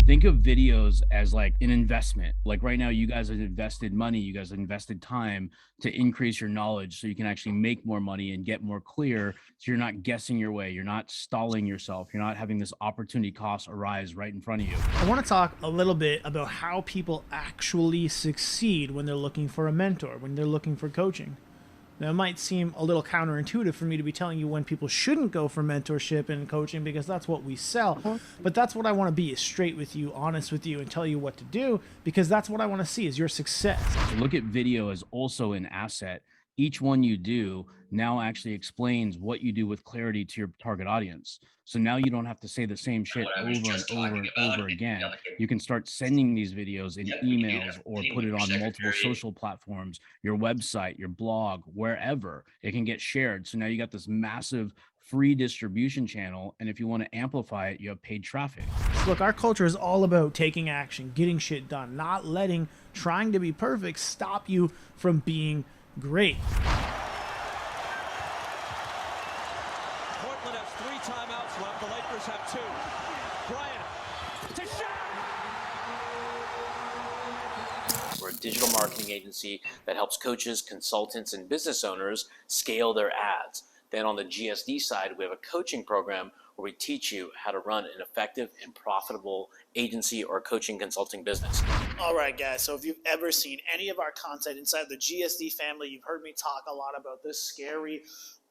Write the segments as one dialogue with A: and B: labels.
A: Think of videos as like an investment. Like right now, you guys have invested money, you guys have invested time to increase your knowledge so you can actually make more money and get more clear. So you're not guessing your way, you're not stalling yourself, you're not having this opportunity cost arise right in front of you.
B: I want to talk a little bit about how people actually succeed when they're looking for a mentor, when they're looking for coaching. Now, it might seem a little counterintuitive for me to be telling you when people shouldn't go for mentorship and coaching because that's what we sell. But that's what I want to be, is straight with you, honest with you, and tell you what to do, because that's what I want to see is your success.
A: Look at video as also an asset. Each one you do now actually explains what you do with clarity to your target audience. So now you don't have to say the same shit over and over and over again. You can start sending these videos in emails or put it on multiple social platforms, your website, your blog, wherever it can get shared. So now you got this massive free distribution channel. And if you want to amplify it, you have paid traffic.
B: Look, our culture is all about taking action, getting shit done, not letting trying to be perfect stop you from being great.
C: Portland has 3 timeouts left. The Lakers have 2. Bryant to shot.
D: We're a digital marketing agency that helps coaches, consultants, and business owners scale their ads. Then on the GSD side, we have a coaching program where we teach you how to run an effective and profitable agency or coaching consulting business.
E: All right, guys, so if you've ever seen any of our content inside the GSD family, you've heard me talk a lot about this scary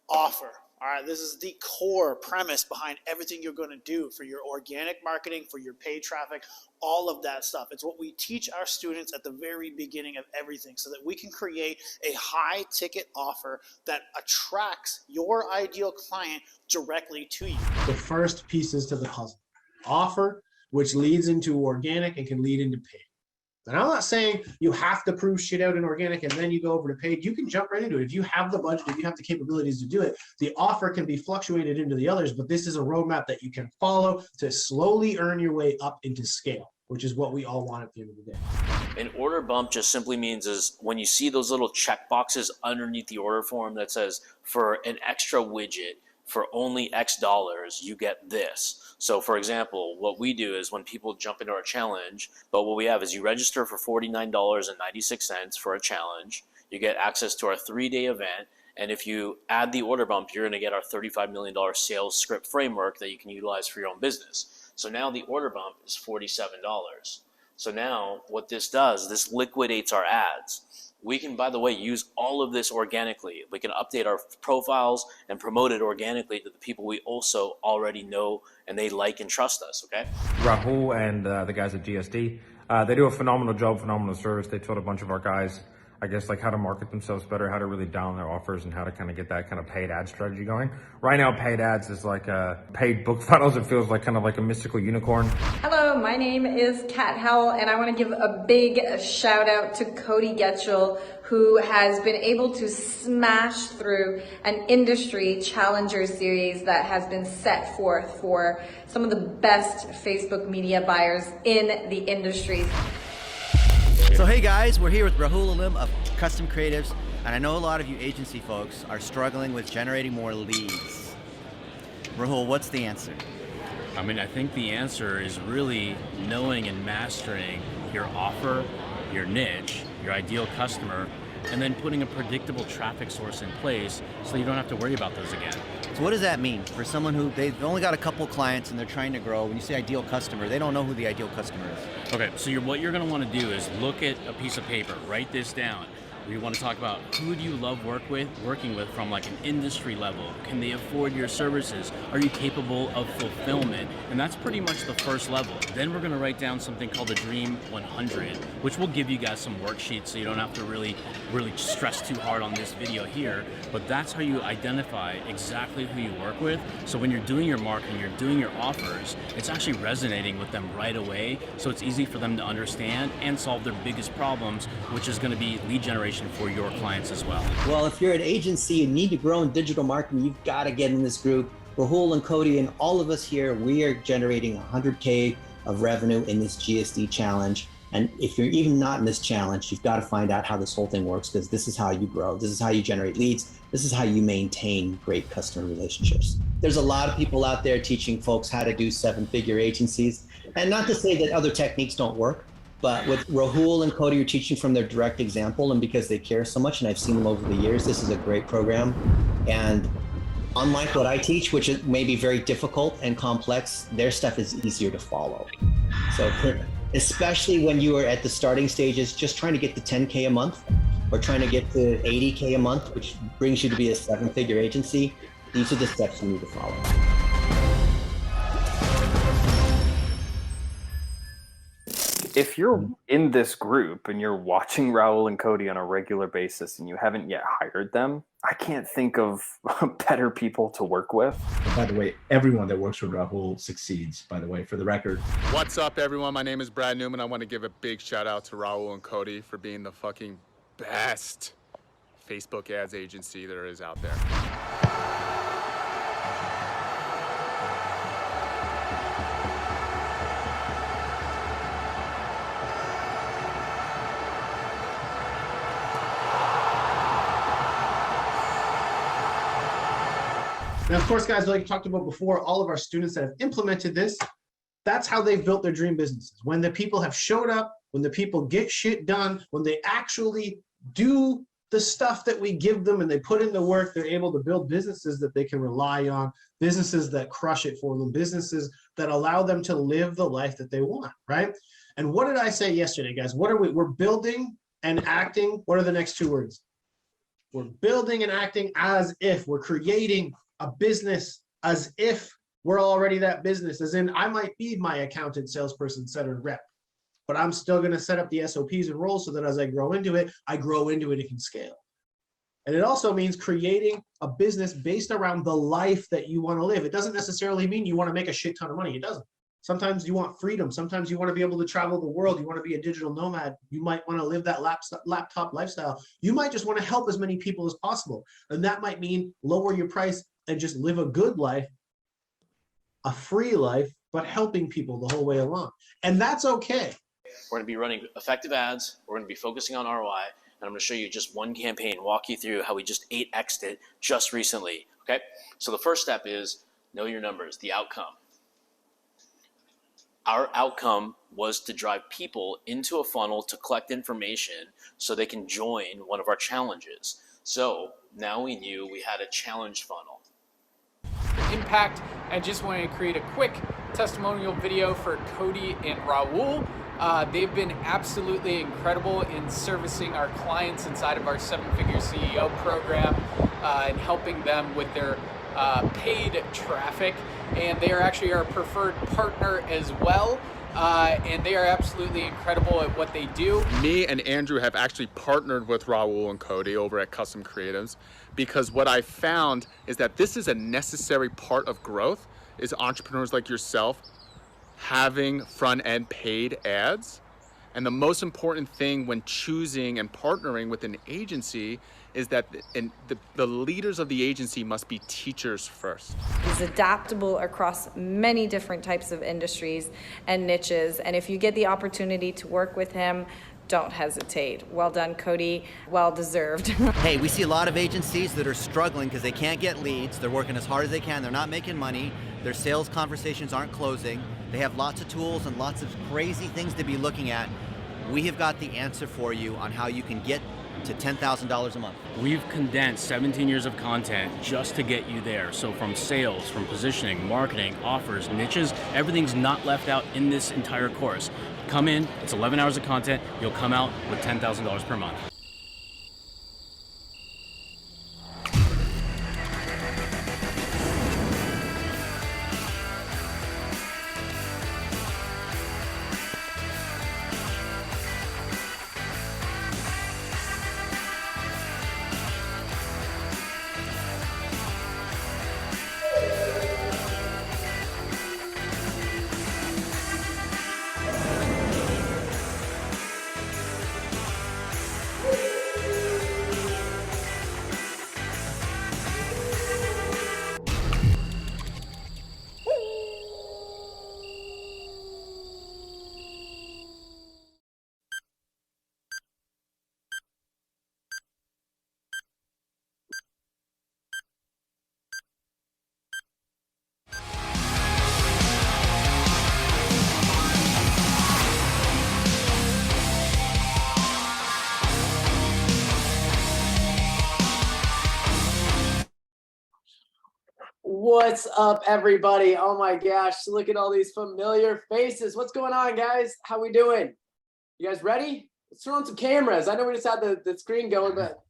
E: offer. All right, this is the core premise behind everything you're going to do for your organic marketing, for your paid traffic, all of that stuff. It's what we teach our students at the very beginning of everything so that we can create a high ticket offer that attracts your ideal client directly to you.
F: The first pieces to the puzzle: offer, which leads into organic and can lead into paid. And I'm not saying you have to prove shit out in organic and then you go over to paid. You can jump right into it. If you have the budget, if you have the capabilities to do it, the offer can be fluctuated into the others, but this is a roadmap that you can follow to slowly earn your way up into scale, which is what we all want at the end of the day.
D: An order bump just simply means is when you see those little check boxes underneath the order form that says for an extra widget, for only X dollars, you get this. So for example, what we do is when people jump into our challenge, but what we have is you register for $49.96 for a challenge. You get access to our 3-day event. And if you add the order bump, you're gonna get our $35 million sales script framework that you can utilize for your own business. So now the order bump is $47. So now what this does, this liquidates our ads. We can, by the way, use all of this organically. We can update our profiles and promote it organically to the people we also already know and they like and trust us, okay?
G: Rahul and the guys at GSD, they do a phenomenal job, phenomenal service. They taught a bunch of our guys, I guess, like how to market themselves better, how to really dial their offers, and how to kind of get that kind of paid ad strategy going. Right now, paid ads is like paid book funnels. It feels like kind of like a mystical unicorn.
H: Hello, my name is Kat Howell, and I want to give a big shout out to Cody Getchell, who has been able to smash through an industry challenger series that has been set forth for some of the best Facebook media buyers in the industry.
I: So hey guys, we're here with Rahul Alim of Custom Creatives, and I know a lot of you agency folks are struggling with generating more leads. Rahul, what's the answer?
A: I mean, I think the answer is really knowing and mastering your offer, your niche, your ideal customer, and then putting a predictable traffic source in place so you don't have to worry about those again.
I: So what does that mean for someone who they've only got a couple clients and they're trying to grow? When you say ideal customer, they don't know who the ideal customer is.
A: Okay, so what you're gonna wanna do is look at a piece of paper, write this down. We want to talk about who do you love working with from like an industry level. Can they afford your services? Are you capable of fulfillment? And that's pretty much the first level. Then we're going to write down something called the Dream 100, which will give you guys some worksheets so you don't have to really stress too hard on this video here. But that's how you identify exactly who you work with. So when you're doing your marketing, you're doing your offers, it's actually resonating with them right away. So it's easy for them to understand and solve their biggest problems, which is going to be lead generation for your clients as well.
J: Well, if you're an agency and need to grow in digital marketing, you've got to get in this group. Rahul and Cody and all of us here, we are generating 100K of revenue in this GSD challenge. And if you're even not in this challenge, you've got to find out how this whole thing works, because this is how you grow. This is how you generate leads. This is how you maintain great customer relationships. There's a lot of people out there teaching folks how to do 7-figure agencies. And not to say that other techniques don't work, but with Rahul and Cody, you're teaching from their direct example, and because they care so much, and I've seen them over the years, this is a great program. And unlike what I teach, which is maybe very difficult and complex, their stuff is easier to follow. So especially when you are at the starting stages, just trying to get to 10K a month or trying to get to 80K a month, which brings you to be a 7-figure agency, these are the steps you need to follow.
K: If you're in this group and you're watching Rahul and Cody on a regular basis and you haven't yet hired them, I can't think of better people to work with.
L: And by the way, everyone that works with Rahul succeeds, by the way, for the record.
M: What's up, everyone? My name is Brad Newman. I want to give a big shout out to Rahul and Cody for being the fucking best Facebook ads agency there is out there.
F: Now, of course, guys, like we talked about before, all of our students that have implemented this, that's how they've built their dream businesses. When the people have showed up, when the people get shit done, when they actually do the stuff that we give them and they put in the work, they're able to build businesses that they can rely on, businesses that crush it for them, businesses that allow them to live the life that they want, right? And what did I say yesterday, guys? What are we? We're building and acting. What are the next 2 words? We're building and acting as if. We're creating a business as if we're already that business, as in I might be my accountant, salesperson, setter, and rep, but I'm still going to set up the SOPs and roles so that as I grow into it, it can scale. And it also means creating a business based around the life that you want to live. It doesn't necessarily mean you want to make a shit ton of money. It doesn't. Sometimes you want freedom. Sometimes you want to be able to travel the world. You want to be a digital nomad. You might want to live that laptop lifestyle. You might just want to help as many people as possible. And that might mean lower your price and just live a good life, a free life, but helping people the whole way along. And that's okay.
D: We're going to be running effective ads. We're going to be focusing on ROI. And I'm going to show you just one campaign, walk you through how we just 8x'd it just recently. Okay. So the first step is know your numbers, the outcome. Our outcome was to drive people into a funnel to collect information so they can join one of our challenges. So now we knew we had a challenge funnel.
N: Impact. I just wanted to create a quick testimonial video for Cody and Rahul. They've been absolutely incredible in servicing our clients inside of our 7-figure CEO program and helping them with their paid traffic. And they are actually our preferred partner as well. And they are absolutely incredible at what they do.
M: Me and Andrew have actually partnered with Rahul and Cody over at Custom Creatives, because what I found is that this is a necessary part of growth, is entrepreneurs like yourself having front-end paid ads. And the most important thing when choosing and partnering with an agency is that the leaders of the agency must be teachers first.
H: He's adaptable across many different types of industries and niches. And if you get the opportunity to work with him, don't hesitate. Well done, Cody. Well deserved.
I: Hey, we see a lot of agencies that are struggling because they can't get leads. They're working as hard as they can. They're not making money. Their sales conversations aren't closing. They have lots of tools and lots of crazy things to be looking at. We have got the answer for you on how you can get to $10,000 a month.
A: We've condensed 17 years of content just to get you there. So from sales, from positioning, marketing, offers, niches, everything's not left out in this entire course. Come in, it's 11 hours of content, you'll come out with $10,000 per month.
O: What's up, everybody? Oh my gosh, look at all these familiar faces. What's going on, guys? How we doing? You guys ready? Let's turn on some cameras. I know we just had the screen going, but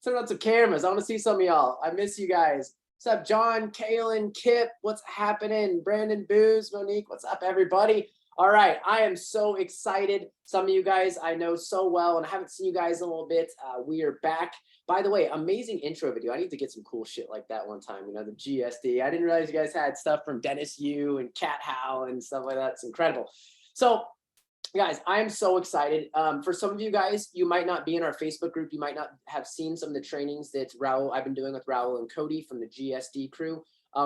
O: turn on some cameras. I want to see some of y'all. I miss you guys. What's up, John, Kaylin, Kip? What's happening? Brandon, Booze, Monique, what's up, everybody? All right, I am so excited. Some of you guys I know so well, and I haven't seen you guys in a little bit. We are back. By the way, amazing intro video. I need to get some cool shit like that one time, you know, the GSD. I didn't realize you guys had stuff from Dennis Yu and Cat Howe and stuff like that. It's incredible. So, guys, I am so excited. For some of you guys, you might not be in our Facebook group. You might not have seen some of the trainings that I've been doing with Raul and Cody from the GSD crew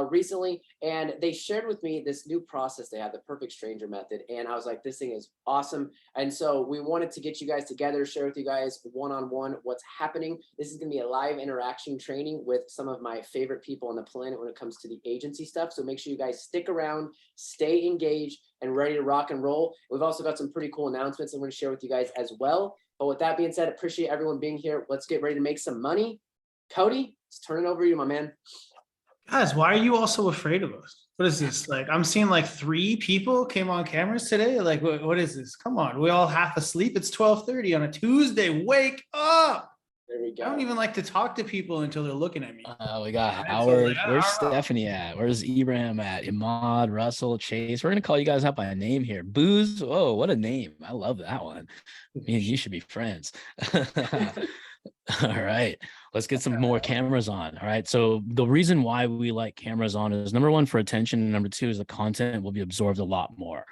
O: recently, and they shared with me this new process they have, the perfect stranger method, and I was like, this thing is awesome. And so we wanted to get you guys together, share with you guys one-on-one what's happening. This is going to be a live interaction training with some of my favorite people on the planet when it comes to the agency stuff. So make sure you guys stick around, stay engaged, and ready to rock and roll. We've also got some pretty cool announcements I'm going to share with you guys as well. But with that being said, appreciate everyone being here. Let's get ready to make some money. Cody, let's turn it over to you, my man.
B: Guys, why are you all so afraid of us? What is this? Like, I'm seeing like 3 people came on cameras today. Like, what is this? Come on, we all half asleep. It's 12:30 on a Tuesday. Wake up.
O: There we go.
B: I don't even like to talk to people until they're looking at me.
P: We got Howard. Where's Stephanie at? Where's Ibrahim at? Imad, Russell, Chase. We're going to call you guys out by name here. Booze. Oh, what a name. I love that one. Me and you should be friends. All right, let's get some more cameras on. All right, so the reason why we like cameras on is number one, for attention, and number two is the content will be absorbed a lot more,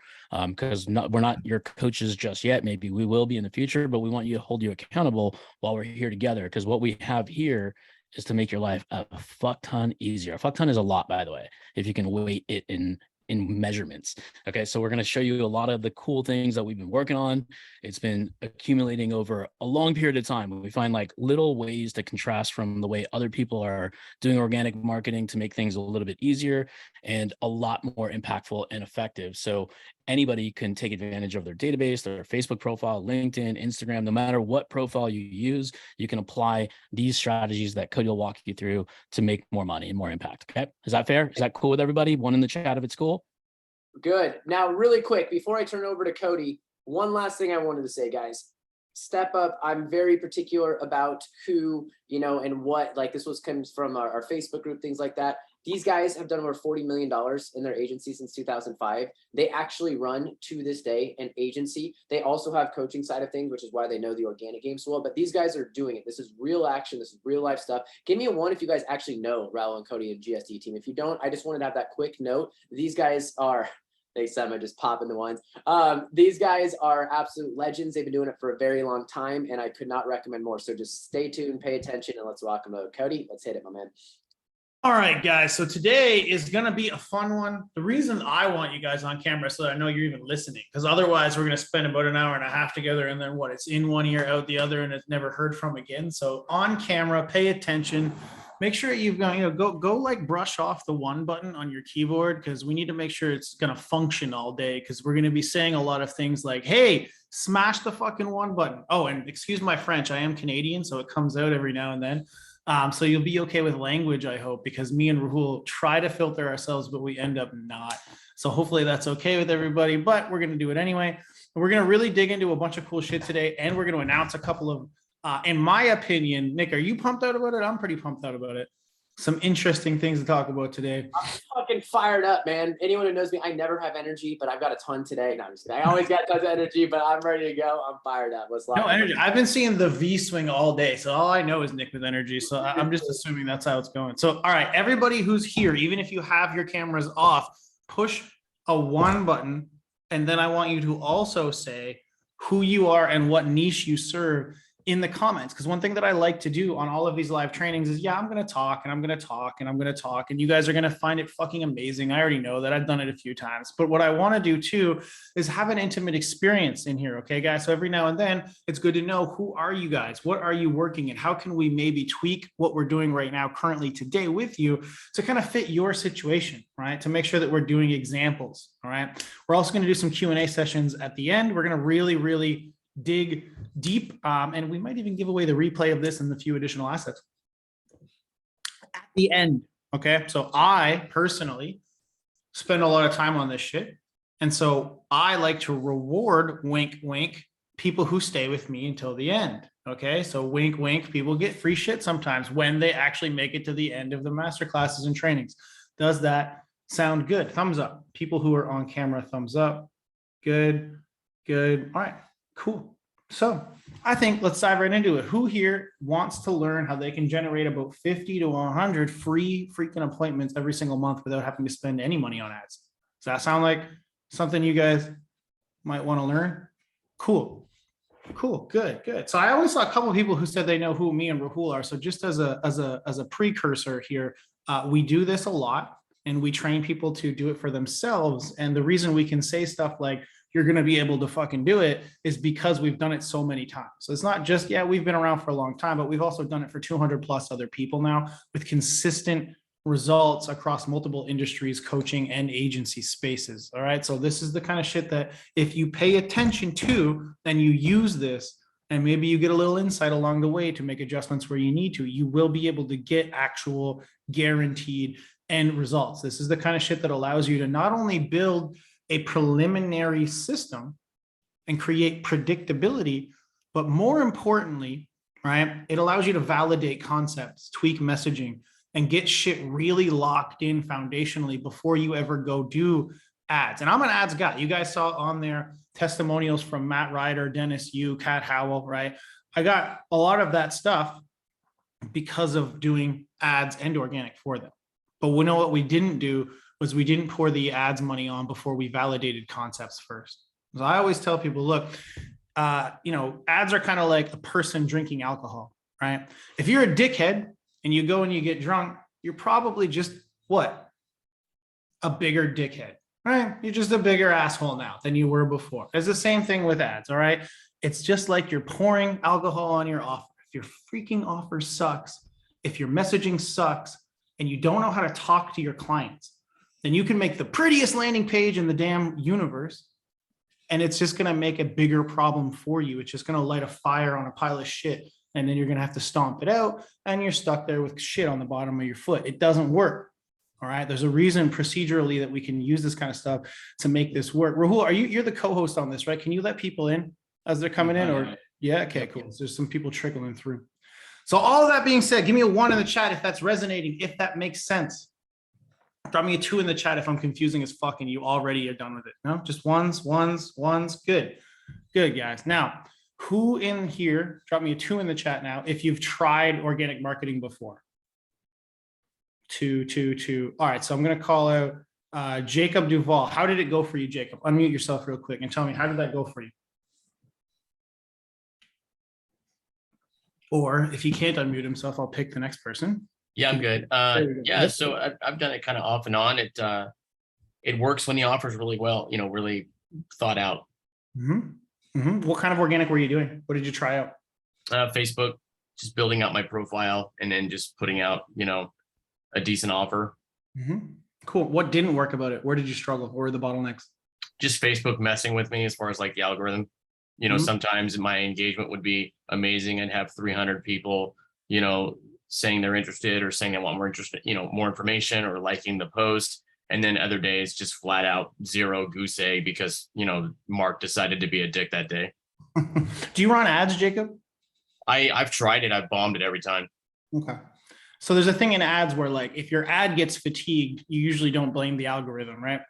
P: because we're not your coaches just yet. Maybe we will be in the future, but we want you to hold you accountable while we're here together, because what we have here is to make your life a fuck ton easier. A fuck ton is a lot, by the way, if you can weight it in measurements. Okay, so we're going to show you a lot of the cool things that we've been working on. It's been accumulating over a long period of time. We find like little ways to contrast from the way other people are doing organic marketing to make things a little bit easier and a lot more impactful and effective. So anybody can take advantage of their database, their Facebook profile, LinkedIn, Instagram, no matter what profile you use, you can apply these strategies that Cody will walk you through to make more money and more impact. Okay, is that fair? Is that cool with everybody? One in the chat if it's cool.
O: Good. Now, really quick, before I turn it over to Cody, one last thing I wanted to say, guys. Step up. I'm very particular about who, you know, and what, like this comes from our Facebook group, things like that. These guys have done over $40 million in their agency since 2005. They actually run, to this day, an agency. They also have coaching side of things, which is why they know the organic game so well. But these guys are doing it. This is real action. This is real life stuff. Give me a 1 if you guys actually know Raul and Cody and GSD team. If you don't, I just wanted to have that quick note. These guys are... Thanks, Sam. I just pop in the ones. These guys are absolute legends. They've been doing it for a very long time, and I could not recommend more. So just stay tuned, pay attention, and let's rock them out. Cody, let's hit it, my man.
B: All right, guys. So today is going to be a fun one. The reason I want you guys on camera is so that I know you're even listening, because otherwise we're going to spend about an hour and a half together, and then what? It's in one ear, out the other, and it's never heard from again. So on camera, pay attention. Make sure you've got, go like brush off the 1 button on your keyboard, because we need to make sure it's going to function all day, because we're going to be saying a lot of things like, hey, smash the fucking 1 button. Oh, and excuse my French, I am Canadian, so it comes out every now and then. So you'll be okay with language, I hope, because me and Rahul try to filter ourselves, but we end up not. So hopefully that's okay with everybody, but we're going to do it anyway. We're going to really dig into a bunch of cool shit today, and we're going to announce a couple of in my opinion, Nick, are you pumped out about it? I'm pretty pumped out about it. Some interesting things to talk about today.
O: I'm fucking fired up, man. Anyone who knows me, I never have energy, but I've got a ton today. No, I'm just kidding. I always got tons of energy, but I'm ready to go. I'm fired up. Let's
B: no energy. I've been seeing the V swing all day, so all I know is Nick with energy. So I'm just assuming that's how it's going. So, all right, everybody who's here, even if you have your cameras off, push a 1 button, and then I want you to also say who you are and what niche you serve in the comments. Because one thing that I like to do on all of these live trainings is, I'm going to talk and I'm going to talk and I'm going to talk, and you guys are going to find it fucking amazing. I already know that. I've done it a few times, but what I want to do too is have an intimate experience in here. Okay, guys. So every now and then it's good to know, who are you guys? What are you working in? How can we maybe tweak what we're doing right now, currently today with you, to kind of fit your situation, right? To make sure that we're doing examples. All right. We're also going to do some Q&A sessions at the end. We're going to really dig deep, and we might even give away the replay of this and the few additional assets at the end. Okay. So I personally spend a lot of time on this shit. And so I like to reward, wink, wink, people who stay with me until the end. Okay. So wink, wink, people get free shit sometimes when they actually make it to the end of the master classes and trainings. Does that sound good? Thumbs up. People who are on camera, thumbs up. Good, good. All right, cool. So I think let's dive right into it. Who here wants to learn how they can generate about 50 to 100 free freaking appointments every single month without having to spend any money on ads? Does that sound like something you guys might want to learn? Cool. Cool. Good. Good. So I only saw a couple of people who said they know who me and Rahul are. So just as a precursor here, we do this a lot and we train people to do it for themselves. And the reason we can say stuff like, you're going to be able to fucking do it is because we've done it so many times. So it's not just, yeah, we've been around for a long time, but we've also done it for 200 plus other people now with consistent results across multiple industries, coaching and agency spaces. All right. So this is the kind of shit that if you pay attention to, and you use this, and maybe you get a little insight along the way to make adjustments where you need to, you will be able to get actual guaranteed end results. This is the kind of shit that allows you to not only build a preliminary system and create predictability, but more importantly, right, it allows you to validate concepts, tweak messaging, and get shit really locked in foundationally before you ever go do ads. And I'm an ads guy. You guys saw on there testimonials from Matt Ryder, Dennis Yu, Kat Howell, right? I got a lot of that stuff because of doing ads and organic for them. But we know what we didn't do was we didn't pour the ads money on before we validated concepts first. So I always tell people, look, ads are kind of like a person drinking alcohol, right? If you're a dickhead and you go and you get drunk, you're probably just what? A bigger dickhead, right? You're just a bigger asshole now than you were before. It's the same thing with ads, all right? It's just like you're pouring alcohol on your offer. If your freaking offer sucks, if your messaging sucks, and you don't know how to talk to your clients, then you can make the prettiest landing page in the damn universe, and it's just going to make a bigger problem for you. It's just going to light a fire on a pile of shit, and then you're going to have to stomp it out, and you're stuck there with shit on the bottom of your foot. It doesn't work. All right. There's a reason procedurally that we can use this kind of stuff to make this work. Rahul, you're the co-host on this, right? Can you let people in as they're coming in? Or yeah, okay, cool. So there's some people trickling through. So all of that being said, give me a 1 in the chat if that's resonating, if that makes sense. Drop me a 2 in the chat if I'm confusing as fuck and you already are done with it. No, just ones. Good. Good, guys. Now, who in here, drop me a 2 in the chat now if you've tried organic marketing before. 2. All right, so I'm going to call out Jacob Duval. How did it go for you, Jacob? Unmute yourself real quick and tell me, how did that go for you? Or if he can't unmute himself, I'll pick the next person.
Q: Yeah, I'm good. Yeah, so I've done it kind of off and on. It works when the offer is really well, really thought out.
B: What kind of organic were you doing? What did you try out?
Q: Facebook, just building out my profile and then just putting out, a decent offer.
B: Cool. What didn't work about it? Where did you struggle? Where were the bottlenecks?
Q: Just Facebook messing with me as far as like the algorithm. Sometimes my engagement would be amazing and have 300 people, saying they're interested or saying they want more more information or liking the post. And then other days, just flat out zero goose egg because, Mark decided to be a dick that day.
B: Do you run ads, Jacob?
Q: I've tried it. I've bombed it every time.
B: Okay. So there's a thing in ads where like, if your ad gets fatigued, you usually don't blame the algorithm, right?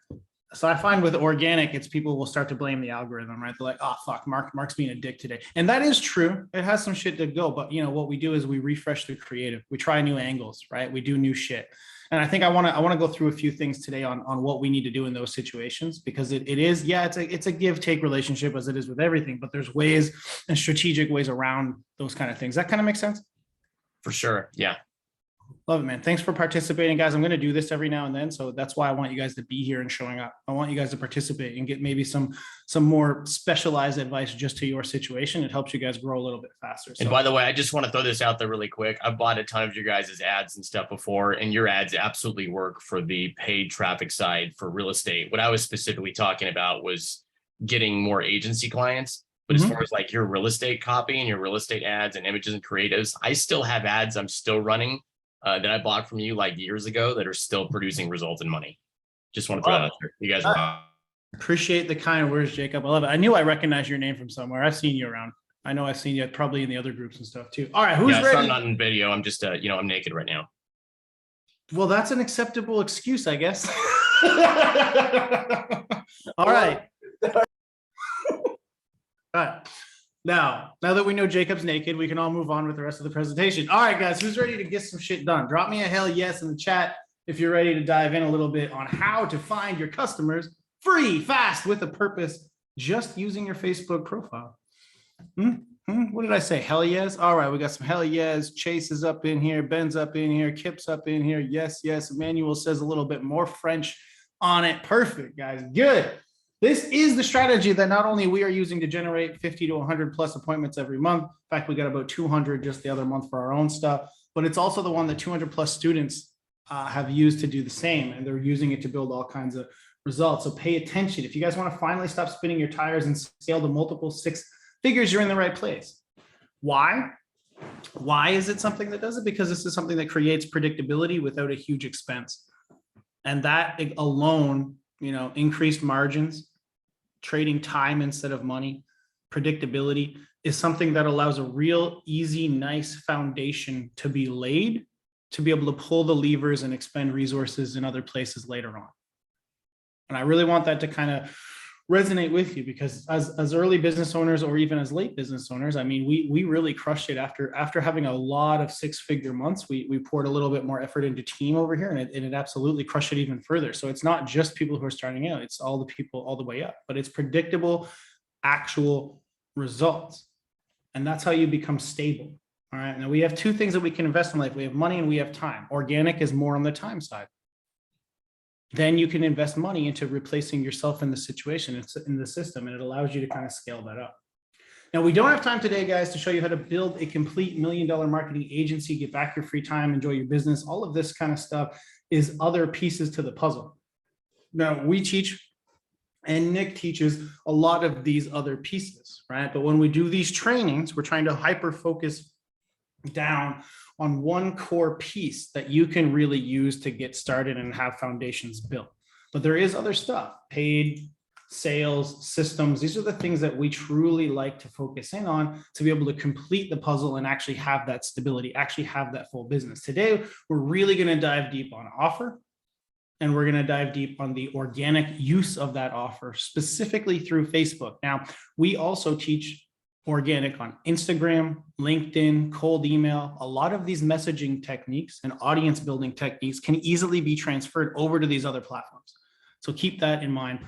B: So I find with organic, it's people will start to blame the algorithm, right? They're like, oh, fuck, Mark's being a dick today. And that is true. It has some shit to go. But, what we do is we refresh the creative. We try new angles, right? We do new shit. And I think I want to go through a few things today on what we need to do in those situations, because it is, it's a give take relationship as it is with everything. But there's ways and strategic ways around those kind of things. That kind of makes sense?
Q: For sure. Yeah.
B: Love it, man. Thanks for participating, guys. I'm going to do this every now and then. So that's why I want you guys to be here and showing up. I want you guys to participate and get maybe some more specialized advice just to your situation. It helps you guys grow a little bit faster. So.
Q: And by the way, I just want to throw this out there really quick. I've bought a ton of your guys' ads and stuff before, and your ads absolutely work for the paid traffic side for real estate. What I was specifically talking about was getting more agency clients. But as far as like your real estate copy and your real estate ads and images and creatives, I still have ads I'm still running that I bought from you like years ago that are still producing results in money. Just want to throw that out there. You guys rock.
E: Appreciate the kind words, Jacob. I love it. I knew I recognized your name from somewhere. I've seen you around. I know I've seen you probably in the other groups and stuff too. All right, who's
Q: Yeah,
E: ready?
Q: I'm not in video. I'm just, I'm naked right now.
E: Well, that's an acceptable excuse, I guess. All right. All right. Now that we know Jacob's naked, we can all move on with the rest of the presentation. All right, guys, who's ready to get some shit done? Drop me a hell yes in the chat if you're ready to dive in a little bit on how to find your customers free, fast, with a purpose, just using your Facebook profile. What did I say? Hell yes. All right, we got some hell yes. Chase is up in here. Ben's up in here. Kip's up in here. Yes, yes. Emmanuel says a little bit more French on it. Perfect, guys. Good. This is the strategy that not only we are using to generate 50 to 100 plus appointments every month. In fact, we got about 200 just the other month for our own stuff, but it's also the one that 200 plus students have used to do the same, and they're using it to build all kinds of results. So pay attention. If you guys want to finally stop spinning your tires and scale to multiple six figures, you're in the right place. Why? Why is it something that does it? Because this is something that creates predictability without a huge expense. And that alone, increased margins, trading time instead of money, predictability is something that allows a real easy, nice foundation to be laid to be able to pull the levers and expend resources in other places later on. And I really want that to kind of resonate with you, because as early business owners, or even as late business owners, I mean, we really crushed it after having a lot of six-figure months. We poured a little bit more effort into team over here, and it absolutely crushed it even further. So it's not just people who are starting out, it's all the people all the way up, but it's predictable, actual results. And that's how you become stable. All right. Now we have two things that we can invest in life. We have money and we have time. Organic is more on the time side. Then you can invest money into replacing yourself in the situation, it's in the system, and it allows you to kind of scale that up. Now, we don't have time today, guys, to show you how to build a complete $1 million marketing agency, get back your free time, enjoy your business. All of this kind of stuff is other pieces to the puzzle. Now, we teach, and Nik teaches a lot of these other pieces, right? But when we do these trainings, we're trying to hyper-focus down on one core piece that you can really use to get started and have foundations built. But there is other stuff, paid, sales, systems. These are the things that we truly like to focus in on to be able to complete the puzzle and actually have that stability, actually have that full business. Today, we're really going to dive deep on offer, and we're going to dive deep on the organic use of that offer, specifically through Facebook. Now, we also teach organic on Instagram, LinkedIn, cold email. A lot of these messaging techniques and audience building techniques can easily be transferred over to these other platforms. So keep that in mind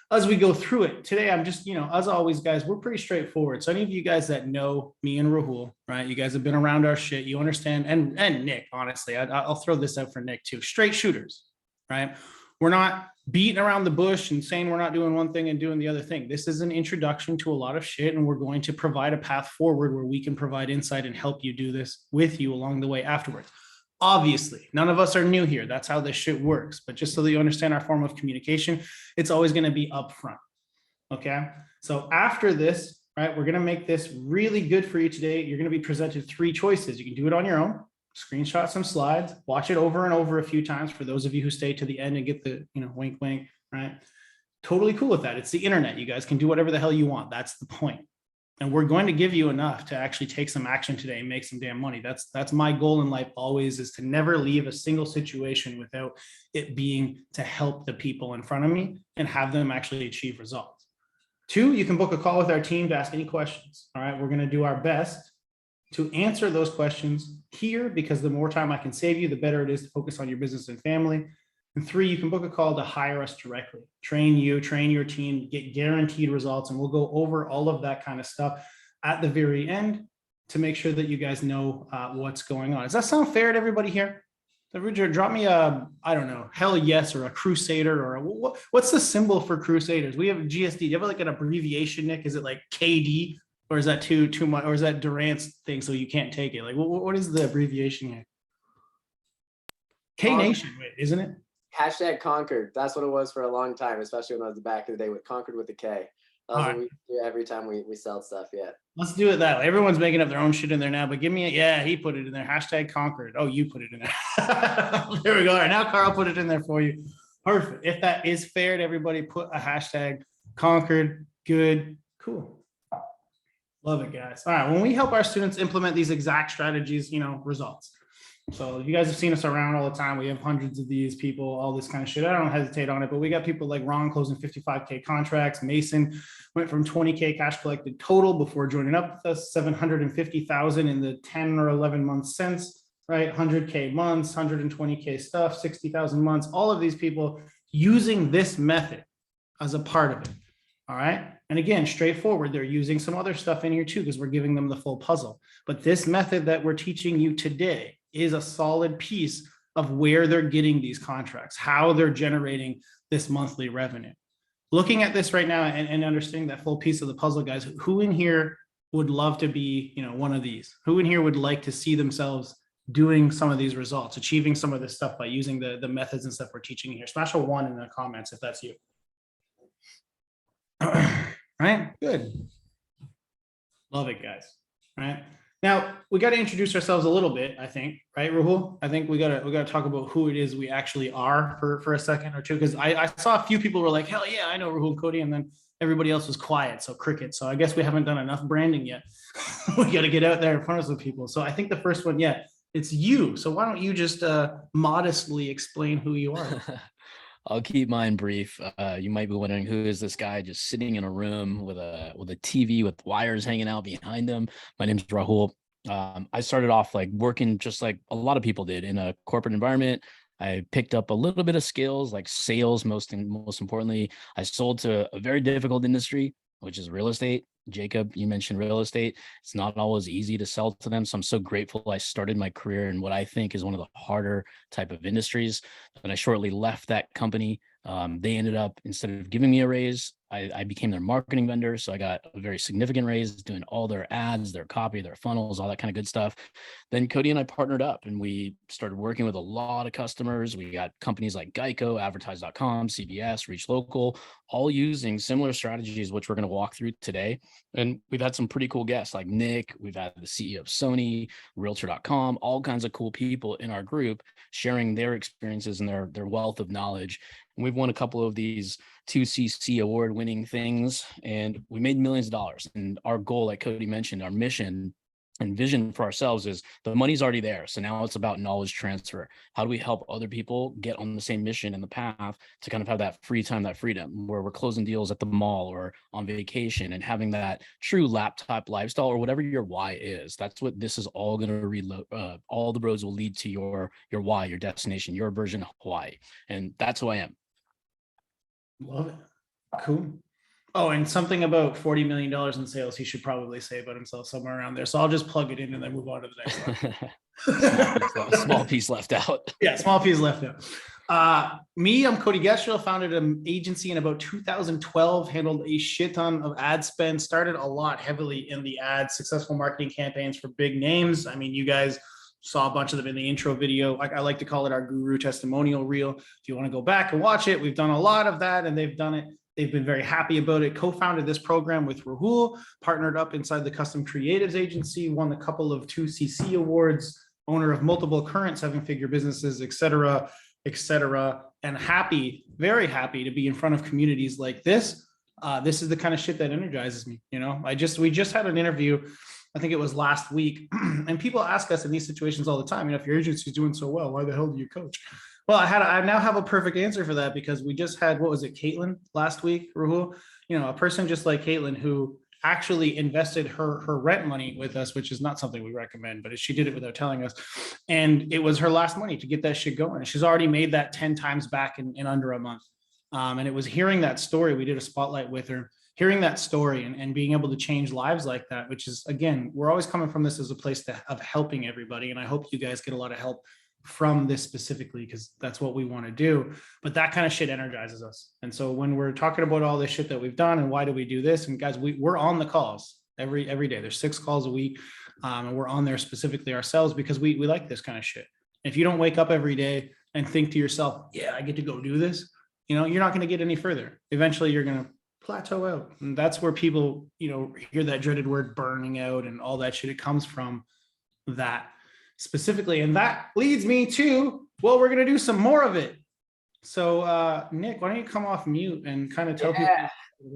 E: as we go through it. Today, I'm just, as always, guys, we're pretty straightforward. So any of you guys that know me and Rahul, right? You guys have been around our shit, you understand, and Nik, honestly, I'll throw this out for Nik too. Straight shooters, right? We're not beating around the bush and saying we're not doing one thing and doing the other thing. This is an introduction to a lot of shit, and we're going to provide a path forward where we can provide insight and help you do this with you along the way afterwards. Obviously, none of us are new here. That's how this shit works. But just so that you understand our form of communication, it's always going to be upfront. Okay. So after this, right, we're going to make this really good for you today. You're going to be presented three choices. You can do it on your own, screenshot some slides, watch it over and over a few times for those of you who stay to the end and get the, wink, wink, right? Totally cool with that. It's the internet. You guys can do whatever the hell you want. That's the point. And we're going to give you enough to actually take some action today and make some damn money. That's my goal in life always, is to never leave a single situation without it being to help the people in front of me and have them actually achieve results. Two, you can book a call with our team to ask any questions. All right. We're going to do our best to answer those questions here, because the more time I can save you, the better it is to focus on your business and family. And three, you can book a call to hire us directly, train you, train your team, get guaranteed results. And we'll go over all of that kind of stuff at the very end to make sure that you guys know what's going on. Does that sound fair to everybody here? Drop me a, I don't know, hell yes, or a Krusader, or what's the symbol for Crusaders? We have a GSD. Do you have like an abbreviation, Nik? Is it like KD? Or is that too much? Or is that Durant's thing, so you can't take it? Like, what is the abbreviation here? K Nation, wait, isn't it?
O: Hashtag Conquered. That's what it was for a long time, especially when I was back in the day with Conquered with a K. That's what
B: Alright.
O: we do every time we sell stuff. Yeah.
B: Let's do it that way. Everyone's making up their own shit in there now, but give me a, yeah, he put it in there. Hashtag conquered. Oh, you put it in there. There we go. All right, now Carl put it in there for you. Perfect. If that is fair to everybody, put a hashtag conquered. Good. Cool. Love it, guys. All right. When we help our students implement these exact strategies, results. So you guys have seen us around all the time. We have hundreds of these people, all this kind of shit. I don't hesitate on it, but we got people like Ron closing 55K contracts. Mason went from 20K cash collected total before joining up with us, 750,000 in the 10 or 11 months since, right? 100K months, 120K stuff, 60,000 months, all of these people using this method as a part of it. All right. And again, straightforward, they're using some other stuff in here too, because we're giving them the full puzzle. But this method that we're teaching you today is a solid piece of where they're getting these contracts, how they're generating this monthly revenue. Looking at this right now and understanding that full piece of the puzzle, guys, who in here would love to be, one of these? Who in here would like to see themselves doing some of these results, achieving some of this stuff by using the methods and stuff we're teaching here? Smash a 1 in the comments if that's you. Right? Good. Love it, guys. Right? Now we got to introduce ourselves a little bit, I think, right, Rahul? I think we gotta talk about who it is we actually are for a second or two, because I saw a few people were like, hell yeah, I know Rahul and Cody, and then everybody else was quiet, so cricket. So I guess we haven't done enough branding yet. We got to get out there in front of some people. So I think the first one, yeah, it's you. So why don't you just modestly explain who you are?
P: I'll keep mine brief. You might be wondering, who is this guy just sitting in a room with a TV with wires hanging out behind him? My name's Rahul. I started off like working just like a lot of people did in a corporate environment. I picked up a little bit of skills like sales, most importantly. I sold to a very difficult industry, which is real estate. Jacob, you mentioned real estate. It's not always easy to sell to them. So I'm so grateful I started my career in what I think is one of the harder type of industries. And I shortly left that company. They ended up, instead of giving me a raise, I became their marketing vendor. So I got a very significant raise doing all their ads, their copy, their funnels, all that kind of good stuff. Then Cody and I partnered up and we started working with a lot of customers. We got companies like Geico, advertise.com, CBS, Reach Local, all using similar strategies, which we're going to walk through today. And we've had some pretty cool guests like Nick. We've had the CEO of Sony, realtor.com, all kinds of cool people in our group sharing their experiences and their wealth of knowledge. And we've won a couple of these 2CC award winning things, and we made millions of dollars. And our goal, like Cody mentioned, our mission and vision for ourselves is the money's already there. So now it's about knowledge transfer. How do we help other people get on the same mission and the path to kind of have that free time, that freedom, where we're closing deals at the mall or on vacation and having that true laptop lifestyle, or whatever your why is. That's what this is all going to reload. All the roads will lead to your why, your destination, your version of Hawaii. And that's who I am.
B: Love it. Cool. Oh, and something about $40 million in sales he should probably say about himself somewhere around there. So I'll just plug it in and then move on to the next one.
P: Small piece left out.
B: Yeah, small piece left out. I'm Cody Getchell, founded an agency in about 2012, handled a shit ton of ad spend, started a lot heavily in the ads, successful marketing campaigns for big names. I mean, you guys saw a bunch of them in the intro video. I like to call it our guru testimonial reel. If you want to go back and watch it, we've done a lot of that and they've done it. They've been very happy about it. Co-founded this program with Rahul, partnered up inside the Custom Creatives Agency, won a couple of 2CC awards, owner of multiple current 7-figure businesses, et cetera, and happy, very happy to be in front of communities like this. This is the kind of shit that energizes me. We just had an interview, I think it was last week, and people ask us in these situations all the time, if your agency is doing so well, why the hell do you coach? Well, I now have a perfect answer for that, because we just had, what was it, Caitlin last week, Rahul? A person just like Caitlin who actually invested her rent money with us, which is not something we recommend, but she did it without telling us. And it was her last money to get that shit going. She's already made that 10 times back in under a month. And it was hearing that story. We did a spotlight with her, hearing that story and being able to change lives like that, which is, again, we're always coming from this as a place of helping everybody. And I hope you guys get a lot of help from this specifically, because that's what we want to do. But that kind of shit energizes us. And so when we're talking about all this shit that we've done and why do we do this, and guys, we're on the calls every day. There's 6 calls a week, and we're on there specifically ourselves because we like this kind of shit. If you don't wake up every day and think to yourself, yeah, I get to go do this, you're not going to get any further. Eventually you're going to plateau out. And that's where people, hear that dreaded word burning out and all that shit. It comes from that specifically. And that leads me to, well, we're going to do some more of it. So, Nick, why don't you come off mute and kind of tell people.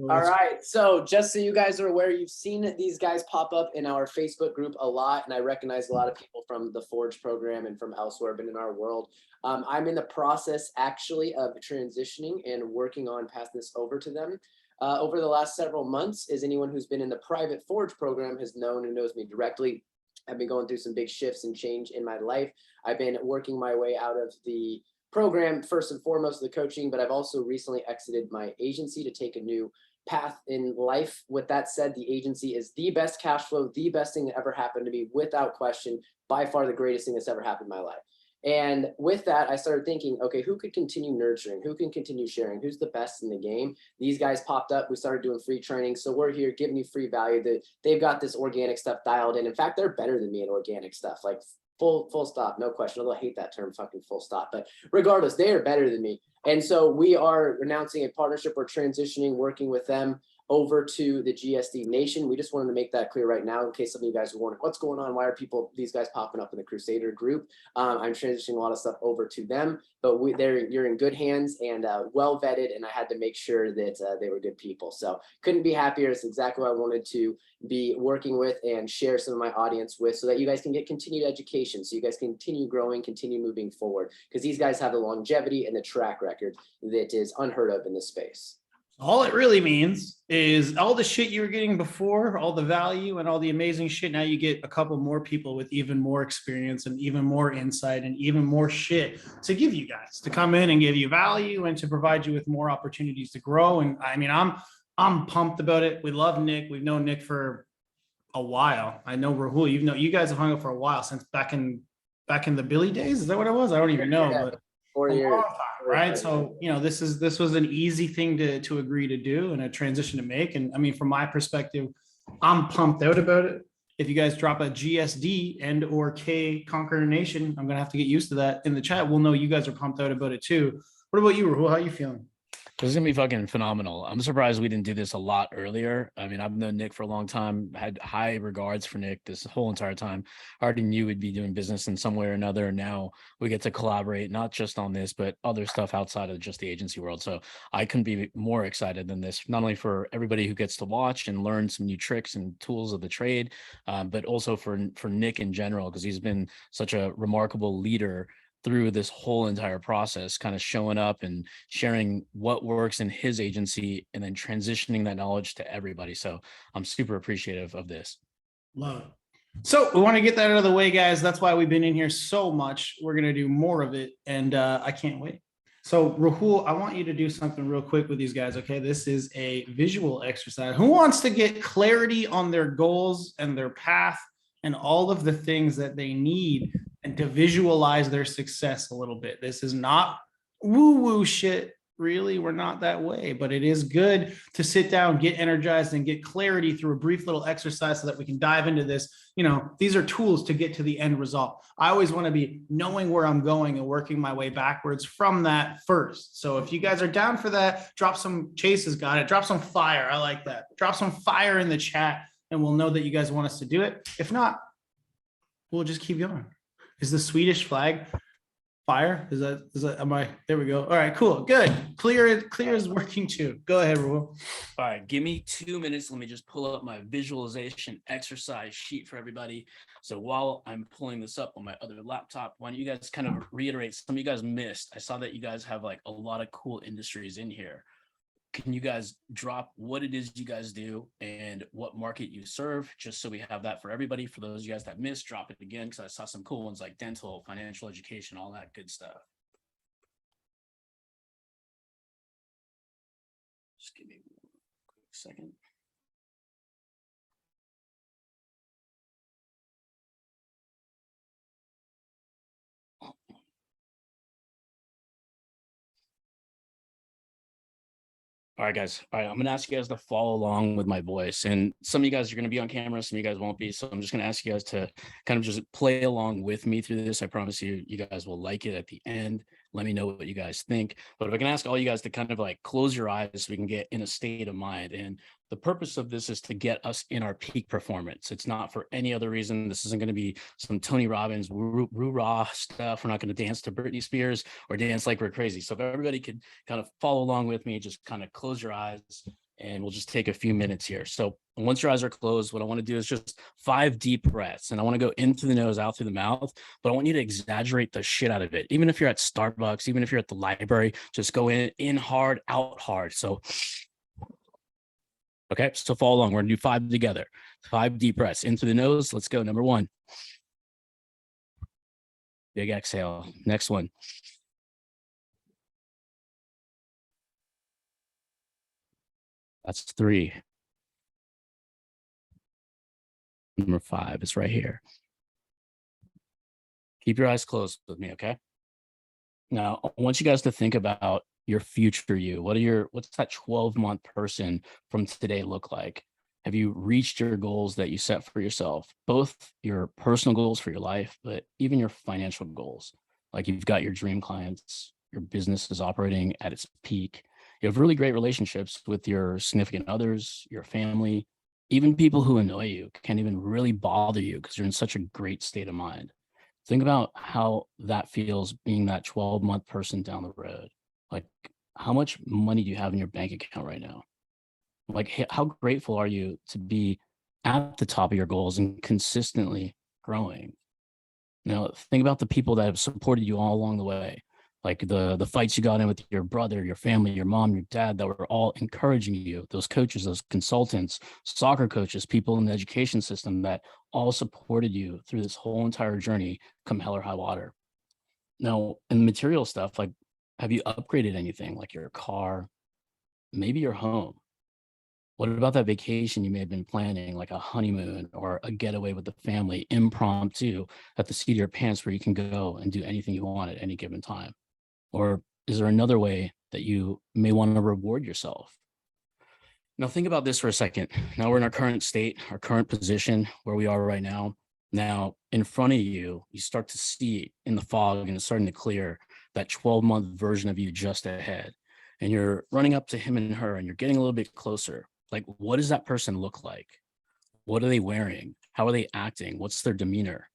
O: All right. So just so you guys are aware, you've seen these guys pop up in our Facebook group a lot. And I recognize a lot of people from the Forge program and from elsewhere, but in our world, I'm in the process actually of transitioning and working on passing this over to them. Over the last several months, as anyone who's been in the private Forge program has known and knows me directly, I've been going through some big shifts and change in my life. I've been working my way out of the program, first and foremost, the coaching, but I've also recently exited my agency to take a new path in life. With that said, the agency is the best cash flow, the best thing that ever happened to me, without question, by far the greatest thing that's ever happened in my life. And with that, I started thinking, okay, who could continue nurturing? Who can continue sharing? Who's the best in the game? These guys popped up. We started doing free training. So we're here giving you free value. They've got this organic stuff dialed in. In fact, they're better than me in organic stuff. Like full stop, no question. Although I hate that term, fucking full stop. But regardless, they are better than me. And so we are announcing a partnership. We're transitioning, working with them over to the GSD Nation. We just wanted to make that clear right now in case some of you guys are wondering what's going on. Why are these guys popping up in the Krusader group? I'm transitioning a lot of stuff over to them, but you're in good hands and well vetted. And I had to make sure that they were good people. So couldn't be happier. It's exactly what I wanted to be working with and share some of my audience with, so that you guys can get continued education, so you guys continue growing, continue moving forward, because these guys have the longevity and the track record that is unheard of in this space.
B: All it really means is all the shit you were getting before, all the value and all the amazing shit. Now you get a couple more people with even more experience and even more insight and even more shit to give you guys, to come in and give you value and to provide you with more opportunities to grow. And I mean, I'm pumped about it. We love Nick. We've known Nick for a while. I know Rahul, you guys have hung up for a while, since back in the Billy days. Is that what it was? I don't even know, but
O: 4 years.
B: Right. So, this was an easy thing to agree to do and a transition to make. And I mean, from my perspective, I'm pumped out about it. If you guys drop a GSD and or K Conquer Nation, I'm going to have to get used to that in the chat. We'll know you guys are pumped out about it too. What about you, Rahul? How are you feeling?
P: This is gonna be fucking phenomenal. I'm surprised we didn't do this a lot earlier. I mean, I've known Nick for a long time, had high regards for Nick this whole entire time. I already knew we'd be doing business in some way or another. Now we get to collaborate, not just on this, but other stuff outside of just the agency world. So I couldn't be more excited than this, not only for everybody who gets to watch and learn some new tricks and tools of the trade, but also for Nick in general, because he's been such a remarkable leader through this whole entire process, kind of showing up and sharing what works in his agency and then transitioning that knowledge to everybody. So I'm super appreciative of this.
B: Love it. So we want to get that out of the way, guys. That's why we've been in here so much. We're going to do more of it, and I can't wait. So Rahul, I want you to do something real quick with these guys, okay? This is a visual exercise. Who wants to get clarity on their goals and their path and all of the things that they need, and to visualize their success a little bit? This is not woo-woo shit. Really, we're not that way, but it is good to sit down, get energized, and get clarity through a brief little exercise so that we can dive into this. These are tools to get to the end result. I always want to be knowing where I'm going and working my way backwards from that first. So if you guys are down for that, drop some chases, got it. Drop some fire. I like that. Drop some fire in the chat, and we'll know that you guys want us to do it. If not, we'll just keep going. Is the Swedish flag fire? Is that, there we go. All right, cool. Good. Clear is working too. Go ahead, Rahul.
A: All right, give me 2 minutes. Let me just pull up my visualization exercise sheet for everybody. So while I'm pulling this up on my other laptop, why don't you guys kind of reiterate some of you guys missed? I saw that you guys have like a lot of cool industries in here. Can you guys drop what it is you guys do and what market you serve, just so we have that for everybody? For those of you guys that missed, drop it again, because I saw some cool ones like dental, financial education, all that good stuff. Just give me one quick second. All right, guys. All right, I'm going to ask you guys to follow along with my voice. And some of you guys are going to be on camera, some of you guys won't be. So I'm just going to ask you guys to kind of just play along with me through this. I promise you, you guys will like it at the end.
P: Let me know what you guys think. But if I can ask all you guys to kind of like close your eyes so we can get in a state of mind. And the purpose of this is to get us in our peak performance. It's not for any other reason. This isn't going to be some Tony Robbins rah stuff. We're not going to dance to Britney Spears or dance like we're crazy. So if everybody could kind of follow along with me, just kind of close your eyes and we'll just take a few minutes here. So once your eyes are closed, what I want to do is just 5 deep breaths. And I want to go in through the nose, out through the mouth, but I want you to exaggerate the shit out of it. Even if you're at Starbucks, even if you're at the library, just go in hard, out hard. So, okay, so follow along. We're going to do 5 together. 5 deep breaths in through the nose. Let's go. Number 1. Big exhale. Next one. That's 3. Number 5 is right here. Keep your eyes closed with me, okay? Now, I want you guys to think about your future you. What's that 12-month person from today look like? Have you reached your goals that you set for yourself? Both your personal goals for your life, but even your financial goals. Like you've got your dream clients, your business is operating at its peak. You have really great relationships with your significant others, your family, even people who annoy you can't even really bother you because you're in such a great state of mind. Think about how that feels being that 12-month person down the road. Like, how much money do you have in your bank account right now? Like, how grateful are you to be at the top of your goals and consistently growing? Now, think about the people that have supported you all along the way, like the fights you got in with your brother, your family, your mom, your dad, that were all encouraging you, those coaches, those consultants, soccer coaches, people in the education system that all supported you through this whole entire journey, come hell or high water. Now, in the material stuff, like, have you upgraded anything, like your car, maybe your home? What about that vacation you may have been planning, like a honeymoon or a getaway with the family, impromptu, at the seat of your pants where you can go and do anything you want at any given time? Or is there another way that you may want to reward yourself? Now, think about this for a second. Now we're in our current state, our current position where we are right now. Now, in front of you, you start to see in the fog and it's starting to clear that 12-month version of you just ahead. And you're running up to him and her and you're getting a little bit closer. Like, what does that person look like? What are they wearing? How are they acting? What's their demeanor?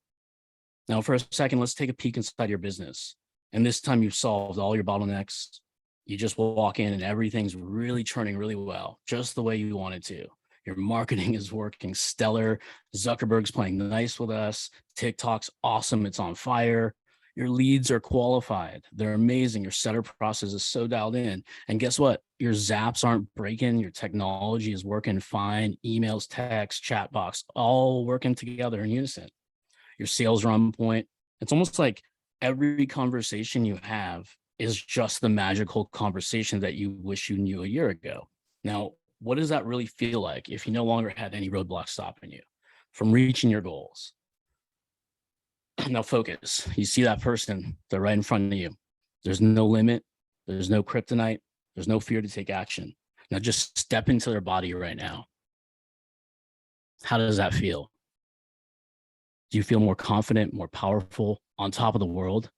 P: Now, for a second, let's take a peek inside your business. And this time you've solved all your bottlenecks. You just walk in and everything's really churning really well, just the way you want it to. Your marketing is working stellar. Zuckerberg's playing nice with us. TikTok's awesome. It's on fire. Your leads are qualified. They're amazing. Your setup process is so dialed in. And guess what? Your zaps aren't breaking. Your technology is working fine. Emails, text, chat box, all working together in unison. Your sales are on point. It's almost like every conversation you have is just the magical conversation that you wish you knew a year ago. Now, what does that really feel like if you no longer had any roadblocks stopping you from reaching your goals? Now focus. You see that person, they're right in front of you. There's no limit. There's no kryptonite. There's no fear to take action. Now just step into their body right now. How does that feel? Do you feel more confident, more powerful, on top of the world?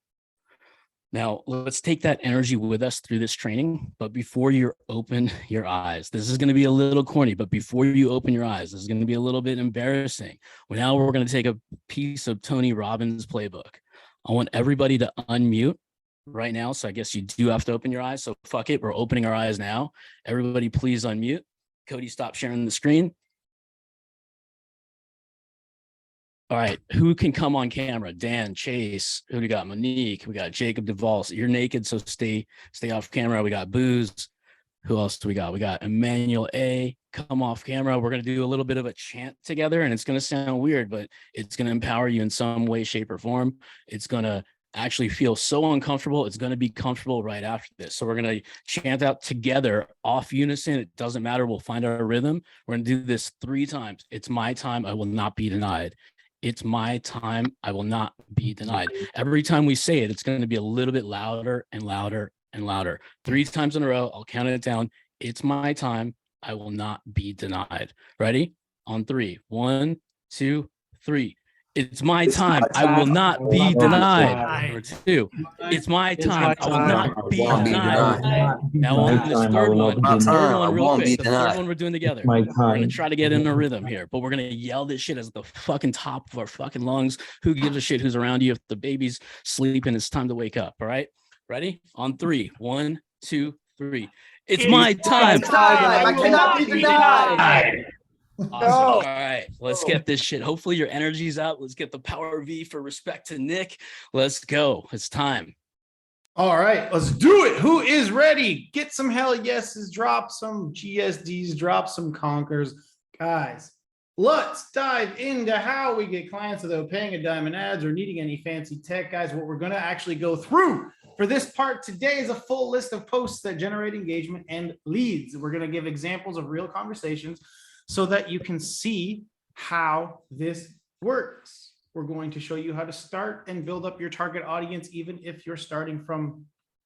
P: Now, let's take that energy with us through this training. But before you open your eyes, this is going to be a little corny, but before you open your eyes, this is going to be a little bit embarrassing. Well, now we're going to take a piece of Tony Robbins' playbook. I want everybody to unmute right now. So I guess you do have to open your eyes. So fuck it. We're opening our eyes now. Everybody, please unmute. Cody, stop sharing the screen. All right, who can come on camera? Dan, Chase, who do we got? Monique, we got Jacob Duvall. So you're naked, so stay off camera. We got Booze. Who else do we got? We got Emmanuel A. Come off camera. We're going to do a little bit of a chant together, and it's going to sound weird, but it's going to empower you in some way, shape, or form. It's going to actually feel so uncomfortable. It's going to be comfortable right after this. So we're going to chant out together off unison. It doesn't matter. We'll find our rhythm. We're going to do this 3 times. It's my time. I will not be denied. It's my time. I will not be denied. Every time we say it, it's going to be a little bit louder and louder and louder. 3 times in a row. I'll count it down. It's my time. I will not be denied. Ready? On 3. 1, 2, 3. It's my time. I will not be denied. Number 2, it's my time. I will not be denied. Now on this third one, real quick. The third one we're doing together. We're gonna try to get in a rhythm here, but we're gonna yell this shit as the fucking top of our fucking lungs. Who gives a shit who's around you? If the baby's sleeping, it's time to wake up. All right, ready? On 3, 1, 2, 3. It's my time.
O: I cannot be denied.
P: Awesome. All right, let's get this shit. Hopefully your energy's up. Let's get the power V for respect to Nick. Let's go. It's time.
B: All right, let's do it. Who is ready? Get some hell yeses, drop some GSDs, drop some conkers. Guys, let's dive into how we get clients without paying a dime in ads or needing any fancy tech. Guys, what we're going to actually go through for this part today is a full list of posts that generate engagement and leads. We're going to give examples of real conversations so that you can see how this works. We're going to show you how to start and build up your target audience, even if you're starting from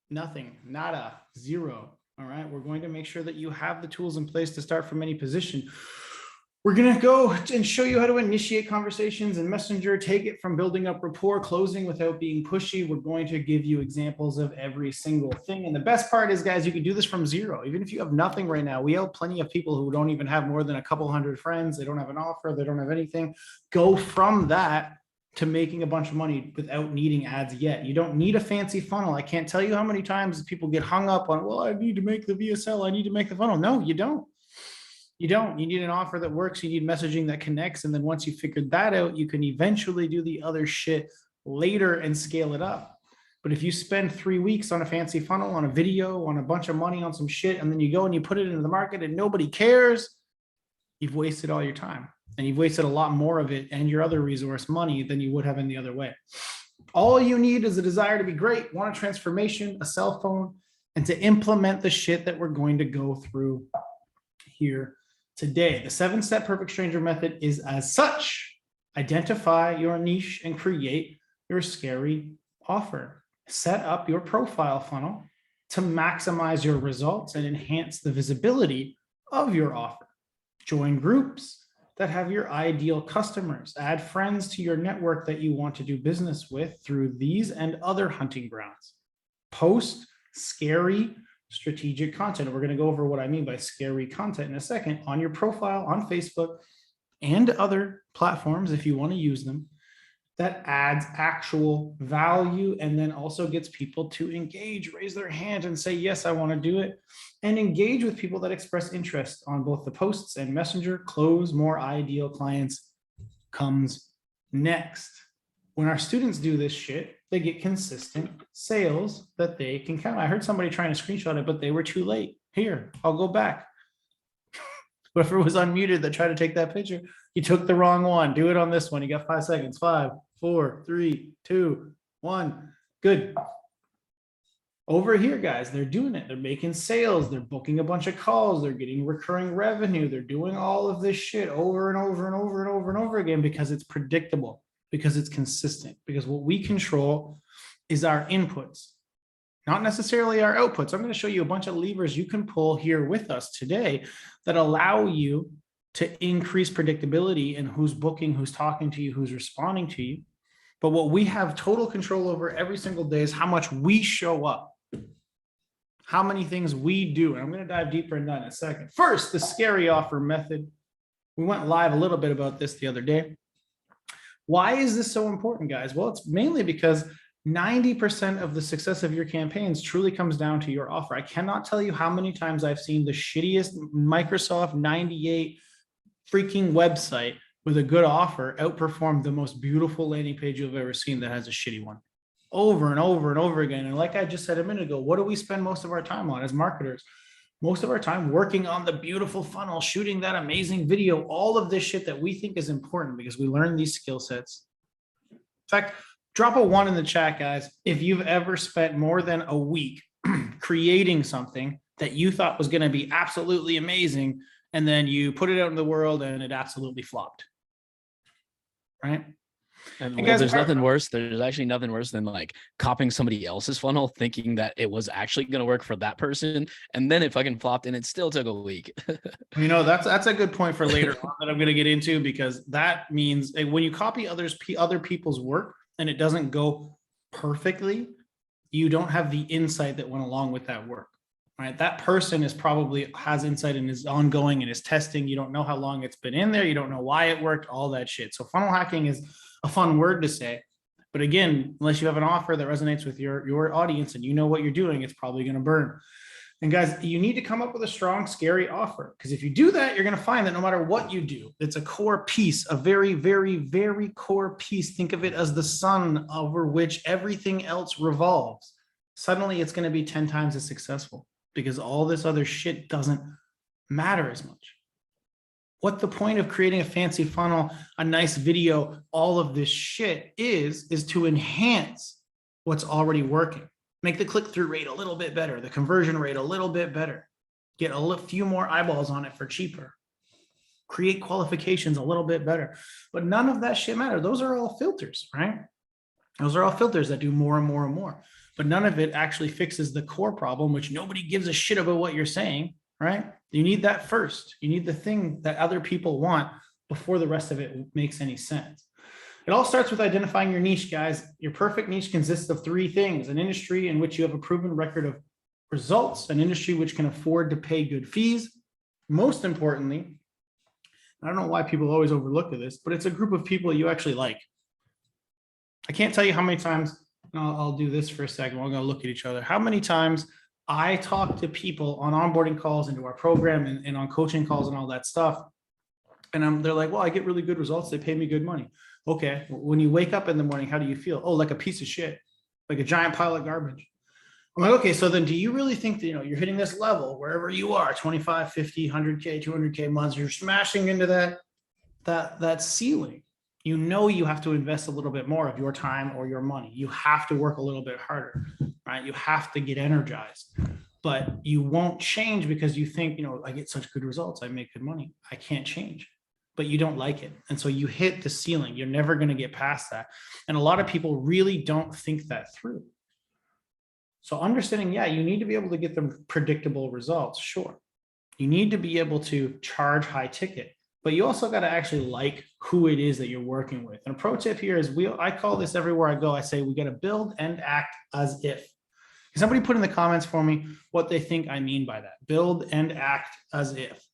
B: nothing, nada, zero. All right, we're going to make sure that you have the tools in place to start from any position. We're going to go and show you how to initiate conversations in Messenger, take it from building up rapport, closing without being pushy. We're going to give you examples of every single thing. And the best part is, guys, you can do this from zero. Even if you have nothing right now, we have plenty of people who don't even have more than a couple hundred friends. They don't have an offer. They don't have anything. Go from that to making a bunch of money without needing ads yet. You don't need a fancy funnel. I can't tell you how many times people get hung up on, well, I need to make the VSL. I need to make the funnel. No, you don't. You don't. You need an offer that works. You need messaging that connects. And then once you figured that out, you can eventually do the other shit later and scale it up. But if you spend 3 weeks on a fancy funnel, on a video, on a bunch of money on some shit, and then you go and you put it into the market and nobody cares, you've wasted all your time. And you've wasted a lot more of it and your other resource money than you would have in the other way. All you need is a desire to be great, want a transformation, a cell phone, and to implement the shit that we're going to go through here today. The 7-step perfect stranger method is as such: identify your niche and create your scary offer. Set up your profile funnel to maximize your results and enhance the visibility of your offer. Join groups that have your ideal customers. Add friends to your network that you want to do business with through these and other hunting grounds. Post scary strategic content. We're going to go over what I mean by scary content in a second on your profile on Facebook and other platforms if you want to use them, that adds actual value and then also gets people to engage, raise their hand and say, yes, I want to do it, and engage with people that express interest on both the posts and Messenger. Close more ideal clients comes next. When our students do this shit, they get consistent sales that they can count. I heard somebody trying to screenshot it, but they were too late. Here, I'll go back. Whoever was unmuted that tried to take that picture, you took the wrong one. Do it on this one. You got 5 seconds. 5, 4, 3, 2, 1. Good. Over here, guys, they're doing it. They're making sales. They're booking a bunch of calls. They're getting recurring revenue. They're doing all of this shit over and over and over and over and over again because it's predictable, because it's consistent, because what we control is our inputs, not necessarily our outputs. I'm going to show you a bunch of levers you can pull here with us today that allow you to increase predictability in who's booking, who's talking to you, who's responding to you. But what we have total control over every single day is how much we show up, how many things we do. And I'm going to dive deeper into that in a second. First, the scary offer method. We went live a little bit about this the other day. Why is this so important, guys? Well, it's mainly because 90% of the success of your campaigns truly comes down to your offer. I cannot tell you how many times I've seen the shittiest Microsoft 98 freaking website with a good offer outperform the most beautiful landing page you've ever seen that has a shitty one, over and over and over again. And like I just said a minute ago, what do we spend most of our time on as marketers? Most of our time working on the beautiful funnel, shooting that amazing video, all of this shit that we think is important because we learn these skill sets. In fact, drop a 1 in the chat, guys, if you've ever spent more than a week creating something that you thought was going to be absolutely amazing, and then you put it out in the world and it absolutely flopped, right?
P: And
B: And
P: well,
B: guys,
P: there's nothing worse. There's actually nothing worse than like copying somebody else's funnel, thinking that it was actually going to work for that person, and then it fucking flopped, and it still took a week.
B: you know, that's a good point for later on that I'm going to get into, because that means when you copy other people's work and it doesn't go perfectly, you don't have the insight that went along with that work. Right? That person is probably has insight and is ongoing and is testing. You don't know how long it's been in there. You don't know why it worked, all that shit. So funnel hacking is a fun word to say. But again, unless you have an offer that resonates with your audience and you know what you're doing, it's probably going to burn. And guys, you need to come up with a strong, scary offer. Because if you do that, you're going to find that no matter what you do, it's a core piece, a very, very, very core piece. Think of it as the sun over which everything else revolves. Suddenly it's going to be 10 times as successful, because all this other shit doesn't matter as much. What the point of creating a fancy funnel, a nice video, all of this shit is to enhance what's already working. Make the click-through rate a little bit better, the conversion rate a little bit better, get a few more eyeballs on it for cheaper, create qualifications a little bit better. But none of that shit matters. Those are all filters, right? Those are all filters that do more and more and more. But none of it actually fixes the core problem, which nobody gives a shit about what you're saying, right? You need that first. You need the thing that other people want before the rest of it makes any sense. It all starts with identifying your niche, guys. Your perfect niche consists of 3 things: an industry in which you have a proven record of results, an industry which can afford to pay good fees. Most importantly, I don't know why people always overlook this, but it's a group of people you actually like. I can't tell you how many times, I'll do this for a second. We're going to look at each other. How many times I talk to people on onboarding calls into our program and on coaching calls and all that stuff. And they're like, well, I get really good results. They pay me good money. Okay. When you wake up in the morning, how do you feel? Oh, like a piece of shit, like a giant pile of garbage. I'm like, okay, so then do you really think that, you're hitting this level wherever you are, 25, 50, 100K, 200K months, you're smashing into that ceiling? You have to invest a little bit more of your time or your money. You have to work a little bit harder, right? You have to get energized, but you won't change because you think, I get such good results. I make good money. I can't change, but you don't like it. And so you hit the ceiling. You're never going to get past that. And a lot of people really don't think that through. So understanding, you need to be able to get them predictable results. Sure. You need to be able to charge high ticket, but you also got to actually like who it is that you're working with. And a pro tip here is I call this everywhere I go. I say, we got to build and act as if. Can somebody put in the comments for me what they think I mean by that? Build and act as if.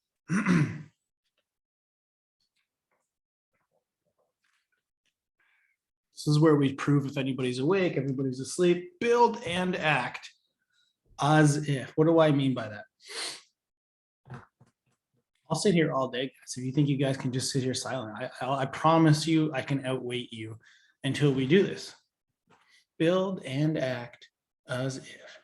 B: This is where we prove if anybody's awake, everybody's asleep. Build and act as if. What do I mean by that? I'll sit here all day, guys. If you think you guys can just sit here silent, I promise you I can outweight you until we do this. Build and act as if.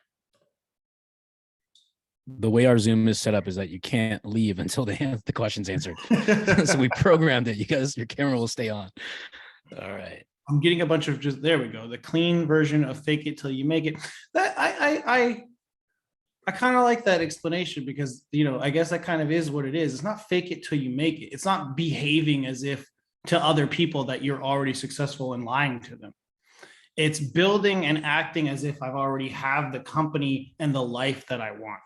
P: The way our Zoom is set up is that you can't leave until the question's answered. So we programmed it. Your camera will stay on. All right.
B: I'm getting a bunch of there we go. The clean version of fake it till you make it. That I kind of like that explanation because, I guess that kind of is what it is. It's not fake it till you make it. It's not behaving as if to other people that you're already successful and lying to them. It's building and acting as if I've already have the company and the life that I want.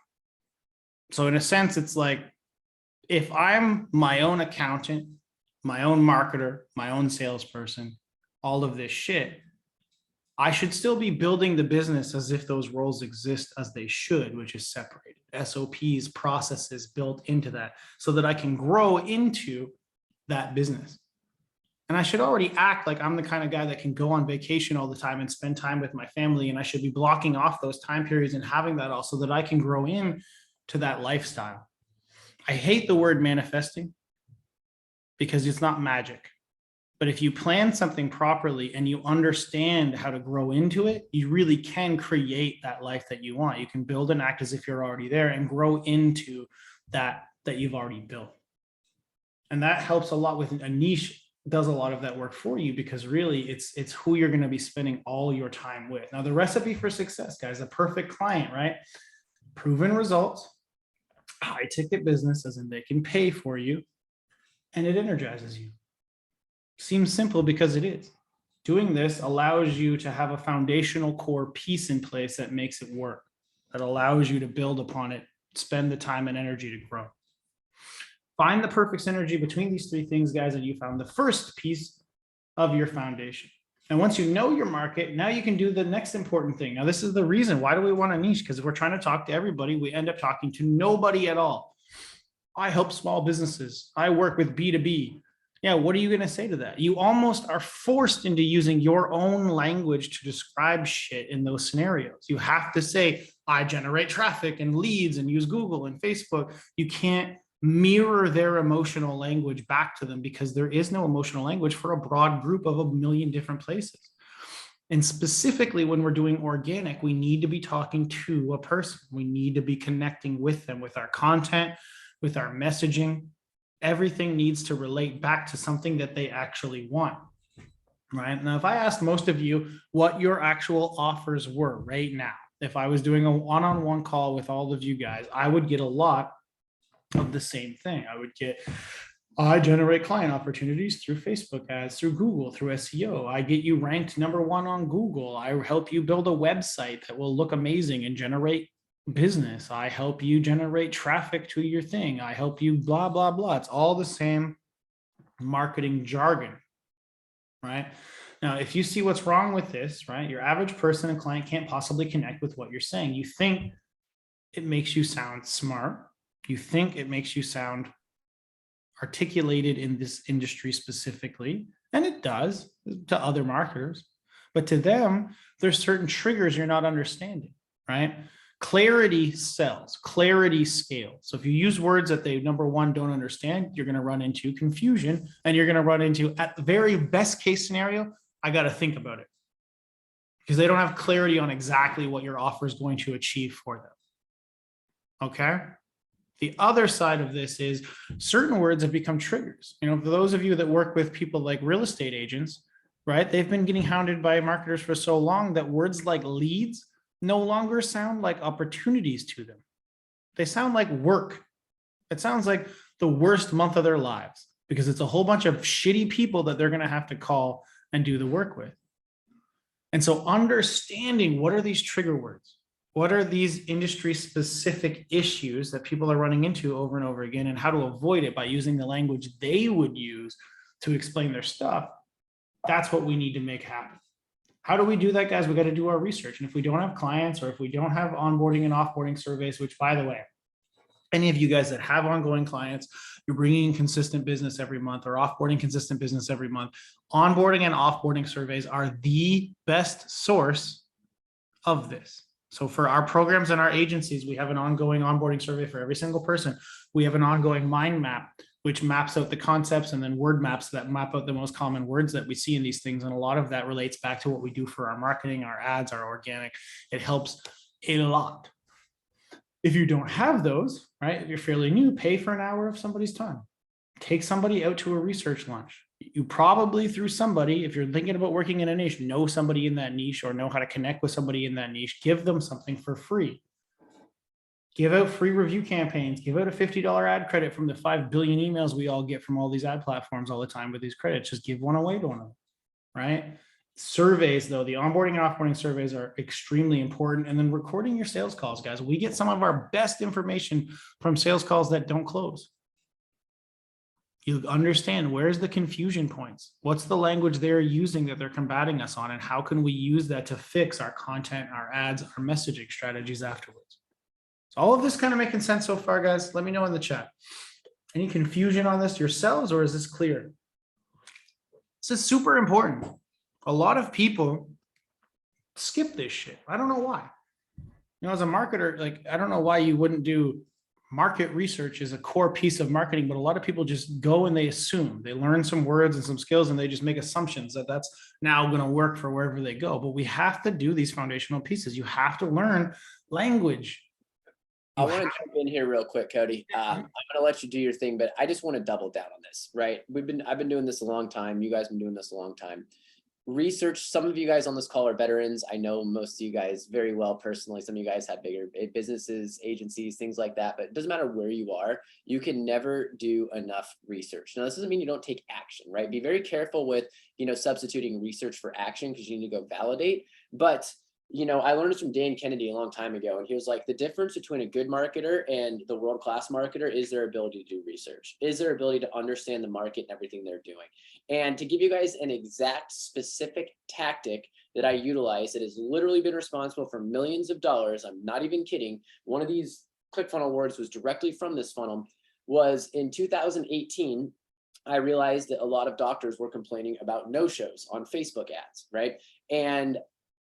B: So in a sense, it's like, if I'm my own accountant, my own marketer, my own salesperson, all of this shit, I should still be building the business as if those roles exist as they should, which is separated. SOPs, processes built into that so that I can grow into that business. And I should already act like I'm the kind of guy that can go on vacation all the time and spend time with my family. And I should be blocking off those time periods and having that all so that I can grow in to that lifestyle. I hate the word manifesting because it's not magic. But if you plan something properly and you understand how to grow into it, you really can create that life that you want. You can build and act as if you're already there and grow into that you've already built. And that helps a lot with a niche, does a lot of that work for you because really it's who you're going to be spending all your time with. Now, the recipe for success, guys, a perfect client, right? Proven results, high ticket business, as in they can pay for you, and it energizes you. Seems simple because it is. Doing this allows you to have a foundational core piece in place that makes it work, that allows you to build upon it, spend the time and energy to grow. Find the perfect synergy between these three things, guys, and you found the first piece of your foundation. And once you know your market, now you can do the next important thing. Now, this is the reason. Why do we want a niche? Because if we're trying to talk to everybody, we end up talking to nobody at all. I help small businesses. I work with B2B. Yeah, what are you going to say to that? You almost are forced into using your own language to describe shit in those scenarios. You have to say, I generate traffic and leads and use Google and Facebook. You can't mirror their emotional language back to them because there is no emotional language for a broad group of a million different places. And specifically when we're doing organic, we need to be talking to a person. We need to be connecting with them, with our content, with our messaging. Everything needs to relate back to something that they actually want. Right now, if I asked most of you what your actual offers were right now, if I was doing a one-on-one call with all of you guys, I would get a lot of the same thing. I generate client opportunities through Facebook ads, through Google, through SEO. I get you ranked #1 on Google. I help you build a website that will look amazing and generate business. I help you generate traffic to your thing. I help you blah, blah, blah. It's all the same marketing jargon, right? Now, if you see what's wrong with this, right, your average person and client can't possibly connect with what you're saying. You think it makes you sound smart. You think it makes you sound articulated in this industry specifically, and it does to other marketers, but to them, there's certain triggers you're not understanding, right? Clarity sells, clarity scales. So if you use words that they, #1, don't understand, you're going to run into confusion, and you're going to run into, at the very best case scenario, I got to think about it, because they don't have clarity on exactly what your offer is going to achieve for them. Okay. The other side of this is certain words have become triggers. You know, for those of you that work with people like real estate agents, right? They've been getting hounded by marketers for so long that words like leads no longer sound like opportunities to them. They sound like work. It sounds like the worst month of their lives because it's a whole bunch of shitty people that they're going to have to call and do the work with. And so understanding what are these trigger words? What are these industry specific issues that people are running into over and over again, and how to avoid it by using the language they would use to explain their stuff? That's what we need to make happen. How do we do that, guys? We got to do our research. And if we don't have clients, or if we don't have onboarding and offboarding surveys, which, by the way, any of you guys that have ongoing clients, you're bringing in consistent business every month or offboarding consistent business every month, onboarding and offboarding surveys are the best source of this. So for our programs and our agencies, we have an ongoing onboarding survey for every single person. We have an ongoing mind map, which maps out the concepts, and then word maps that map out the most common words that we see in these things. And a lot of that relates back to what we do for our marketing, our ads, our organic. It helps a lot. If you don't have those, right, if you're fairly new, pay for an hour of somebody's time. Take somebody out to a research lunch. You probably, through somebody, if you're thinking about working in a niche, know somebody in that niche or know how to connect with somebody in that niche. Give them something for free. Give out free review campaigns. Give out a $50 ad credit from the 5 billion emails we all get from all these ad platforms all the time with these credits. Just give one away to one of them, right? Surveys, though, the onboarding and offboarding surveys are extremely important. And then recording your sales calls, guys. We get some of our best information from sales calls that don't close. You understand where's the confusion points, what's the language they're using that they're combating us on, and how can we use that to fix our content, our ads, our messaging strategies afterwards. So all of this kind of making sense so far, guys? Let me know in the chat. Any confusion on this yourselves, or is this clear? This is super important. A lot of people skip this shit. I don't know why. You know, as a marketer, like, I don't know why you wouldn't do market research is a core piece of marketing, but a lot of people just go and they assume. They learn some words and some skills and they just make assumptions that that's now going to work for wherever they go. But we have to do these foundational pieces. You have to learn language.
O: I want to jump in here real quick, Cody. I'm going to let you do your thing, but I just want to double down on this, right? I've been doing this a long time. You guys have been doing this a long time. research. Some of you guys on this call are veterans. I know most of you guys very well personally. Some of you guys have bigger businesses, agencies, things like that, but it doesn't matter where you are, you can never do enough research. Now, this doesn't mean you don't take action, right? Be very careful with, substituting research for action, because you need to go validate. But I learned this from Dan Kennedy a long time ago, and he was like, the difference between a good marketer and the world-class marketer is their ability to do research, is their ability to understand the market and everything they're doing. And to give you guys an exact specific tactic that I utilize that has literally been responsible for millions of dollars, I'm not even kidding, one of these ClickFunnels awards was directly from this funnel, was in 2018, I realized that a lot of doctors were complaining about no-shows on Facebook ads, right? And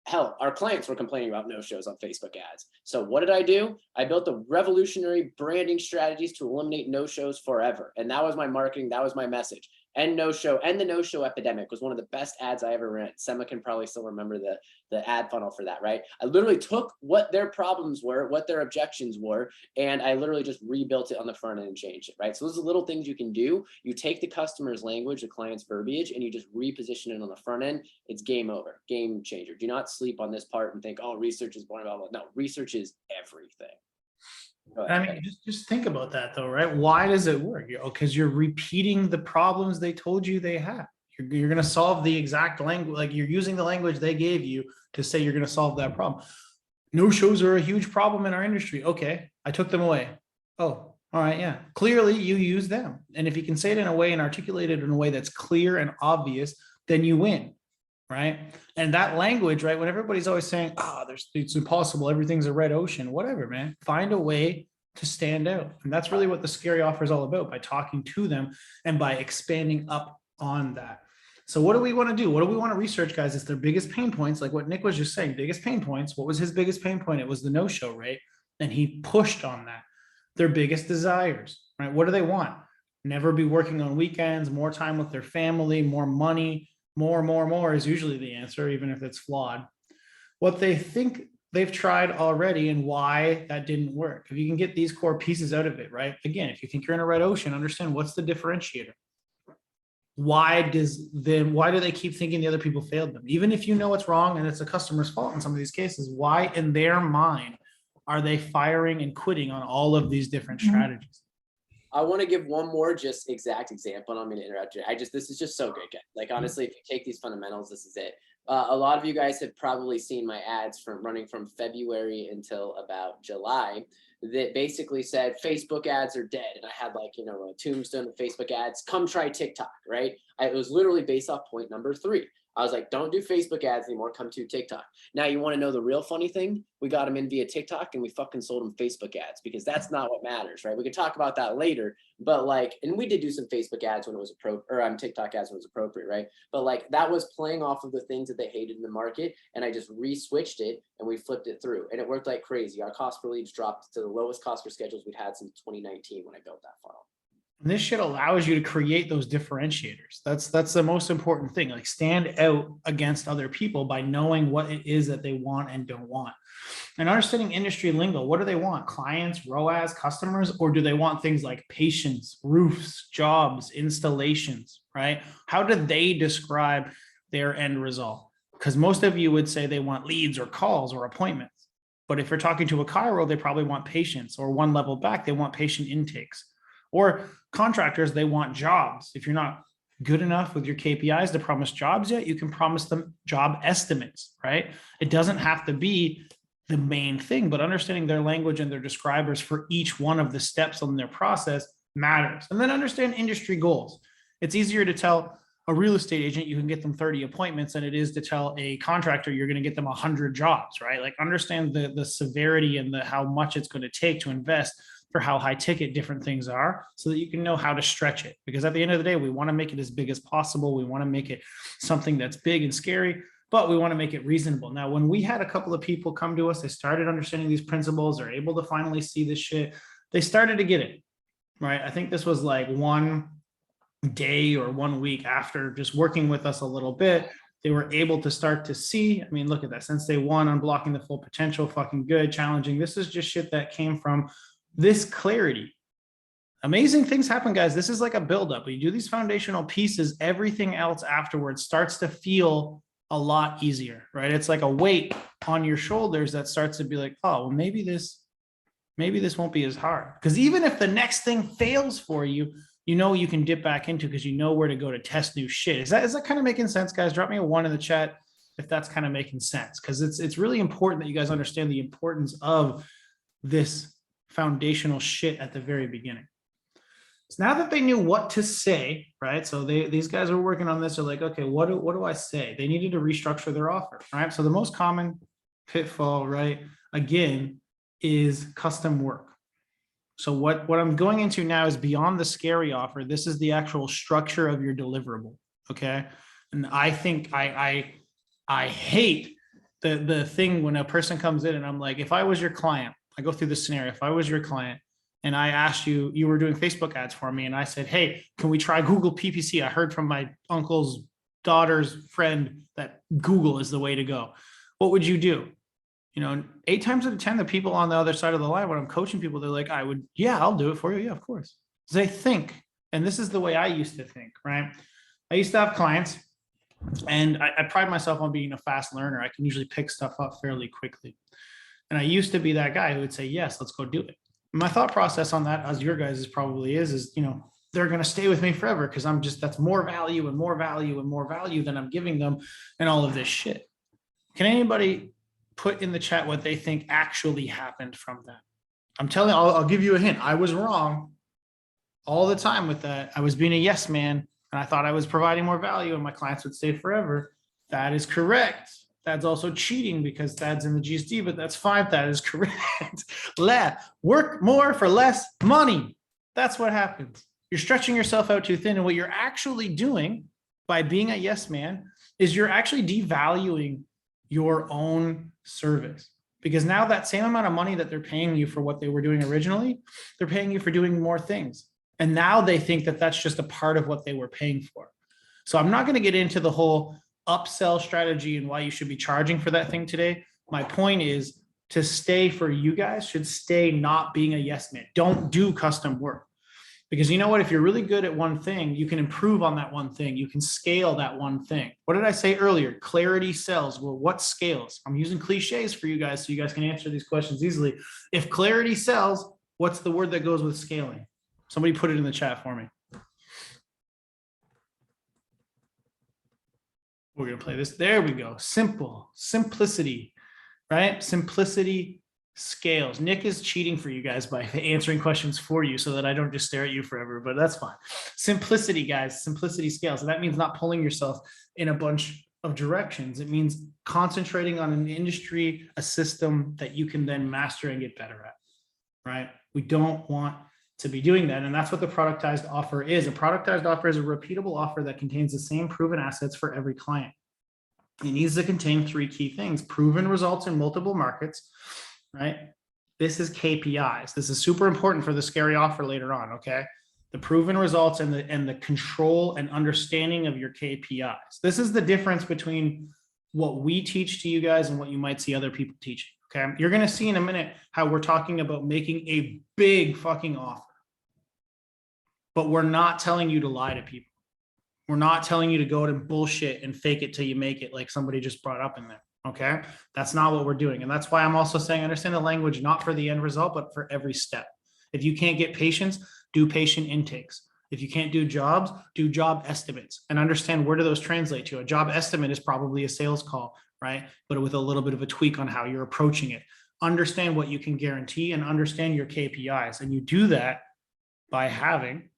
O: hell, our clients were complaining about no-shows on Facebook ads. So what did I do? I built the revolutionary branding strategies to eliminate no-shows forever. And that was my marketing. That was my message. And no-show, and the no-show epidemic was one of the best ads I ever ran. Sema can probably still remember the ad funnel for that, right? I literally took what their problems were, what their objections were, and I literally just rebuilt it on the front end and changed it, right? So those are little things you can do. You take the customer's language, the client's verbiage, and you just reposition it on the front end. It's game over, game changer. Do not sleep on this part and think, oh, research is boring, blah, blah, blah. No, research is everything.
B: I mean, just think about that though, right? Why does it work? Because you're repeating the problems they told you they had. You're going to solve the exact language, like you're using the language they gave you to say you're going to solve that problem. No shows are a huge problem in our industry. Okay, I took them away. Oh, all right, yeah. Clearly you use them. And if you can say it in a way and articulate it in a way that's clear and obvious, then you win. Right. And that language, right, when everybody's always saying, it's impossible, everything's a red ocean, whatever, man, find a way to stand out. And that's really what the scary offer is all about, by talking to them and by expanding up on that. So what do we want to do? What do we want to research, guys? It's their biggest pain points. Like what Nick was just saying, biggest pain points. What was his biggest pain point? It was the no-show, right? And he pushed on that. Their biggest desires, right? What do they want? Never be working on weekends, more time with their family, more money. More is usually the answer, even if it's flawed. What they think they've tried already and why that didn't work. If you can get these core pieces out of it, right? Again, if you think you're in a red ocean, understand what's the differentiator. Why do they keep thinking the other people failed them? Even if you know what's wrong and it's a customer's fault in some of these cases, why in their mind are they firing and quitting on all of these different strategies?
O: I want to give one more just exact example, and I'm going to interrupt you. This is just so good, guys. Like, honestly, if you take these fundamentals, this is it. A lot of you guys have probably seen my ads from running from February until about July that basically said Facebook ads are dead. And I had like, a tombstone of Facebook ads, come try TikTok, right? It was literally based off point number 3. I was like, don't do Facebook ads anymore, come to TikTok. Now you want to know the real funny thing? We got them in via TikTok and we fucking sold them Facebook ads, because that's not what matters, right? We could talk about that later, but and we did do some Facebook ads when it was appropriate, or TikTok ads when it was appropriate, right? But that was playing off of the things that they hated in the market, and I just re-switched it and we flipped it through, and it worked like crazy. Our cost per leads dropped to the lowest cost per schedules we'd had since 2019 when I built that funnel.
B: And this shit allows you to create those differentiators. That's the most important thing. Like, stand out against other people by knowing what it is that they want and don't want. And understanding industry lingo. What do they want? Clients, ROAS, customers, or do they want things like patients, roofs, jobs, installations, right? How do they describe their end result? Because most of you would say they want leads or calls or appointments. But if you're talking to a chiro, they probably want patients, or one level back, they want patient intakes. Or contractors, they want jobs. If you're not good enough with your KPIs to promise jobs yet, you can promise them job estimates, right? It doesn't have to be the main thing, but understanding their language and their describers for each one of the steps on their process matters. And then understand industry goals. It's easier to tell a real estate agent you can get them 30 appointments than it is to tell a contractor you're going to get them 100 jobs, right? Like, understand the severity and how much it's going to take to invest for how high ticket different things are, so that you can know how to stretch it. Because at the end of the day, we want to make it as big as possible. We want to make it something that's big and scary, but we want to make it reasonable. Now, when we had a couple of people come to us, they started understanding these principles, they're able to finally see this shit. They started to get it, right? I think this was like 1 day or 1 week after just working with us a little bit, they were able to start to see. I mean, look at that. Since day 1, unblocking the full potential, fucking good, challenging. This is just shit that came from this clarity. amazing things happen, guys. This is like a buildup. You do these foundational pieces, everything else afterwards starts to feel a lot easier, right? It's like a weight on your shoulders that starts to be like, oh, well, maybe this won't be as hard. Because even if the next thing fails for you, you know you can dip back into because you know where to go to test new shit. Is that kind of making sense, guys? Drop me a 1 in the chat if that's kind of making sense, because it's really important that you guys understand the importance of this foundational shit at the very beginning. So now that they knew what to say, right? So these guys are working on this. They're like, okay, what do I say? They needed to restructure their offer, right? So the most common pitfall, right, again, is custom work. So what I'm going into now is beyond the scary offer. This is the actual structure of your deliverable, okay? And I think I hate the thing when a person comes in and I'm like, if I was your client, I go through this scenario. If I was your client and I asked you, you were doing Facebook ads for me, and I said, hey, can we try Google PPC? I heard from my uncle's daughter's friend that Google is the way to go. What would you do? You know, 8 times out of 10, the people on the other side of the line, when I'm coaching people, they're like, I'll do it for you. Yeah, of course. They think, and this is the way I used to think, right? I used to have clients, and I pride myself on being a fast learner. I can usually pick stuff up fairly quickly. And I used to be that guy who would say, yes, let's go do it. My thought process on that, as your guys' probably is, you know, they're going to stay with me forever because that's more value and more value and more value than I'm giving them and all of this shit. Can anybody put in the chat what they think actually happened from that? I'm telling you, I'll give you a hint. I was wrong all the time with that. I was being a yes man, and I thought I was providing more value and my clients would stay forever. That is correct. That's also cheating because that's in the GSD, but that's fine. That is correct. Work more for less money. That's what happens. You're stretching yourself out too thin. And what you're actually doing by being a yes man is you're actually devaluing your own service, because now that same amount of money that they're paying you for what they were doing originally, they're paying you for doing more things. And now they think that that's just a part of what they were paying for. So I'm not going to get into the whole upsell strategy and why you should be charging for that thing today. My point is to stay for you guys should stay not being a yes man. Don't do custom work, because you know what? If you're really good at one thing, you can improve on that one thing. You can scale that one thing. What did I say earlier? Clarity sells. Well, what scales? I'm using cliches for you guys so you guys can answer these questions easily. If clarity sells, what's the word that goes with scaling? Somebody put it in the chat for me. We're going to play this. There we go. Simple. Simplicity, right? Simplicity scales. Nick is cheating for you guys by answering questions for you so that I don't just stare at you forever, but that's fine. Simplicity, guys. Simplicity scales. And that means not pulling yourself in a bunch of directions. It means concentrating on an industry, a system that you can then master and get better at, right? We don't want to be doing that. And that's what the productized offer is. A productized offer is a repeatable offer that contains the same proven assets for every client. It needs to contain 3 key things: proven results in multiple markets, right? This is KPIs. This is super important for the scary offer later on, okay? The proven results and the control and understanding of your KPIs. This is the difference between what we teach to you guys and what you might see other people teaching. Okay, you're going to see in a minute how we're talking about making a big fucking offer, but we're not telling you to lie to people. We're not telling you to go and bullshit and fake it till you make it, like somebody just brought up in there. Okay, that's not what we're doing. And that's why I'm also saying understand the language, not for the end result, but for every step. If you can't get patients, do patient intakes. If you can't do jobs, do job estimates and understand where do those translate to. A job estimate is probably a sales call, right? But with a little bit of a tweak on how you're approaching it. Understand what you can guarantee and understand your KPIs. And you do that by having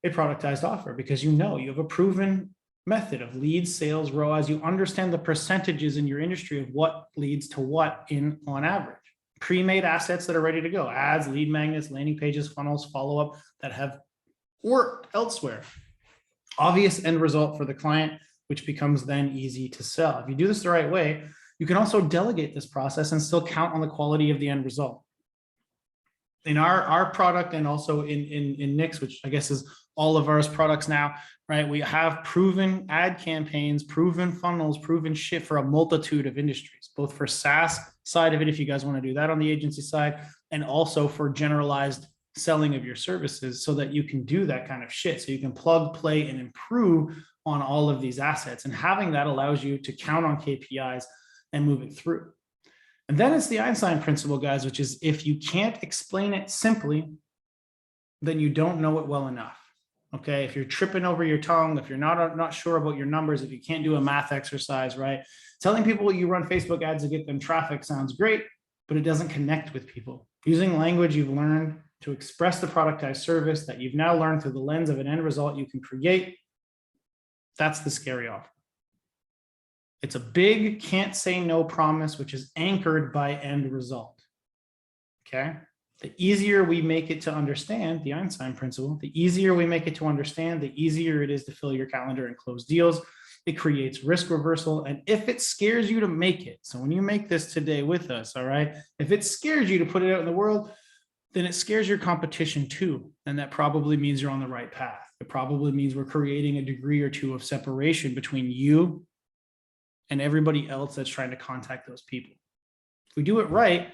B: a productized offer, because you know you have a proven method of leads, sales, ROAS. You understand the percentages in your industry of what leads to what in on average. Pre-made assets that are ready to go. Ads, lead magnets, landing pages, funnels, follow-up that have worked elsewhere. Obvious end result for the client, which becomes then easy to sell. If you do this the right way, you can also delegate this process and still count on the quality of the end result. In our product and also in Nik's, which I guess is all of ours products now, right? We have proven ad campaigns, proven funnels, proven shit for a multitude of industries, both for SaaS side of it, if you guys want to do that on the agency side, and also for generalized selling of your services so that you can do that kind of shit. So you can plug, play, and improve on all of these assets. And having that allows you to count on KPIs and move it through. And then it's the Einstein principle, guys, which is if you can't explain it simply, then you don't know it well enough. Okay, if you're tripping over your tongue, if you're not sure about your numbers, if you can't do a math exercise, right? Telling people you run Facebook ads to get them traffic sounds great, but it doesn't connect with people. Using language you've learned to express the productized service that you've now learned through the lens of an end result you can create, that's the scary offer. It's a big can't say no promise, which is anchored by end result. Okay. The easier we make it to understand the Einstein principle, the easier we make it to understand, the easier it is to fill your calendar and close deals. It creates risk reversal. And if it scares you to make it, so when you make this today with us, all right, if it scares you to put it out in the world, then it scares your competition too. And that probably means you're on the right path. It probably means we're creating a degree or two of separation between you and everybody else that's trying to contact those people. If we do it right,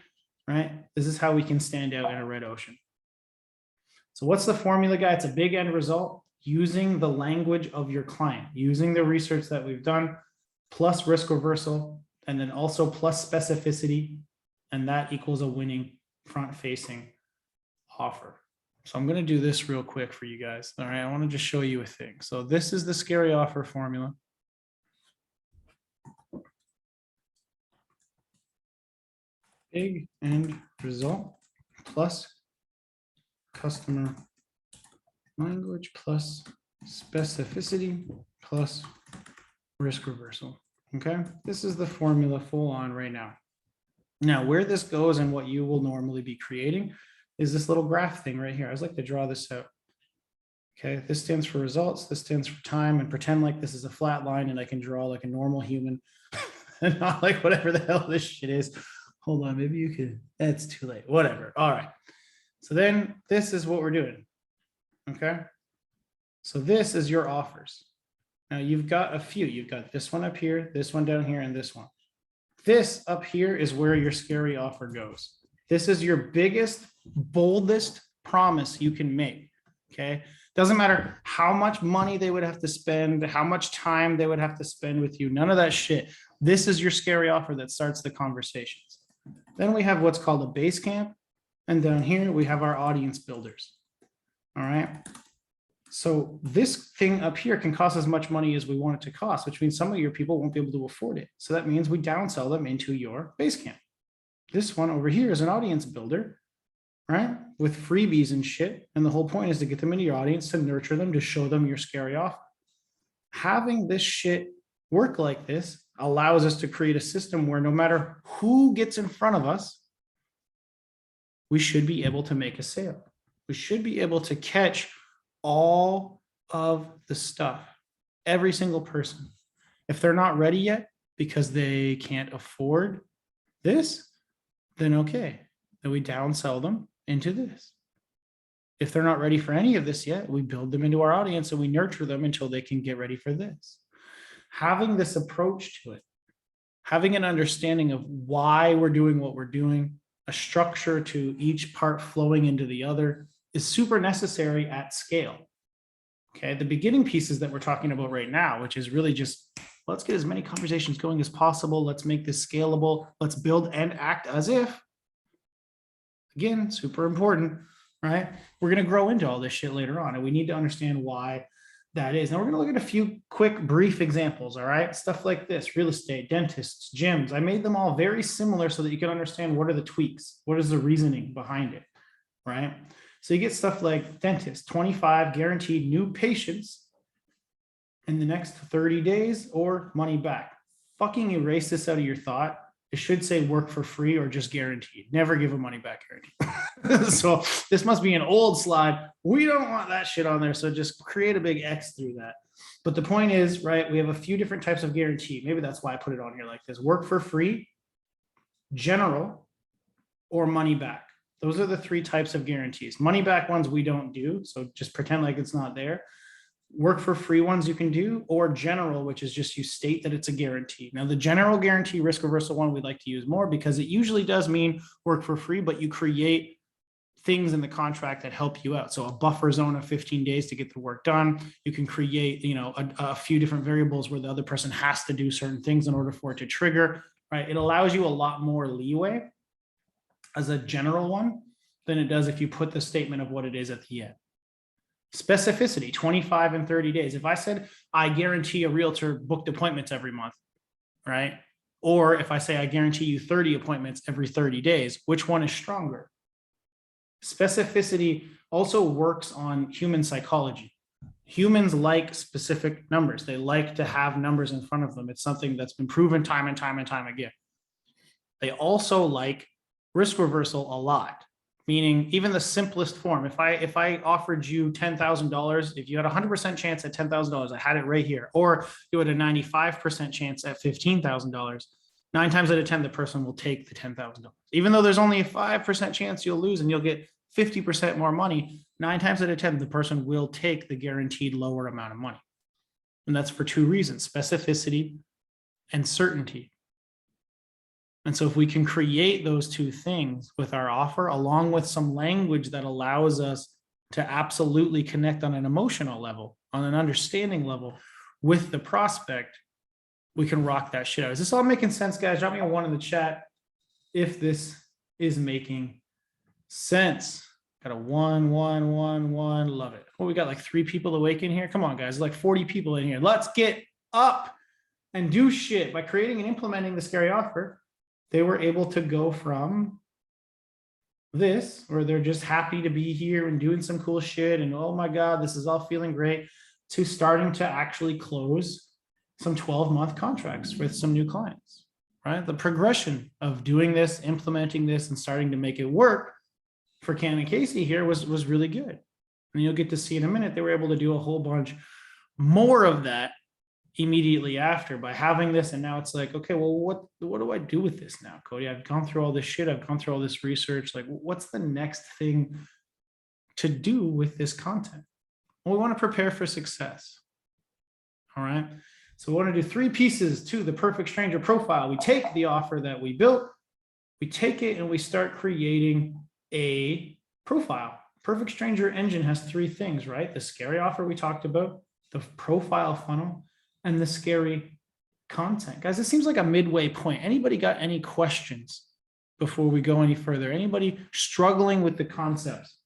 B: this is how we can stand out in a red ocean. So what's the formula, guy? It's a big end result using the language of your client, using the research that we've done, plus risk reversal, and then also plus specificity, and that equals a winning front-facing offer. So I'm going to do this real quick for you guys. All right, I want to just show you a thing. So this is the scary offer formula. Big end result plus customer language plus specificity plus risk reversal. Okay, this is the formula full on right now. Now, where this goes and what you will normally be creating is this little graph thing right here. I always like to draw this out. Okay, this stands for results, this stands for time, and pretend like this is a flat line and I can draw like a normal human and not like whatever the hell this shit is. Hold on, maybe you could, that's too late, whatever. All right, so then this is what we're doing, okay? So this is your offers. Now you've got a few, you've got this one up here, this one down here, and this one. This up here is where your scary offer goes. This is your biggest, boldest promise you can make, okay? Doesn't matter how much money they would have to spend, how much time they would have to spend with you, none of that shit. This is your scary offer that starts the conversations. Then we have what's called a base camp. And down here, we have our audience builders. All right. So this thing up here can cost as much money as we want it to cost, which means some of your people won't be able to afford it. So that means we downsell them into your base camp. This one over here is an audience builder, right? With freebies and shit. And the whole point is to get them into your audience, to nurture them, to show them your scary offer. Having this shit work like this allows us to create a system where no matter who gets in front of us, we should be able to make a sale. We should be able to catch all of the stuff, every single person. If they're not ready yet because they can't afford this, then okay, then we downsell them into this. If they're not ready for any of this yet, we build them into our audience and we nurture them until they can get ready for this. Having this approach to it, having an understanding of why we're doing what we're doing, a structure to each part flowing into the other is super necessary at scale. Okay, the beginning pieces that we're talking about right now, which is really just, let's get as many conversations going as possible. Let's make this scalable. Let's build and act as if. Again, super important, right? We're going to grow into all this shit later on, and we need to understand why that is. Now we're going to look at a few quick, brief examples, all right? Stuff like this, real estate, dentists, gyms. I made them all very similar so that you can understand what are the tweaks, what is the reasoning behind it, right? So you get stuff like dentist, 25 guaranteed new patients in the next 30 days or money back. Fucking erase this out of your thought. It should say work for free or just guaranteed. Never give a money back guarantee. So this must be an old slide. We don't want that shit on there. So just create a big X through that. But the point is, right, we have a few different types of guarantee. Maybe that's why I put it on here like this. Work for free, general, or money back. Those are the three types of guarantees. Money back ones we don't do. So just pretend like it's not there. Work for free ones you can do, or general, which is just you state that it's a guarantee. Now the general guarantee risk reversal one we'd like to use more because it usually does mean work for free, but you create things in the contract that help you out. So a buffer zone of 15 days to get the work done. You can create, a few different variables where the other person has to do certain things in order for it to trigger, right? It allows you a lot more leeway as a general one than it does if you put the statement of what it is at the end. Specificity, 25 and 30 days. If I said, I guarantee a realtor booked appointments every month, right? Or if I say, I guarantee you 30 appointments every 30 days, which one is stronger? Specificity also works on human psychology. Humans like specific numbers. They like to have numbers in front of them. It's something that's been proven time and time and time again. They also like risk reversal a lot, meaning even the simplest form. If I offered you $10,000, if you had a 100% chance at $10,000, I had it right here, or you had a 95% chance at $15,000, 9 times out of 10, the person will take the $10,000. Even though there's only a 5% chance you'll lose and you'll get 50% more money, 9 times out of 10, the person will take the guaranteed lower amount of money. And that's for 2 reasons: specificity and certainty. And so if we can create those 2 things with our offer, along with some language that allows us to absolutely connect on an emotional level, on an understanding level with the prospect, we can rock that shit out. Is this all making sense, guys? Drop me a 1 in the chat if this is making sense. Got a 1, 1, 1, 1. Love it. Well, we got like 3 people awake in here. Come on, guys. Like 40 people in here. Let's get up and do shit. By creating and implementing the scary offer, they were able to go from this, where they're just happy to be here and doing some cool shit and, oh my God, this is all feeling great, to starting to actually close some 12-month contracts with some new clients, right? The progression of doing this, implementing this, and starting to make it work for Cam and Casey here was really good. And you'll get to see in a minute, they were able to do a whole bunch more of that immediately after by having this. And now it's like, okay, well, what do I do with this now, Cody? I've gone through all this shit. I've gone through all this research. Like, what's the next thing to do with this content? Well, we want to prepare for success. All right. So we want to do 3 pieces to the Perfect Stranger profile. We take the offer that we built, we take it and we start creating a profile. Perfect Stranger engine has 3 things, right? The scary offer we talked about, the profile funnel, and the scary content. Guys, it seems like a midway point. Anybody got any questions before we go any further? Anybody struggling with the concepts?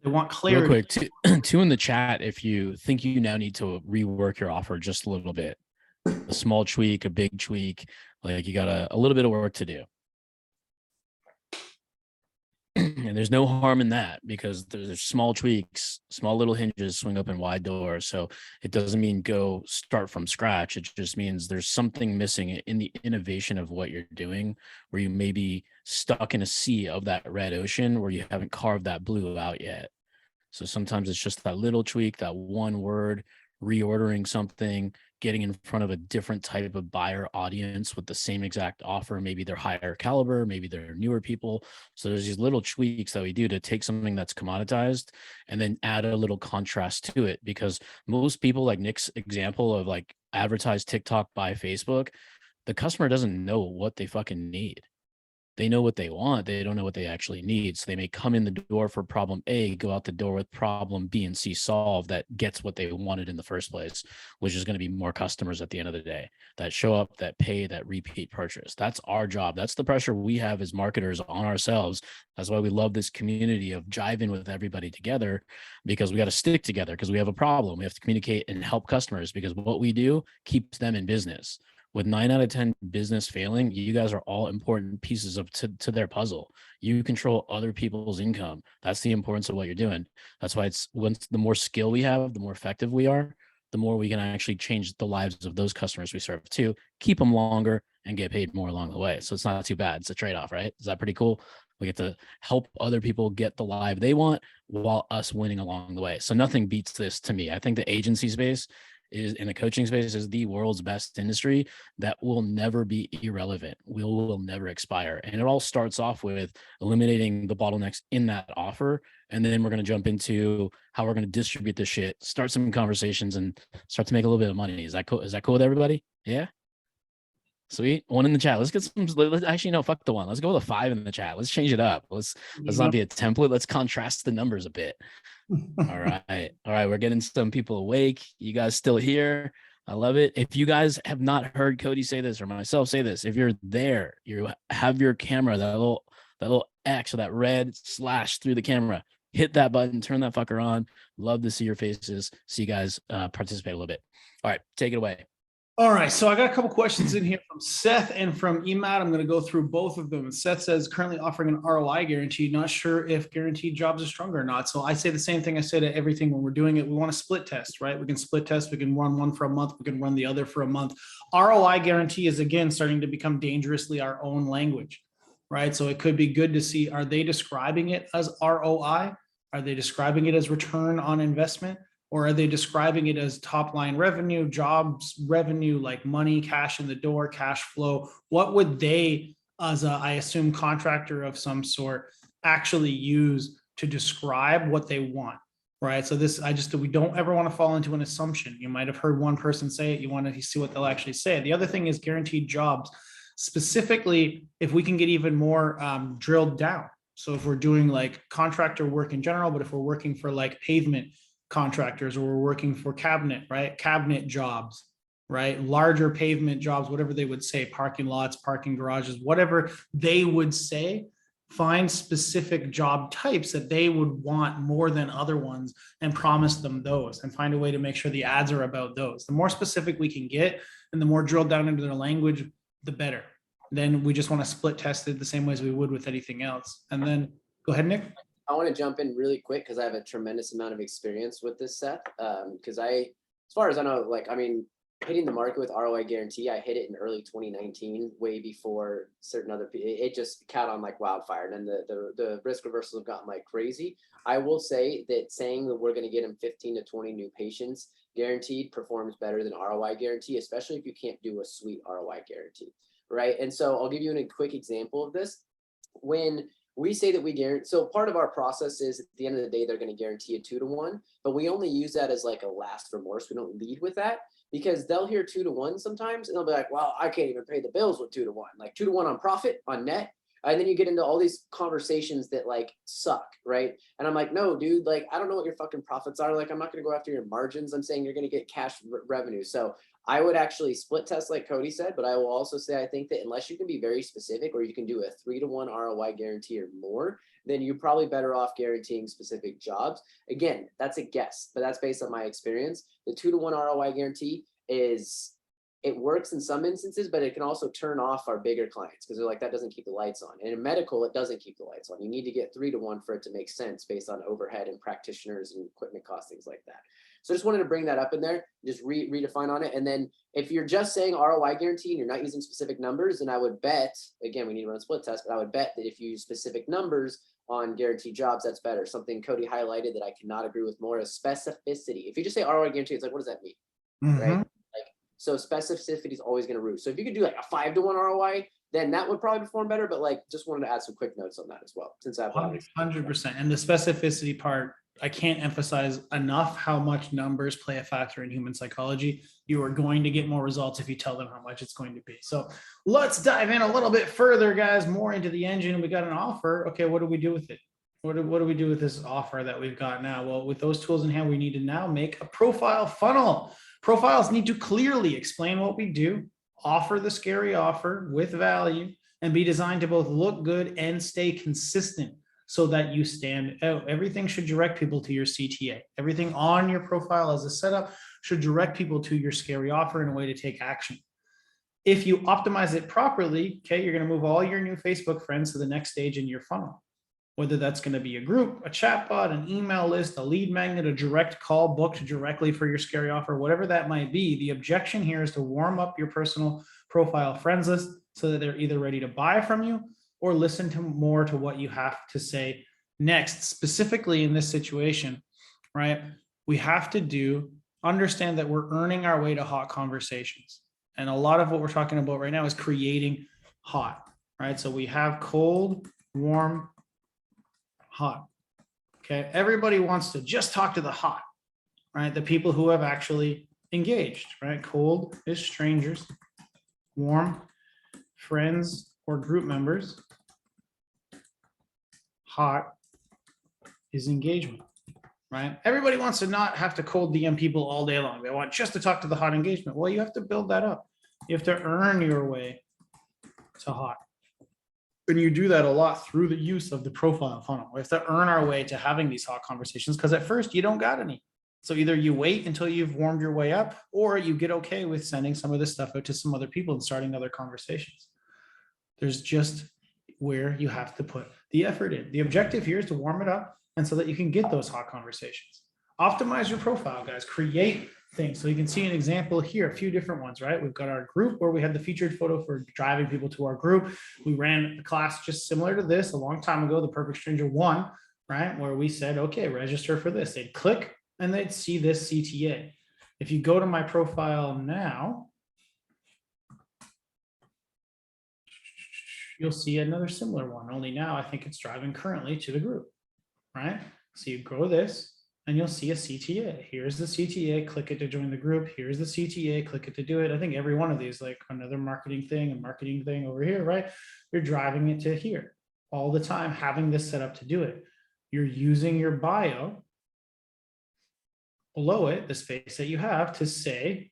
B: They want clarity.
P: Real quick, 2 in the chat if you think you now need to rework your offer just a little bit. A small tweak, a big tweak, like you got a little bit of work to do. And there's no harm in that, because there's small tweaks, small little hinges swing open wide doors. So it doesn't mean go start from scratch. It just means there's something missing in the innovation of what you're doing, where you may be stuck in a sea of that red ocean where you haven't carved that blue out yet. So sometimes it's just that little tweak, that one word, reordering something, getting in front of a different type of buyer audience with the same exact offer. Maybe they're higher caliber, maybe they're newer people. So there's these little tweaks that we do to take something that's commoditized and then add a little contrast to it. Because most people, like Nick's example of like advertise TikTok by Facebook, the customer doesn't know what they fucking need. They know what they want. They don't know what they actually need. So they may come in the door for problem A, go out the door with problem B and C solved that gets what they wanted in the first place, which is going to be more customers at the end of the day that show up, that pay, that repeat purchase. That's our job. That's the pressure we have as marketers on ourselves. That's why we love this community of jiving with everybody together, because we got to stick together because we have a problem. We have to communicate and help customers, because what we do keeps them in business. With 9 out of 10 business failing, you guys are all important pieces of to their puzzle. You control other people's income. That's the importance of what you're doing. That's why the more skill we have, the more effective we are, the more we can actually change the lives of those customers we serve too, keep them longer and get paid more along the way. So it's not too bad. It's a trade-off, right? Is that pretty cool? We get to help other people get the life they want while us winning along the way. So nothing beats this to me. I think the agency space is in the coaching space is the world's best industry that will never be irrelevant. Will never expire. And it all starts off with eliminating the bottlenecks in that offer. And then we're going to jump into how we're going to distribute this shit, start some conversations and start to make a little bit of money. Is that cool? Is that cool with everybody? Yeah. Sweet. One in the chat. Let's get some. Actually, no, fuck the one. Let's go with a 5 in the chat. Let's change it up. Let's not be a template. Let's contrast the numbers a bit. All right. All right. We're getting some people awake. You guys still here? I love it. If you guys have not heard Cody say this or myself say this, if you're there, you have your camera, that little X or that red slash through the camera, hit that button, turn that fucker on. Love to see your faces. See you guys participate a little bit. All right. Take it away.
B: All right, so I got a couple questions in here from Seth and from Emad. I'm going to go through both of them. And Seth says, currently offering an ROI guarantee, not sure if guaranteed jobs are stronger or not. So I say the same thing I say to everything when we're doing it. We want to split test, right? We can split test. We can run one for a month. We can run the other for a month. ROI guarantee is, again, starting to become dangerously our own language, right? So it could be good to see, are they describing it as ROI? Are they describing it as return on investment? Or are they describing it as top line revenue, jobs revenue, like money, cash in the door, cash flow? What would they, as a, I assume, contractor of some sort, actually use to describe what they want, right? So this, we don't ever want to fall into an assumption. You might have heard one person say it. You want to see what they'll actually say. The other thing is guaranteed jobs. Specifically, if we can get even more drilled down. So if we're doing like contractor work in general, but if we're working for like pavement contractors, or we're working for cabinet, right? Cabinet jobs, right? Larger pavement jobs, whatever they would say, parking lots, parking garages, whatever they would say, find specific job types that they would want more than other ones and promise them those, and find a way to make sure the ads are about those. The more specific we can get and the more drilled down into their language, the better. Then we just want to split test it the same way as we would with anything else. And then go ahead, Nick.
O: I want to jump in really quick because I have a tremendous amount of experience with this, Seth. Because as far as I know, like, I mean, hitting the market with ROI guarantee, I hit it in early 2019, way before certain other people. It just caught on like wildfire, and then the risk reversals have gotten like crazy. I will say that saying that we're going to get them 15 to 20 new patients guaranteed performs better than ROI guarantee, especially if you can't do a sweet ROI guarantee, right? And so I'll give you a quick example of this. When we say that we guarantee, so part of our process is at the end of the day, they're going to guarantee a 2-to-1, but we only use that as like a last remorse. We don't lead with that because they'll hear 2-to-1 sometimes and they'll be like, well, I can't even pay the bills with 2-to-1, like 2-to-1 on profit, on net. And then you get into all these conversations that like suck, right? And I'm like, no, dude, like, I don't know what your fucking profits are. Like, I'm not going to go after your margins. I'm saying you're going to get cash revenue. So I would actually split test like Cody said, but I will also say, I think that unless you can be very specific or you can do a 3-to-1 ROI guarantee or more, then you're probably better off guaranteeing specific jobs. Again, that's a guess, but that's based on my experience. The 2-to-1 ROI guarantee it works in some instances, but it can also turn off our bigger clients because they're like, that doesn't keep the lights on. And in medical, it doesn't keep the lights on. You need to get 3-to-1 for it to make sense based on overhead and practitioners and equipment costs, things like that. So I just wanted to bring that up in there, just redefine on it. And then if you're just saying ROI guarantee and you're not using specific numbers, then I would bet, again, we need to run a split test, but I would bet that if you use specific numbers on guaranteed jobs, that's better. Something Cody highlighted that I cannot agree with more is specificity. If you just say ROI guarantee, it's like, what does that mean? Right? Like, so specificity is always going to rule. So if you could do like a 5-to-1 ROI, then that would probably perform better. But like, just wanted to add some quick notes on that as well, since I've
B: 100%. And the specificity part, I can't emphasize enough how much numbers play a factor in human psychology. You are going to get more results if you tell them how much it's going to be. So let's dive in a little bit further, guys, more into the engine. We got an offer. Okay, what do we do with it? What do we do with this offer that we've got now? Well, with those tools in hand, we need to now make a profile funnel. Profiles need to clearly explain what we do, offer the scary offer with value, and be designed to both look good and stay consistent so that you stand out. Everything should direct people to your CTA. Everything on your profile as a setup should direct people to your scary offer in a way to take action. If you optimize it properly, okay, you're going to move all your new Facebook friends to the next stage in your funnel. Whether that's going to be a group, a chatbot, an email list, a lead magnet, a direct call booked directly for your scary offer, whatever that might be. The objection here is to warm up your personal profile friends list so that they're either ready to buy from you or listen to more to what you have to say next. Specifically in this situation, right? We have to understand that we're earning our way to hot conversations. And a lot of what we're talking about right now is creating hot, right? So we have cold, warm, hot. Okay. Everybody wants to just talk to the hot, right? The people who have actually engaged, right? Cold is strangers. Warm friends or group members. Hot is engagement, right? Everybody wants to not have to cold DM people all day long. They want just to talk to the hot engagement. Well, you have to build that up. You have to earn your way to hot. And you do that a lot through the use of the profile funnel. We have to earn our way to having these hot conversations because at first you don't got any. So either you wait until you've warmed your way up, or you get okay with sending some of this stuff out to some other people and starting other conversations. There's just where you have to put the effort in. The objective here is to warm it up, and so that you can get those hot conversations. Optimize your profile, guys. Create things. So you can see an example here, a few different ones, right? We've got our group where we had the featured photo for driving people to our group. We ran a class just similar to this a long time ago, the Perfect Stranger 1, right? Where we said, okay, register for this. They'd click and they'd see this CTA. If you go to my profile now, you'll see another similar one, only now I think it's driving currently to the group, right? So you go this and you'll see a CTA. Here's the CTA, click it to join the group. Here's the CTA, click it to do it. I think every one of these, like another marketing thing over here, right? You're driving it to here all the time, having this set up to do it. You're using your bio below it, the space that you have to say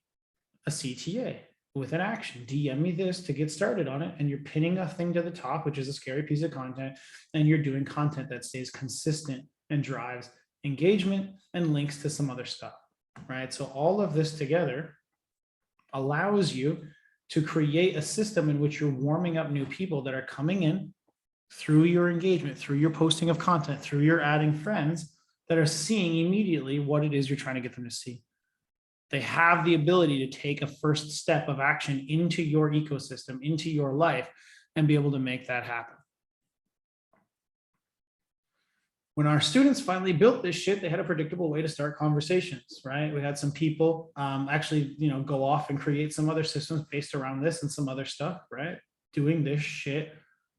B: a CTA with an action. DM me this to get started on it. And you're pinning a thing to the top, which is a scary piece of content. And you're doing content that stays consistent and drives engagement and links to some other stuff, right? So all of this together allows you to create a system in which you're warming up new people that are coming in through your engagement, through your posting of content, through your adding friends that are seeing immediately what it is you're trying to get them to see. They have the ability to take a first step of action into your ecosystem, into your life, and be able to make that happen. When our students finally built this shit, they had a predictable way to start conversations, right? We had some people actually, go off and create some other systems based around this and some other stuff, right? Doing this shit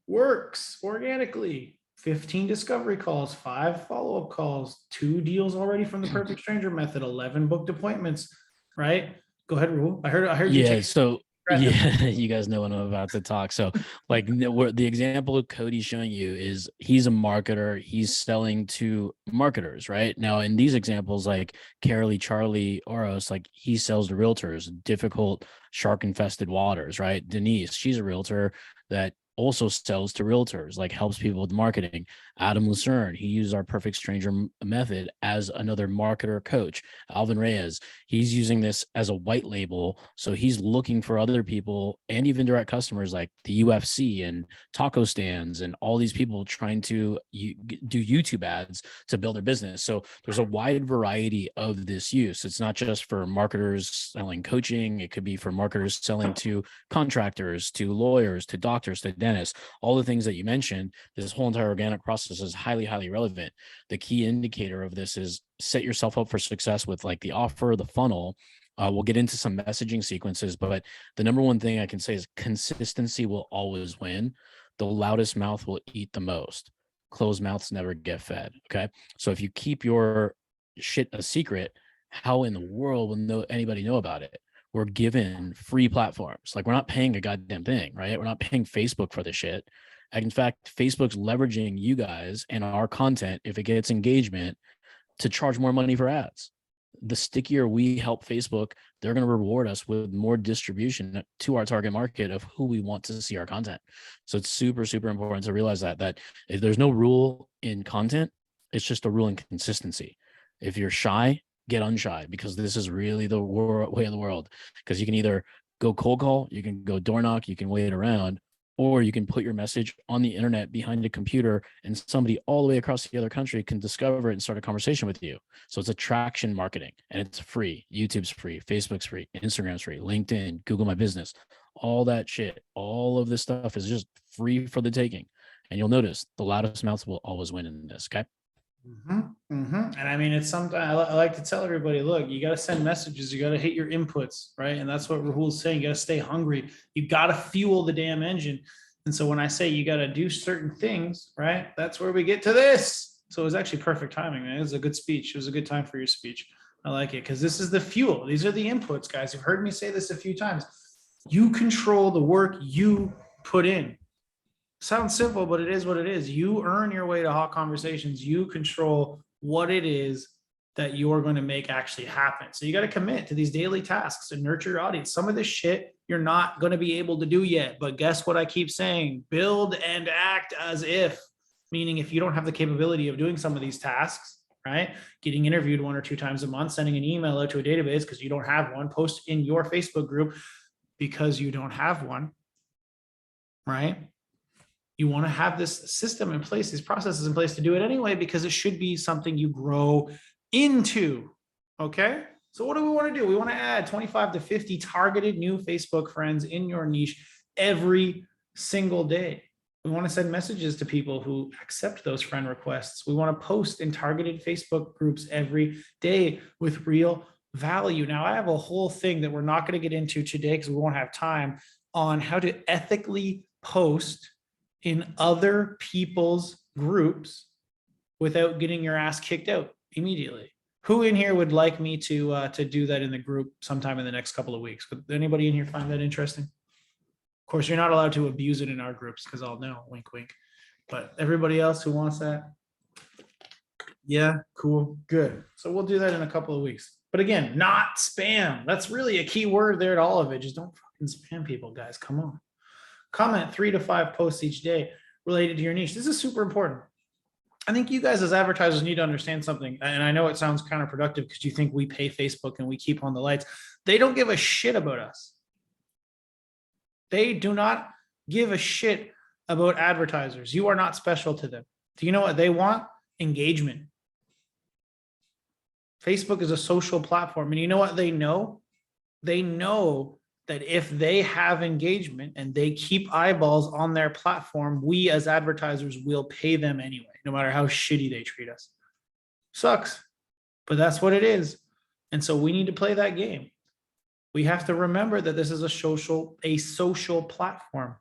B: works organically. 15 discovery calls, 5 follow-up calls, 2 deals already from the Perfect Stranger method, 11 booked appointments, right? Go ahead, Rahul. I heard you.
P: Yeah, so yeah, you guys know what I'm about to talk. So like the example of Cody's showing you is he's a marketer. He's selling to marketers, right? Now in these examples, like Carolee, Charlie, Oros, like he sells to realtors, difficult shark infested waters, right? Denise, she's a realtor that also sells to realtors, like helps people with marketing. Adam Lucerne, he uses our Perfect Stranger method as another marketer coach. Alvin Reyes, he's using this as a white label. So he's looking for other people and even direct customers like the UFC and taco stands and all these people trying to do YouTube ads to build their business. So there's a wide variety of this use. It's not just for marketers selling coaching. It could be for marketers selling to contractors, to lawyers, to doctors, to dentists, all the things that you mentioned. This whole entire organic process is highly, highly relevant. The key indicator of this is set yourself up for success with like the offer, the funnel. We'll get into some messaging sequences, but the number one thing I can say is consistency will always win. The loudest mouth will eat the most. Closed mouths never get fed. Okay. So if you keep your shit a secret, how in the world will anybody know about it? We're given free platforms. Like we're not paying a goddamn thing, right? We're not paying Facebook for this shit. In fact, Facebook's leveraging you guys and our content, if it gets engagement, to charge more money for ads. The stickier we help Facebook, they're going to reward us with more distribution to our target market of who we want to see our content. So it's super, super important to realize that if there's no rule in content, it's just a rule in consistency. If you're shy, get unshy, because this is really the way of the world. Because you can either go cold call, you can go door knock, you can wait around, or you can put your message on the internet behind a computer and somebody all the way across the other country can discover it and start a conversation with you. So it's attraction marketing and it's free. YouTube's free, Facebook's free, Instagram's free, LinkedIn, Google My Business, all that shit. All of this stuff is just free for the taking. And you'll notice the loudest mouths will always win in this, okay?
B: And I mean, it's something I like to tell everybody, look, you got to send messages. You got to hit your inputs, right? And that's what Rahul's saying. You got to stay hungry. You got to fuel the damn engine. And so when I say you got to do certain things, right, that's where we get to this. So it was actually perfect timing, man. It was a good speech. It was a good time for your speech. I like it because this is the fuel. These are the inputs, guys. You've heard me say this a few times. You control the work you put in. Sounds simple, but it is what it is. You earn your way to hot conversations. You control what it is that you're going to make actually happen. So you got to commit to these daily tasks and nurture your audience. Some of this shit you're not going to be able to do yet, but guess what I keep saying? Build and act as if, meaning if you don't have the capability of doing some of these tasks, right? Getting interviewed 1 or 2 times a month, sending an email out to a database because you don't have one, post in your Facebook group because you don't have one, right? You want to have this system in place, these processes in place to do it anyway, because it should be something you grow into. Okay. So what do we want to do? We want to add 25 to 50 targeted new Facebook friends in your niche every single day. We want to send messages to people who accept those friend requests. We want to post in targeted Facebook groups every day with real value. Now, I have a whole thing that we're not going to get into today because we won't have time on how to ethically post in other people's groups without getting your ass kicked out immediately. Who in here would like me to do that in the group sometime in the next couple of weeks? Would anybody in here find that interesting? Of course, you're not allowed to abuse it in our groups because I'll know, wink, wink. But everybody else who wants that, yeah, cool, good. So we'll do that in a couple of weeks. But again, not spam. That's really a key word there to all of it. Just don't fucking spam people, guys. Come on. Comment 3 to 5 posts each day related to your niche. This is super important. I think you guys as advertisers need to understand something. And I know it sounds counterproductive because you think we pay Facebook and we keep on the lights. They don't give a shit about us. They do not give a shit about advertisers. You are not special to them. Do you know what they want? Engagement. Facebook is a social platform. And you know what they know? They know that if they have engagement and they keep eyeballs on their platform, we as advertisers will pay them anyway, no matter how shitty they treat us. Sucks, but that's what it is. And so we need to play that game. We have to remember that this is a social platform,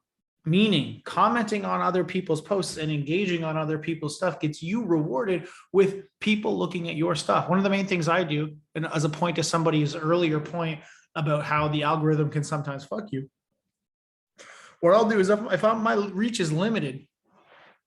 B: meaning commenting on other people's posts and engaging on other people's stuff gets you rewarded with people looking at your stuff. One of the main things I do, and as a point to somebody's earlier point about how the algorithm can sometimes fuck you, what I'll do is if my reach is limited,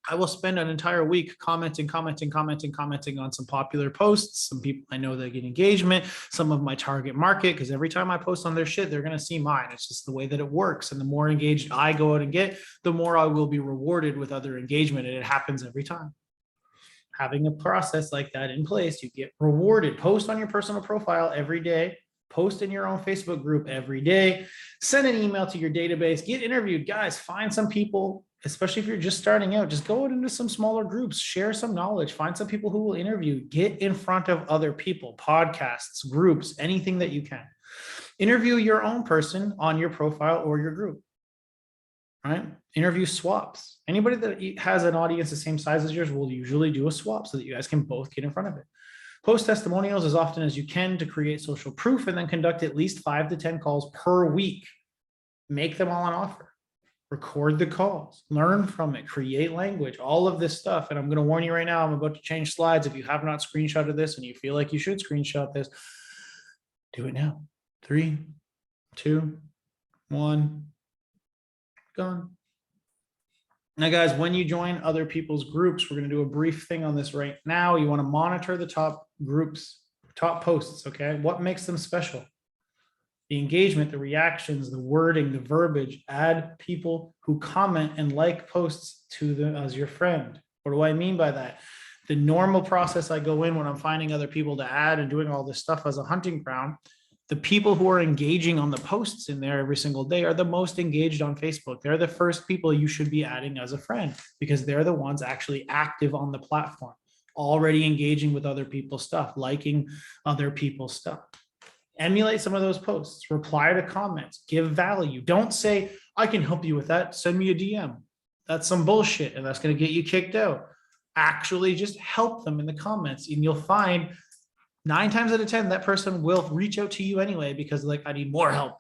B: I will spend an entire week commenting on some popular posts. Some people I know that get engagement, some of my target market, because every time I post on their shit, they're going to see mine. It's just the way that it works. And the more engaged I go out and get, the more I will be rewarded with other engagement. And it happens every time. Having a process like that in place, you get rewarded. Post on your personal profile every day. Post in your own Facebook group every day. Send an email to your database. Get interviewed. Guys, find some people, especially if you're just starting out. Just go out into some smaller groups. Share some knowledge. Find some people who will interview. Get in front of other people. Podcasts, groups, anything that you can. Interview your own person on your profile or your group. Right? Interview swaps. Anybody that has an audience the same size as yours will usually do a swap so that you guys can both get in front of it. Post testimonials as often as you can to create social proof, and then conduct at least 5 to 10 calls per week. Make them all an offer. Record the calls. Learn from it. Create language. All of this stuff. And I'm going to warn you right now, I'm about to change slides. If you have not screenshotted this and you feel like you should screenshot this, do it now. 3, 2, 1, gone. Now, guys, when you join other people's groups, we're going to do a brief thing on this right now. You want to monitor the top groups, top posts, okay? What makes them special? The engagement, the reactions, the wording, the verbiage. Add people who comment and like posts to them as your friend. What do I mean by that? The normal process I go in when I'm finding other people to add and doing all this stuff as a hunting ground, the people who are engaging on the posts in there every single day are the most engaged on Facebook. They're the first people you should be adding as a friend because they're the ones actually active on the platform, already engaging with other people's stuff, liking other people's stuff. Emulate some of those posts, reply to comments, give value. Don't say, I can help you with that. Send me a DM. That's some bullshit and that's going to get you kicked out. Actually just help them in the comments and you'll find 9 times out of 10, that person will reach out to you anyway because like, I need more help.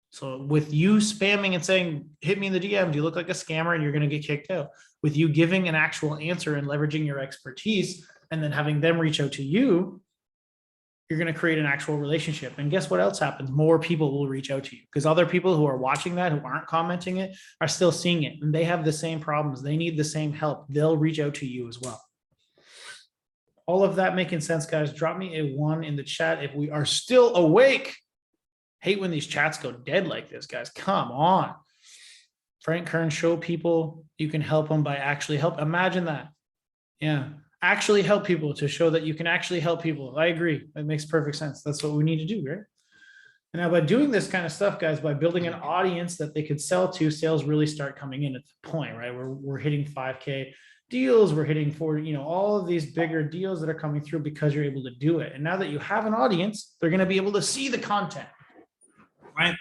B: So with you spamming and saying, hit me in the DM, you look like a scammer and you're going to get kicked out. With you giving an actual answer and leveraging your expertise and then having them reach out to you, you're going to create an actual relationship. And guess what else happens? More people will reach out to you because other people who are watching that, who aren't commenting it, are still seeing it. And they have the same problems. They need the same help. They'll reach out to you as well. All of that making sense, guys? Drop me a 1 in the chat if we are still awake. Hate when these chats go dead like this, guys. Come on. Frank Kern, show people you can help them by actually help. Imagine that. Yeah. Actually help people, to show that you can actually help people. I agree. That makes perfect sense. That's what we need to do, right? And now by doing this kind of stuff, guys, by building an audience that they could sell to, sales really start coming in at the point, right? We're hitting 5K deals, we're hitting 40, all of these bigger deals that are coming through because you're able to do it. And now that you have an audience, they're going to be able to see the content, right?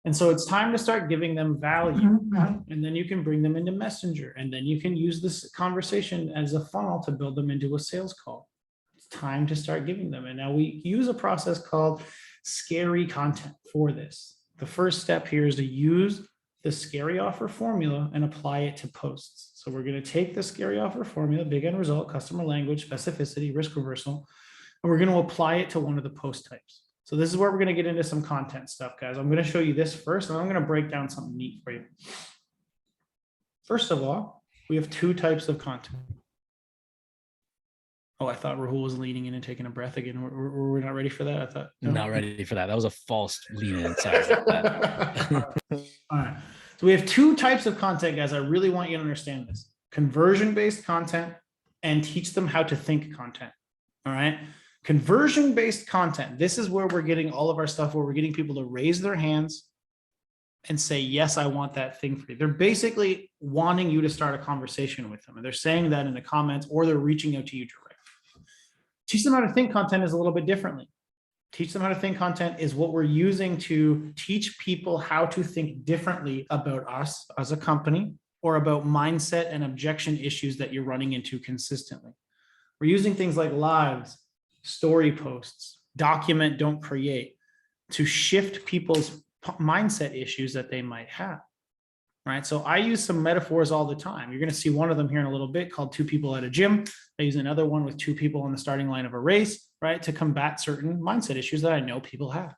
B: And so it's time to start giving them value. And then you can bring them into Messenger. And then you can use this conversation as a funnel to build them into a sales call. It's time to start giving them. And now we use a process called scary content for this. The first step here is to use the scary offer formula and apply it to posts. So we're going to take the scary offer formula, big end result, customer language, specificity, risk reversal, and we're going to apply it to one of the post types. So this is where we're going to get into some content stuff, guys. I'm going to show you this first, and I'm going to break down something neat for you. First of all, we have 2 types of content. Oh, I thought Rahul was leaning in and taking a breath again. Were we not ready for that? I thought no.
P: Not ready for that. That was a false lean in. Sorry about that.
B: All right. So we have 2 types of content, guys. I really want you to understand this. Conversion-based content and teach them how to think content. All right. Conversion-based content. This is where we're getting all of our stuff, where we're getting people to raise their hands and say, yes, I want that thing for you. They're basically wanting you to start a conversation with them. And they're saying that in the comments, or they're reaching out to you directly. Teach them how to think content is a little bit differently. Teach them how to think content is what we're using to teach people how to think differently about us as a company, or about mindset and objection issues that you're running into consistently. We're using things like lives, story posts, document, don't create, to shift people's mindset issues that they might have, right? So I use some metaphors all the time. You're going to see one of them here in a little bit called 2 people at a gym. I use another one with 2 people on the starting line of a race, right? To combat certain mindset issues that I know people have.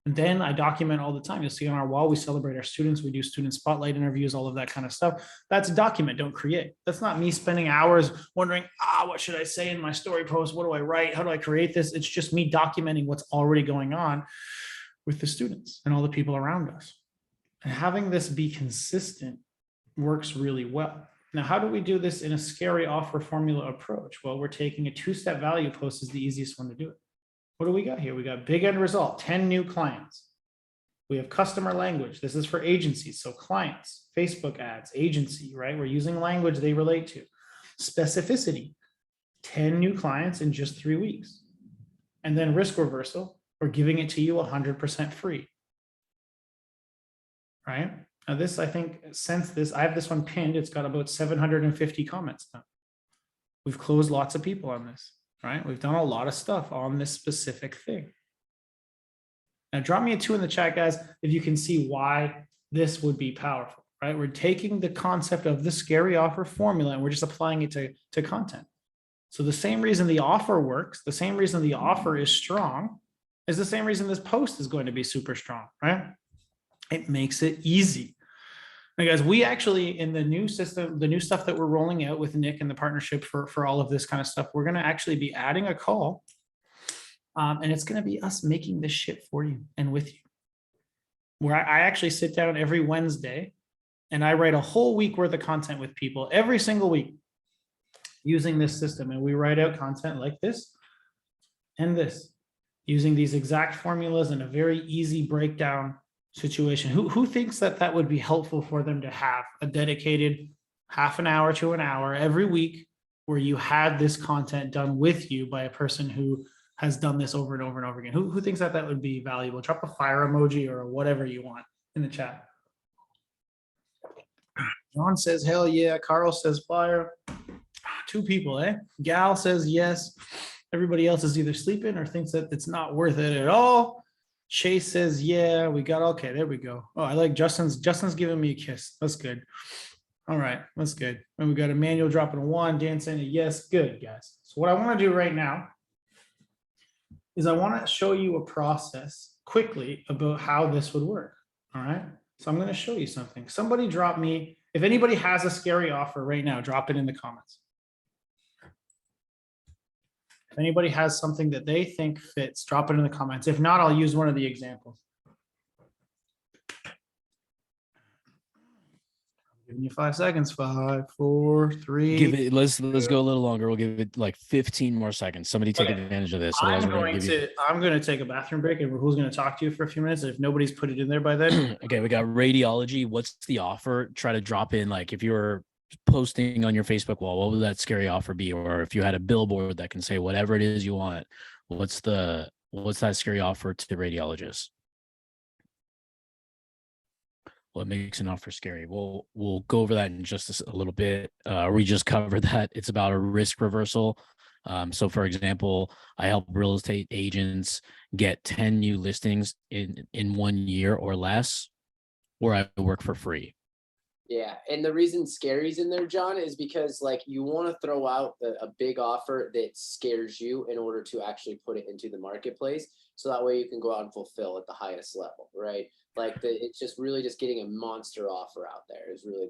B: And then I document all the time. You'll see on our wall, we celebrate our students. We do student spotlight interviews, all of that kind of stuff. That's document, don't create. That's not me spending hours wondering, what should I say in my story post? What do I write? How do I create this? It's just me documenting what's already going on with the students and all the people around us. And having this be consistent works really well. Now, how do we do this in a scary offer formula approach? Well, we're taking a 2-step value post is the easiest one to do it. What do we got here? We got big end result, 10 new clients. We have customer language. This is for agencies. So clients, Facebook ads, agency, right? We're using language they relate to. Specificity, 10 new clients in just 3 weeks. And then risk reversal, we're giving it to you 100% free, right? Now this, I think, since this, I have this one pinned, it's got about 750 comments now. We've closed lots of people on this, right? We've done a lot of stuff on this specific thing. Now drop me a 2 in the chat, guys, if you can see why this would be powerful, right? We're taking the concept of the scary offer formula and we're just applying it to content. So the same reason the offer works, the same reason the offer is strong, is the same reason this post is going to be super strong, right? It makes it easy. Now, guys, we actually, in the new system, the new stuff that we're rolling out with Nik and the partnership for all of this kind of stuff, we're going to actually be adding a call. And it's going to be us making this shit for you and with you. Where I actually sit down every Wednesday and I write a whole week worth of content with people every single week using this system. And we write out content like this and this, using these exact formulas in a very easy breakdown situation. Who thinks that that would be helpful for them to have a dedicated half an hour to an hour every week where you had this content done with you by a person who has done this over and over and over again? Who thinks that that would be valuable? Drop a fire emoji or whatever you want in the chat. John says, hell yeah. Carl says fire. 2 people, eh? Gal says yes. Everybody else is either sleeping or thinks that it's not worth it at all. Chase says, yeah, we got, okay, there we go. Oh, I like Justin's giving me a kiss. That's good. All right, that's good. And we got Emmanuel dropping a 1, Dan saying a yes. Good, guys. So what I want to do right now is I want to show you a process quickly about how this would work. All right. So I'm going to show you something. Somebody drop me, if anybody has a scary offer right now, drop it in the comments. If anybody has something that they think fits, drop it in the comments. If not, I'll use one of the examples. Giving you 5 seconds. 5, 4, 3.
P: Give it. Let's go a little longer. We'll give it like 15 more seconds. Somebody take advantage of this. Otherwise,
B: I'm going to take a bathroom break, and who's going to talk to you for a few minutes? If nobody's put it in there by then.
P: Okay, we got radiology. What's the offer? Try to drop in, like, if you were posting on your Facebook wall, what would that scary offer be? Or if you had a billboard that can say whatever it is you want, what's that scary offer to the radiologist? What makes an offer scary? We'll go over that in just a little bit. We just covered that. It's about a risk reversal. So for example, I help real estate agents get 10 new listings in 1 year or less, or I work for free.
O: Yeah, and the reason scary's in there, John, is because like you want to throw out a big offer that scares you in order to actually put it into the marketplace. So that way you can go out and fulfill at the highest level, right? Like it's just really just getting a monster offer out there is really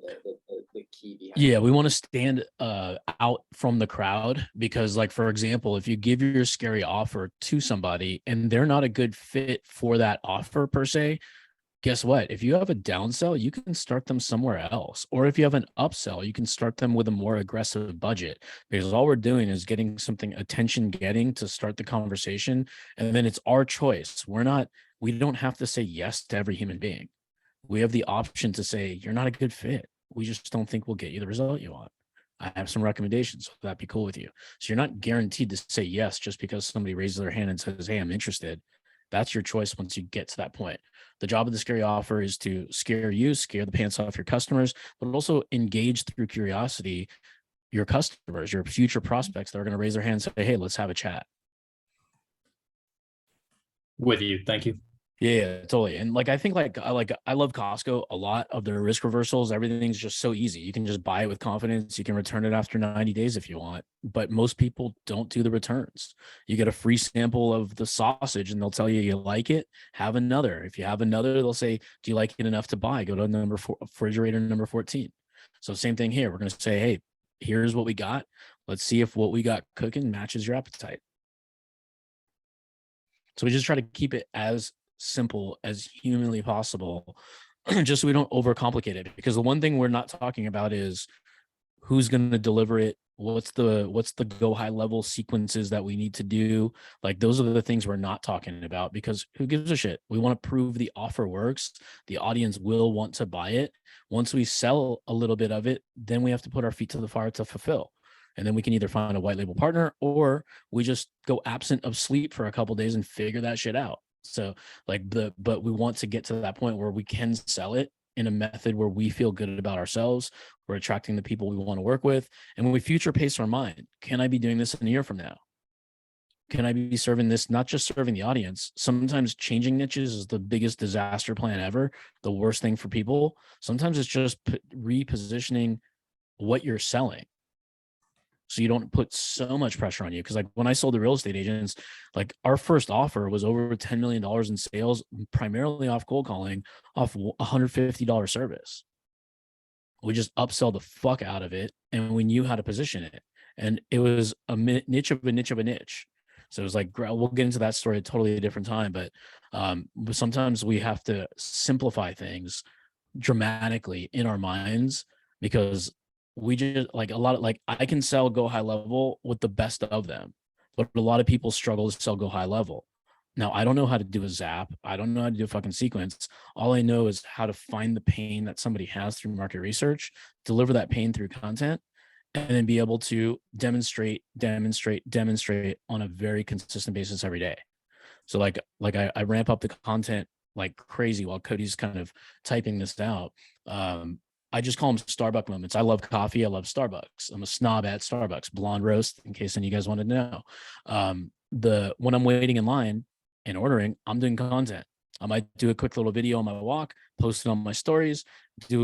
O: the key behind
P: Yeah,
O: it.
P: we want to stand out from the crowd because, like, for example, if you give your scary offer to somebody and they're not a good fit for that offer per se, guess what? If you have a downsell, you can start them somewhere else. Or if you have an upsell, you can start them with a more aggressive budget, because all we're doing is getting something attention getting to start the conversation. And then it's our choice. We don't have to say yes to every human being. We have the option to say, you're not a good fit. We just don't think we'll get you the result you want. I have some recommendations. Would that be cool with you? So you're not guaranteed to say yes just because somebody raises their hand and says, hey, I'm interested. That's your choice once you get to that point. The job of the scary offer is to scare the pants off your customers, but also engage through curiosity your customers, your future prospects that are going to raise their hand and say, hey, let's have a chat.
L: With you. Thank you.
P: Yeah, totally. And like, I think I love Costco a lot of their risk reversals. Everything's just so easy. You can just buy it with confidence. You can return it after 90 days if you want, but most people don't do the returns. You get a free sample of the sausage and they'll tell you like it, have another. If you have another, they'll say, do you like it enough to buy? Go to refrigerator number 14. So same thing here. We're going to say, hey, here's what we got. Let's see if what we got cooking matches your appetite. So we just try to keep it as simple as humanly possible, just so we don't overcomplicate it. Because the one thing we're not talking about is who's going to deliver it. What's the go high level sequences that we need to do? Like, those are the things we're not talking about, because who gives a shit? We want to prove the offer works. The audience will want to buy it. Once we sell a little bit of it, then we have to put our feet to the fire to fulfill. And then we can either find a white label partner, or we just go absent of sleep for a couple of days and figure that shit out. So but we want to get to that point where we can sell it in a method where we feel good about ourselves. We're attracting the people we want to work with. And when we future pace our mind, can I be doing this in a year from now? Can I be serving this, not just serving the audience? Sometimes changing niches is the biggest disaster plan ever. The worst thing for people. Sometimes it's just repositioning what you're selling, so you don't put so much pressure on you. Because like when I sold to real estate agents, like our first offer was over $10 million in sales, primarily off cold calling, off $150 service. We just upsell the fuck out of it, and we knew how to position it. And it was a niche of a niche of a niche. So it was like, we'll get into that story at a totally different time. But sometimes we have to simplify things dramatically in our minds, because we just like I can sell go high level with the best of them, but a lot of people struggle to sell go high level. Now, I don't know how to do a zap. I don't know how to do a fucking sequence. All I know is how to find the pain that somebody has through market research, deliver that pain through content, and then be able to demonstrate on a very consistent basis every day. So like I ramp up the content like crazy while Cody's kind of typing this out. I just call them Starbucks moments. I love coffee. I love Starbucks. I'm a snob at Starbucks. Blonde roast, in case any of you guys wanted to know. When I'm waiting in line and ordering, I'm doing content. I might do a quick little video on my walk, post it on my stories,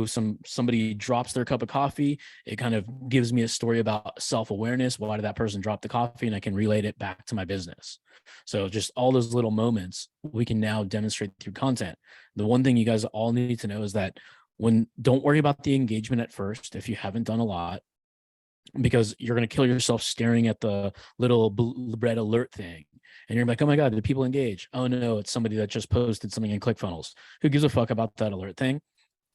P: somebody drops their cup of coffee. It kind of gives me a story about self-awareness. Why did that person drop the coffee? And I can relate it back to my business. So just all those little moments we can now demonstrate through content. The one thing you guys all need to know is that don't worry about the engagement at first if you haven't done a lot, because you're going to kill yourself staring at the little red alert thing. And you're like, oh my God, did people engage? Oh no, it's somebody that just posted something in ClickFunnels. Who gives a fuck about that alert thing?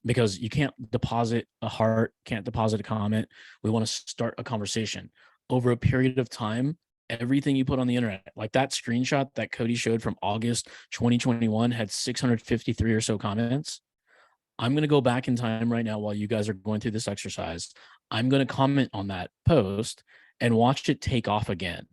P: Because you can't deposit a heart, can't deposit a comment. We want to start a conversation. Over a period of time, everything you put on the internet, like that screenshot that Cody showed from August 2021 had 653 or so comments. I'm going to go back in time right now while you guys are going through this exercise. I'm going to comment on that post and watch it take off again.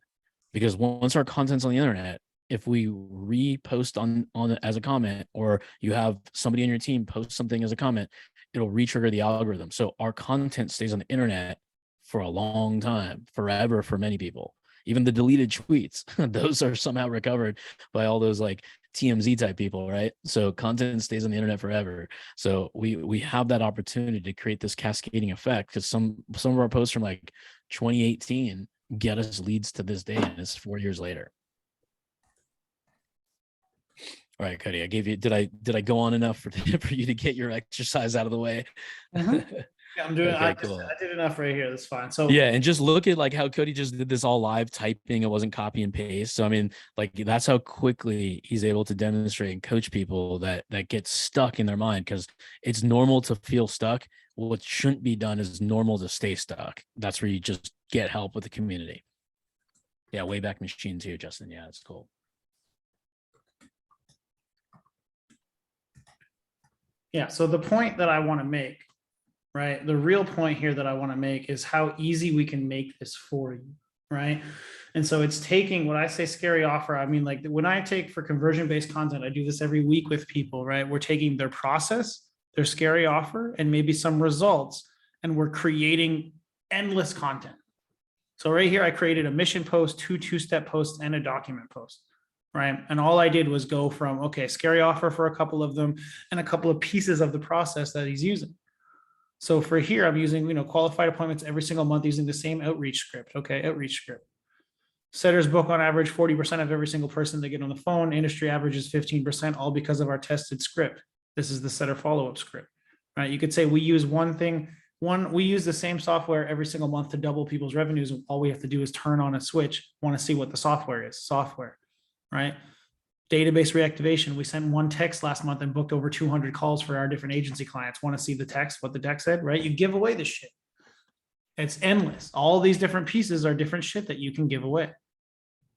P: Because once our content's on the internet, if we repost on it as a comment, or you have somebody on your team post something as a comment, it'll re-trigger the algorithm. So our content stays on the internet for a long time, forever for many people. Even the deleted tweets, those are somehow recovered by all those like TMZ type people, right? So content stays on the internet forever. So we have that opportunity to create this cascading effect, because some of our posts from like 2018 get us leads to this day, and it's 4 years later. All right, Cody, I gave you, did I go on enough for you to get your exercise out of the way?
B: Yeah, I'm doing.
P: Okay, cool.
B: I did enough right here. That's fine. So
P: yeah, and just look at like how Cody just did this all live typing. It wasn't copy and paste. So I mean, like that's how quickly he's able to demonstrate and coach people that get stuck in their mind, because it's normal to feel stuck. What shouldn't be done is normal to stay stuck. That's where you just get help with the community. Yeah, Wayback Machine too, Justin. Yeah, that's cool.
B: Yeah. So the point that I want to make, right? The real point here that I want to make is how easy we can make this for you, right? And so it's taking, when I say scary offer, I mean, like when I take for conversion-based content, I do this every week with people, right? We're taking their process, their scary offer, and maybe some results, and we're creating endless content. So right here, I created a mission post, two-step posts, and a document post, right? And all I did was go from, okay, scary offer for a couple of them and a couple of pieces of the process that he's using. So for here, I'm using, qualified appointments every single month using the same outreach script. Okay, outreach script. Setters book on average 40% of every single person they get on the phone. Industry average is 15%, all because of our tested script. This is the setter follow-up script, right? You could say we use we use the same software every single month to double people's revenues. All we have to do is turn on a switch, want to see what the software is, right? Database reactivation. We sent one text last month and booked over 200 calls for our different agency clients. Want to see the text, what the text said, right? You give away this shit. It's endless. All these different pieces are different shit that you can give away.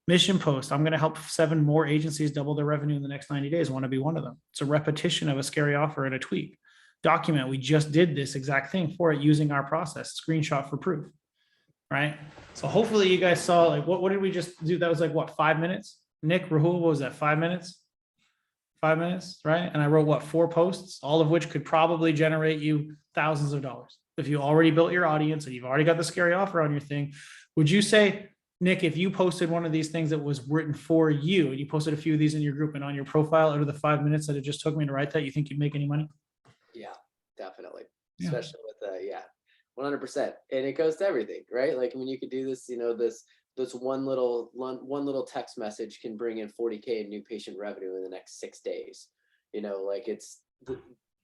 B: Mission post. I'm going to help 7 more agencies double their revenue in the next 90 days. Want to be one of them. It's a repetition of a scary offer and a tweak. Document. We just did this exact thing for it using our process. Screenshot for proof, right? So hopefully you guys saw, like, what did we just do? That was like, what, 5 minutes? Nik, Rahul, what was that, 5 minutes? 5 minutes, right? And I wrote, 4 posts, all of which could probably generate you thousands of dollars. If you already built your audience and you've already got the scary offer on your thing, would you say, Nik, if you posted one of these things that was written for you, and you posted a few of these in your group and on your profile out of the 5 minutes that it just took me to write that, you think you'd make any money?
O: Yeah, definitely.
B: Yeah.
O: Especially with 100%. And it goes to everything, right? Like when you could do this, this one little text message can bring in 40K in new patient revenue in the next 6 days. Like it's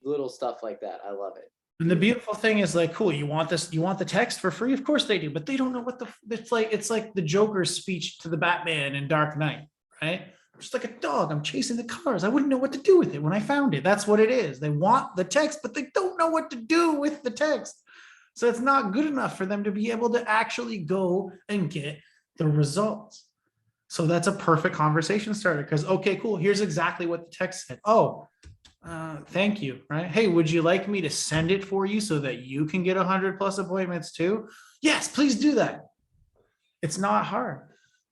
O: little stuff like that. I love it.
B: And the beautiful thing is, like, cool, you want the text for free? Of course they do, but they don't know what it's like the Joker's speech to the Batman in Dark Knight, right? I'm just like a dog. I'm chasing the colors. I wouldn't know what to do with it when I found it. That's what it is. They want the text, but they don't know what to do with the text. So it's not good enough for them to be able to actually go and get the results. So that's a perfect conversation starter, because, okay, cool, here's exactly what the text said. Thank you, right? Hey, would you like me to send it for you so that you can get 100+ appointments too? Yes, please do that. It's not hard.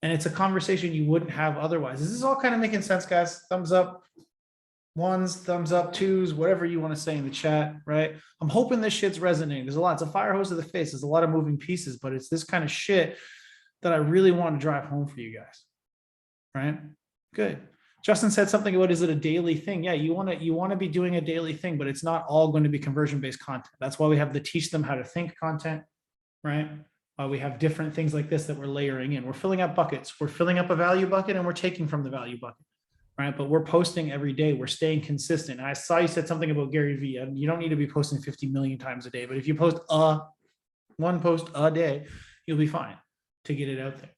B: And it's a conversation you wouldn't have otherwise. This is all kind of making sense, guys. Thumbs up, 1s, thumbs up, 2s, whatever you want to say in the chat, right? I'm hoping this shit's resonating. There's a lot. It's a fire hose to the face. There's a lot of moving pieces, but it's this kind of shit that I really want to drive home for you guys, right? Good. Justin said something about, is it a daily thing? Yeah, you want to be doing a daily thing, but it's not all going to be conversion-based content. That's why we have the teach them how to think content, right? We have different things like this that we're layering in. We're filling up buckets. We're filling up a value bucket and we're taking from the value bucket, right? But we're posting every day. We're staying consistent. And I saw you said something about Gary Vee. And you don't need to be posting 50 million times a day, but if you post one post a day, you'll be fine to get it out there.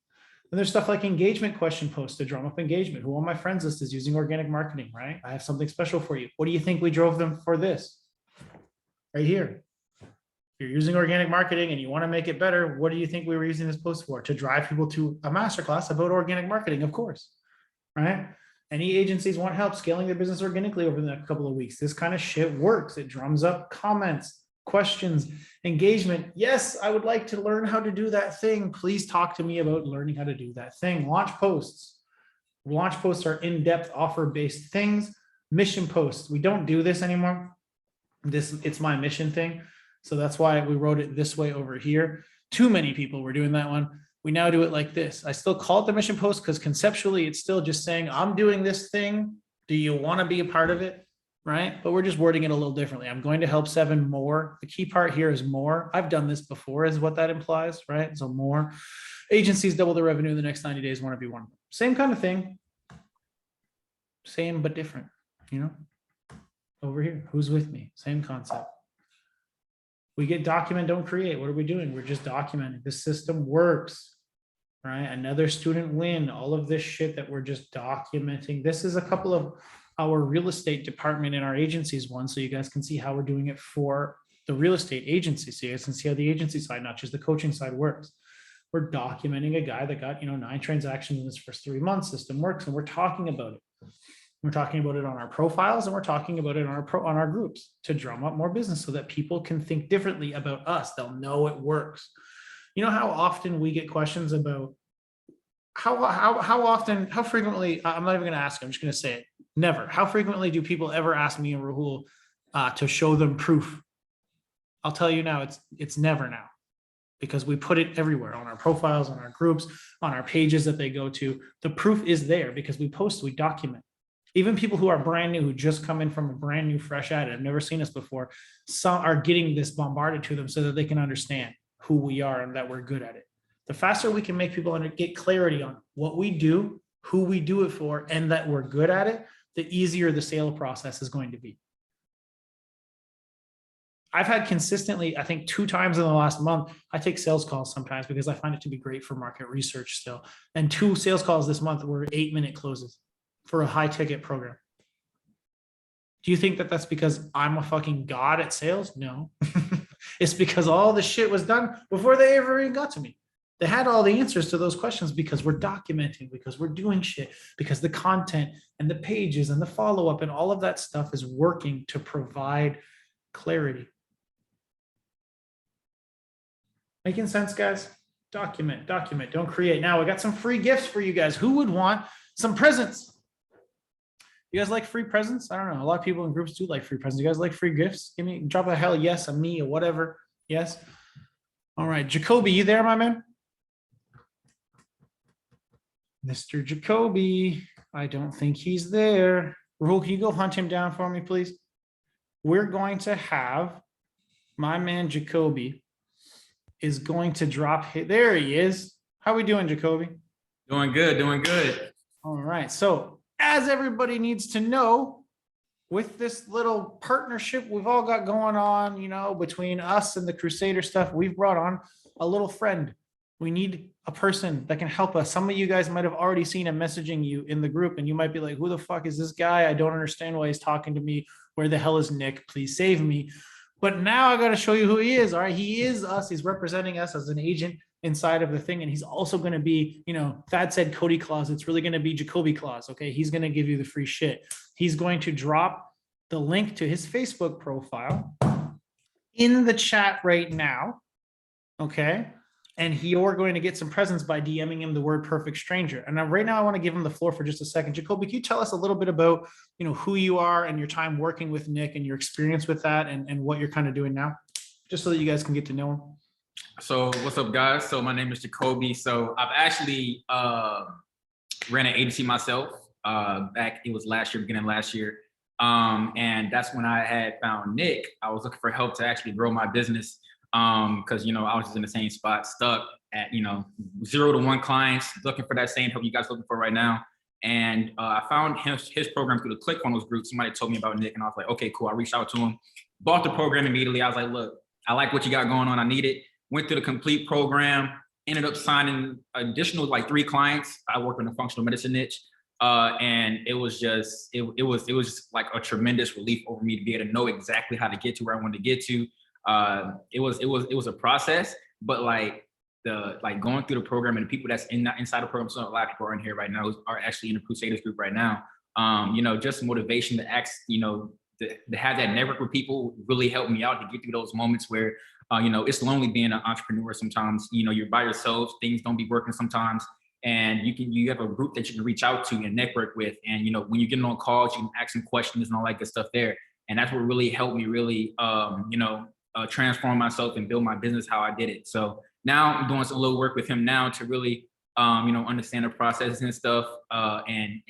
B: And there's stuff like engagement question posts to drum up engagement. Who on my friends list is using organic marketing, right? I have something special for you. What do you think we drove them for this? Right here. If you're using organic marketing and you want to make it better, what do you think we were using this post for? To drive people to a masterclass about organic marketing, of course, right? Any agencies want help scaling their business organically over the next couple of weeks? This kind of shit works. It drums up comments, questions, engagement. Yes, I would like to learn how to do that thing. Please talk to me about learning how to do that thing. Launch posts. Launch posts are in-depth offer-based things. Mission posts. We don't do this anymore. It's my mission thing. So that's why we wrote it this way over here. Too many people were doing that one. We now do it like this. I still call it the mission post because conceptually it's still just saying, I'm doing this thing. Do you want to be a part of it? Right? But we're just wording it a little differently. I'm going to help 7 more. The key part here is more. I've done this before is what that implies, right? So more. Agencies double their revenue in the next 90 days, want to be one. Same kind of thing. Same but different, you know? Over here, who's with me? Same concept. We get document, don't create. What are we doing? We're just documenting. The system works, right? Another student win, all of this shit that we're just documenting. This is a couple of our real estate department in our agencies one, so you guys can see how we're doing it for the real estate agency. So you guys can see how the agency side, not just the coaching side, works. We're documenting a guy that got 9 transactions in his first 3 months. System works, and we're talking about it. We're talking about it on our profiles, and we're talking about it on our groups to drum up more business so that people can think differently about us. They'll know it works. You know how often we get questions about how frequently, I'm not even going to ask, I'm just going to say it. Never. How frequently do people ever ask me and Rahul to show them proof? I'll tell you now, it's never now, because we put it everywhere on our profiles, on our groups, on our pages that they go to. The proof is there because we post, we document. Even people who are brand new, who just come in from a brand new fresh ad, have never seen us before, some are getting this bombarded to them so that they can understand who we are and that we're good at it. The faster we can make people get clarity on what we do, who we do it for, and that we're good at it, the easier the sale process is going to be. I've had consistently, I think 2 times in the last month, I take sales calls sometimes because I find it to be great for market research still. And 2 sales calls this month were 8-minute closes for a high ticket program. Do you think that that's because I'm a fucking god at sales? No. It's because all the shit was done before they ever even got to me. They had all the answers to those questions because we're documenting, because we're doing shit, because the content and the pages and the follow-up and all of that stuff is working to provide clarity. Making sense, guys? Document, don't create. Now, we got some free gifts for you guys. Who would want some presents? You guys like free presents? I don't know. A lot of people in groups do like free presents. You guys like free gifts? Drop a hell yes, a me, or whatever. Yes? All right. Jacoby, you there, my man? Mr. Jacoby. I don't think he's there. Rahul, can you go hunt him down for me, please? We're going to have my man Jacoby is going to drop. There he is. How we doing, Jacoby?
R: Doing good, doing good.
B: All right. So, as everybody needs to know, with this little partnership we've all got going on, between us and the Krusader stuff, we've brought on a little friend. We need a person that can help us. Some of you guys might have already seen him messaging you in the group, and you might be like, who the fuck is this guy? I don't understand why he's talking to me. Where the hell is Nick? Please save me. But now I got to show you who he is. All right. He is us. He's representing us as an agent inside of the thing. And he's also going to be, Thad said Cody Claus. It's really going to be Jacoby Claus. Okay. He's going to give you the free shit. He's going to drop the link to his Facebook profile in the chat right now. Okay. And you're going to get some presents by DMing him the word perfect stranger. And now, right now, I want to give him the floor for just a second. Jacoby, can you tell us a little bit about, who you are and your time working with Nick and your experience with that and what you're kind of doing now, just so that you guys can get to know him?
R: So what's up, guys? So my name is Jacoby. So I've actually ran an agency myself. back, it was last year, beginning of last year. And that's when I had found Nik. I was looking for help to actually grow my business. Cause you know, I was just in the same spot, stuck at, you know, 0 to 1 clients, looking for that same help you guys looking for right now. And I found his program through the ClickFunnels group. Somebody told me about Nik, and I was like, okay, cool. I reached out to him, bought the program immediately. I was like, look, I like what you got going on. I need it. Went through the complete program, ended up signing additional like 3 clients. I work in the functional medicine niche. And it was just, it was just like a tremendous relief over me to be able to know exactly how to get to where I wanted to get to. It was a process, but like going through the program and the people that's inside the program. So a lot of people are in here right now are actually in the Crusaders group right now. You know, just motivation to act, you know, to have that network with people really helped me out to get through those moments where, you know, it's lonely being an entrepreneur sometimes. You know, you're by yourself, things don't be working sometimes. And you have a group that you can reach out to and network with. And, you know, when you're getting on calls, you can ask some questions and all that good stuff there. And that's what really helped me really, you know, transform myself and build my business how I did it. So now I'm doing a little work with him now to really, you know, understand the processes and stuff, and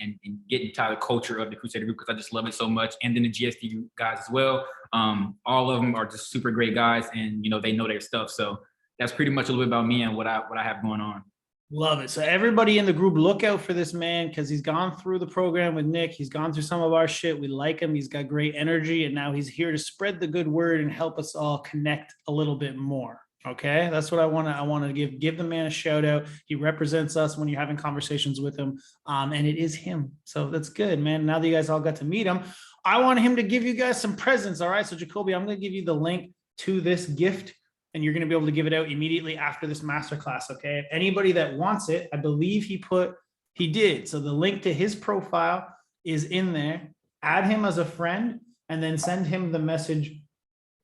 R: get into the culture of the Crusader group, because I just love it so much. And then the GSD guys as well. All of them are just super great guys, and, you know, they know their stuff. So that's pretty much a little bit about me and what I have going on.
B: Love it. So everybody in the group, look out for this man, because he's gone through the program with Nik. He's gone through some of our shit. We like him. He's got great energy, and now he's here to spread the good word and help us all connect a little bit more. Okay, that's what I want to give the man a shout out. He represents us when you're having conversations with him, and it is him. So that's good, man. Now that you guys all got to meet him, I want him to give you guys some presents. All right, so Jacoby, I'm going to give you the link to this gift, and you're going to be able to give it out immediately after this masterclass. Okay, anybody that wants it, I believe he did. So the link to his profile is in there. Add him as a friend, and then send him the message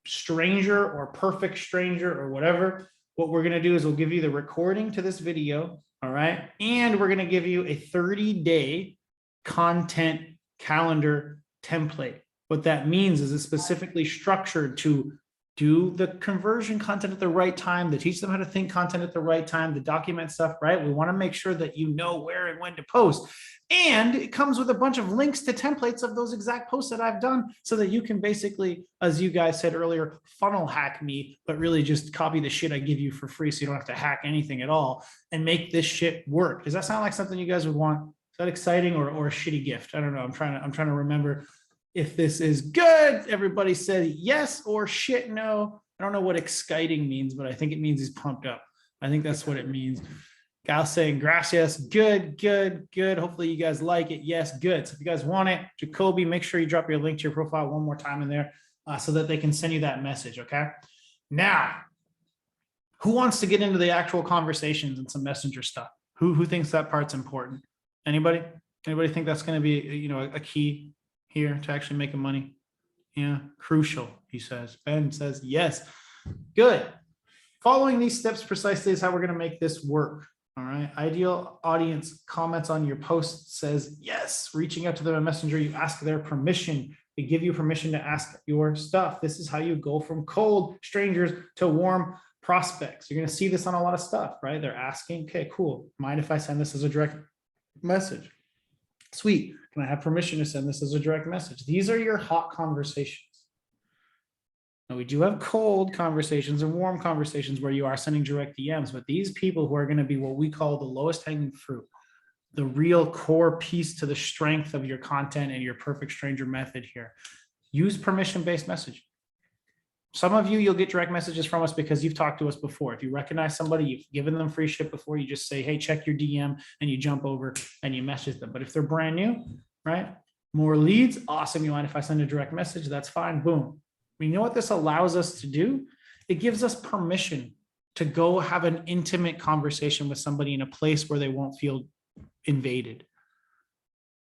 B: stranger or perfect stranger or whatever. What we're going to do is we'll give you the recording to this video. All right. And we're going to give you a 30-day content calendar template. What that means is it's specifically structured to do the conversion content at the right time, to teach them how to think content at the right time, to document stuff, right? We want to make sure that you know where and when to post. And it comes with a bunch of links to templates of those exact posts that I've done, so that you can basically, as you guys said earlier, funnel hack me, but really just copy the shit I give you for free, so you don't have to hack anything at all, and make this shit work. Does that sound like something you guys would want? Is that exciting or a shitty gift? I don't know. I'm trying to remember if this is good. Everybody said yes or shit no. I don't know what exciting means, but I think it means he's pumped up. I think that's what it means. Gal saying gracias, good. Hopefully you guys like it. Yes, good. So if you guys want it, Jacoby, make sure you drop your link to your profile one more time in there, so that they can send you that message. Okay. Now, who wants to get into the actual conversations and some messenger stuff? Who thinks that part's important? Anybody think that's going to be, you know, a key here to actually making money? Yeah, crucial, he says. Ben says yes. Good. Following these steps precisely is how we're going to make this work. All right. Ideal audience comments on your post, says yes. Reaching out to them in Messenger, you ask their permission. They give you permission to ask your stuff. This is how you go from cold strangers to warm prospects. You're going to see this on a lot of stuff, right? They're asking, okay, cool. Mind if I send this as a direct message? Sweet. Can I have permission to send this as a direct message? These are your hot conversations. Now, we do have cold conversations and warm conversations where you are sending direct DMs, but these people who are going to be what we call the lowest hanging fruit, the real core piece to the strength of your content and your perfect stranger method here, use permission-based messaging. Some of you, you'll get direct messages from us because you've talked to us before. If you recognize somebody, you've given them free shit before, you just say, hey, check your DM, and you jump over and you message them. But if they're brand new, right? More leads, awesome. You mind if I send a direct message? That's fine, boom. You know what this allows us to do? It gives us permission to go have an intimate conversation with somebody in a place where they won't feel invaded.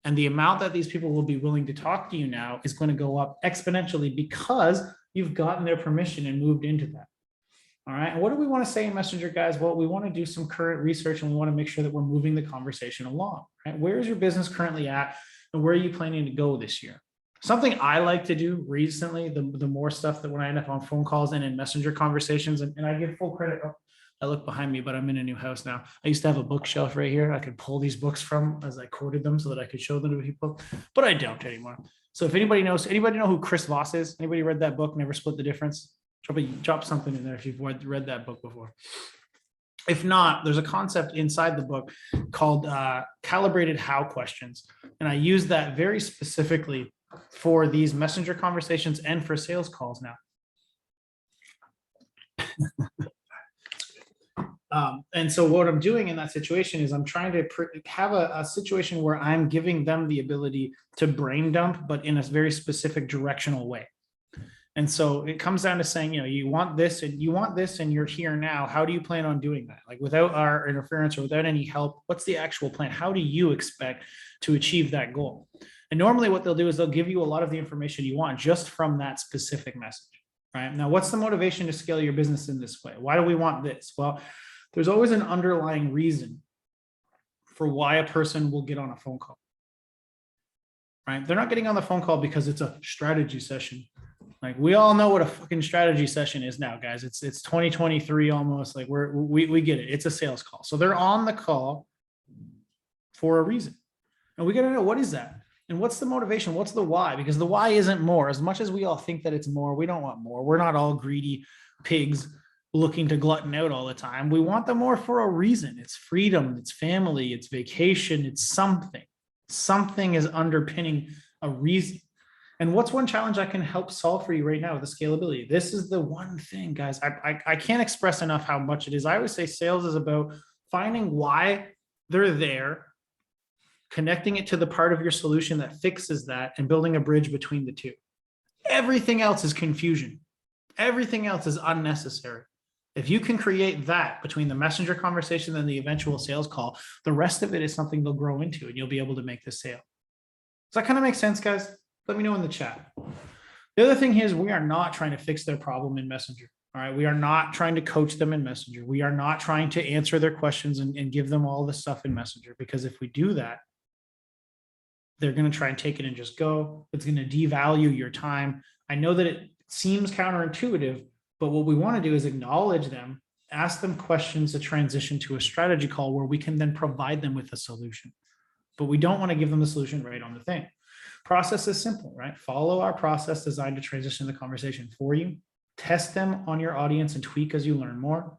B: And the amount that these people will be willing to talk to you now is going to go up exponentially because you've gotten their permission and moved into that. All right. And what do we want to say in Messenger, guys? Well, we want to do some current research, and we want to make sure that we're moving the conversation along. Right? Where is your business currently at, and where are you planning to go this year? Something I like to do recently, the more stuff that when I end up on phone calls and in Messenger conversations, and I give full credit I look behind me, but I'm in a new house now. I used to have a bookshelf right here. I could pull these books from as I quoted them so that I could show them to people, but I don't anymore. So if anybody know who Chris Voss is? Anybody read that book, Never Split the Difference? Drop something in there if you've read that book before. If not, there's a concept inside the book called calibrated how questions. And I use that very specifically for these messenger conversations and for sales calls now. And so what I'm doing in that situation is I'm trying to have a situation where I'm giving them the ability to brain dump, but in a very specific directional way. And so it comes down to saying, you want this and you're here now. How do you plan on doing that? Like without our interference or without any help, what's the actual plan? How do you expect to achieve that goal? And normally what they'll do is they'll give you a lot of the information you want just from that specific message, right? Now, what's the motivation to scale your business in this way? Why do we want this? Well, there's always an underlying reason for why a person will get on a phone call, right? They're not getting on the phone call because it's a strategy session. Like we all know what a fucking strategy session is now, guys. It's 2023 almost. Like we get it. It's a sales call. So they're on the call for a reason. And we got to know, what is that? And what's the motivation? What's the why? Because the why isn't more. As much as we all think that it's more, we don't want more. We're not all greedy pigs looking to glutton out all the time. We want the more for a reason. It's freedom, it's family, it's vacation, it's something. Something is underpinning a reason. And what's one challenge I can help solve for you right now with the scalability? This is the one thing, guys. I can't express enough how much it is. I always say sales is about finding why they're there, connecting it to the part of your solution that fixes that, and building a bridge between the two. Everything else is confusion. Everything else is unnecessary. If you can create that between the messenger conversation and the eventual sales call, the rest of it is something they'll grow into and you'll be able to make the sale. Does that kind of make sense, guys? Let me know in the chat. The other thing here is we are not trying to fix their problem in Messenger. All right. We are not trying to coach them in Messenger. We are not trying to answer their questions and give them all the stuff in Messenger, because if we do that, they're going to try and take it and just go. It's going to devalue your time. I know that it seems counterintuitive, but what we want to do is acknowledge them, ask them questions to transition to a strategy call where we can then provide them with a solution. But we don't want to give them the solution right on the thing. Process is simple, right? Follow our process designed to transition the conversation for you. Test them on your audience and tweak as you learn more.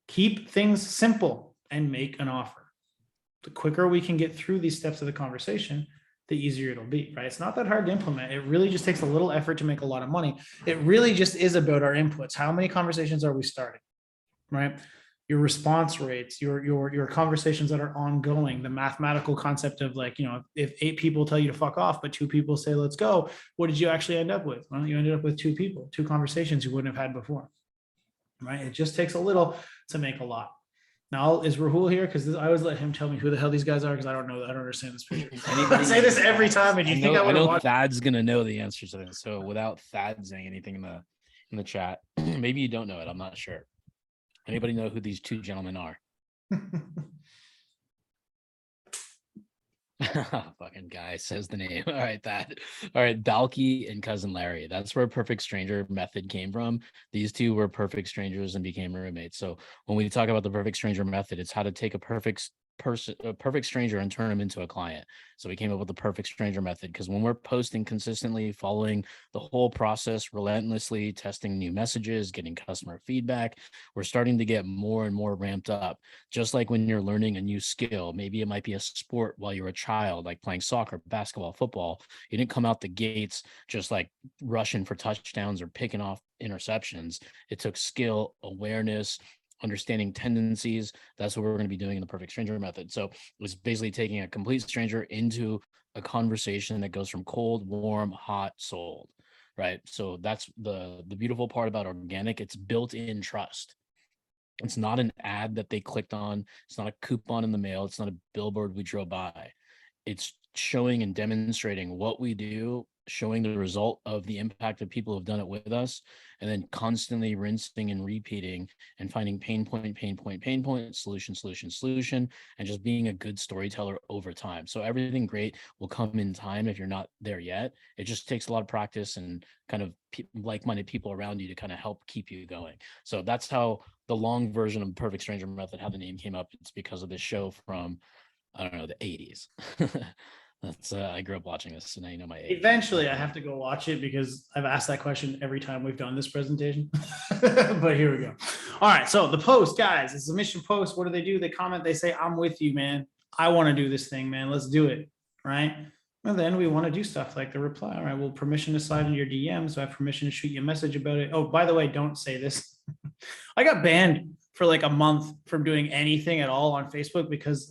B: Keep things simple and make an offer. The quicker we can get through these steps of the conversation, the easier it'll be, right? It's not that hard to implement. It really just takes a little effort to make a lot of money. It really just is about our inputs. How many conversations are we starting, right? Your response rates, your conversations that are ongoing, the mathematical concept of like, if 8 people tell you to fuck off, but 2 people say, let's go, what did you actually end up with? Well, you ended up with 2 people, 2 conversations you wouldn't have had before, right? It just takes a little to make a lot. Now, is Rahul here? Because I always let him tell me who the hell these guys are, because I don't know. I don't understand this picture. I say this every time, and you think I would
P: know
B: watch.
P: Thad's gonna know the answer to this. So without Thad saying anything in the chat, maybe you don't know it. I'm not sure. Anybody know who these 2 gentlemen are? Fucking guy says the name. All right, that. All right, Balky and Cousin Larry. That's where Perfect Stranger method came from. These 2 were perfect strangers and became roommates. So when we talk about the Perfect Stranger method, it's how to take a perfect stranger and turn them into a client. So we came up with the Perfect Stranger method, because when we're posting consistently, following the whole process relentlessly, testing new messages, getting customer feedback, we're starting to get more and more ramped up. Just like when you're learning a new skill, maybe it might be a sport while you're a child, like playing soccer, basketball, football. You didn't come out the gates just like rushing for touchdowns or picking off interceptions. It took skill, awareness, understanding tendencies. That's what we're going to be doing in the Perfect Stranger method. So it's basically taking a complete stranger into a conversation that goes from cold, warm, hot, sold, right? So that's the beautiful part about organic. It's built in trust. It's not an ad that they clicked on. It's not a coupon in the mail. It's not a billboard we drove by. It's showing and demonstrating what we do showing the result of the impact of people who have done it with us, and then constantly rinsing and repeating and finding pain point, solution, and just being a good storyteller over time. So everything great will come in time if you're not there yet. It just takes a lot of practice and kind of like-minded people around you to kind of help keep you going. So that's how the long version of Perfect Stranger Method, how the name came up. It's because of this show from, I don't know, the 80s. That's I grew up watching this, so now you know my age.
B: Eventually, I have to go watch it because I've asked that question every time we've done this presentation. But here we go. All right, so the post, guys, it's a mission post. What do? They comment, they say, I'm with you, man. I want to do this thing, man. Let's do it, right? And then we want to do stuff like the reply. All right, well, permission to slide in your DMs. So I have permission to shoot you a message about it. Oh, by the way, don't say this. I got banned for like a month from doing anything at all on Facebook because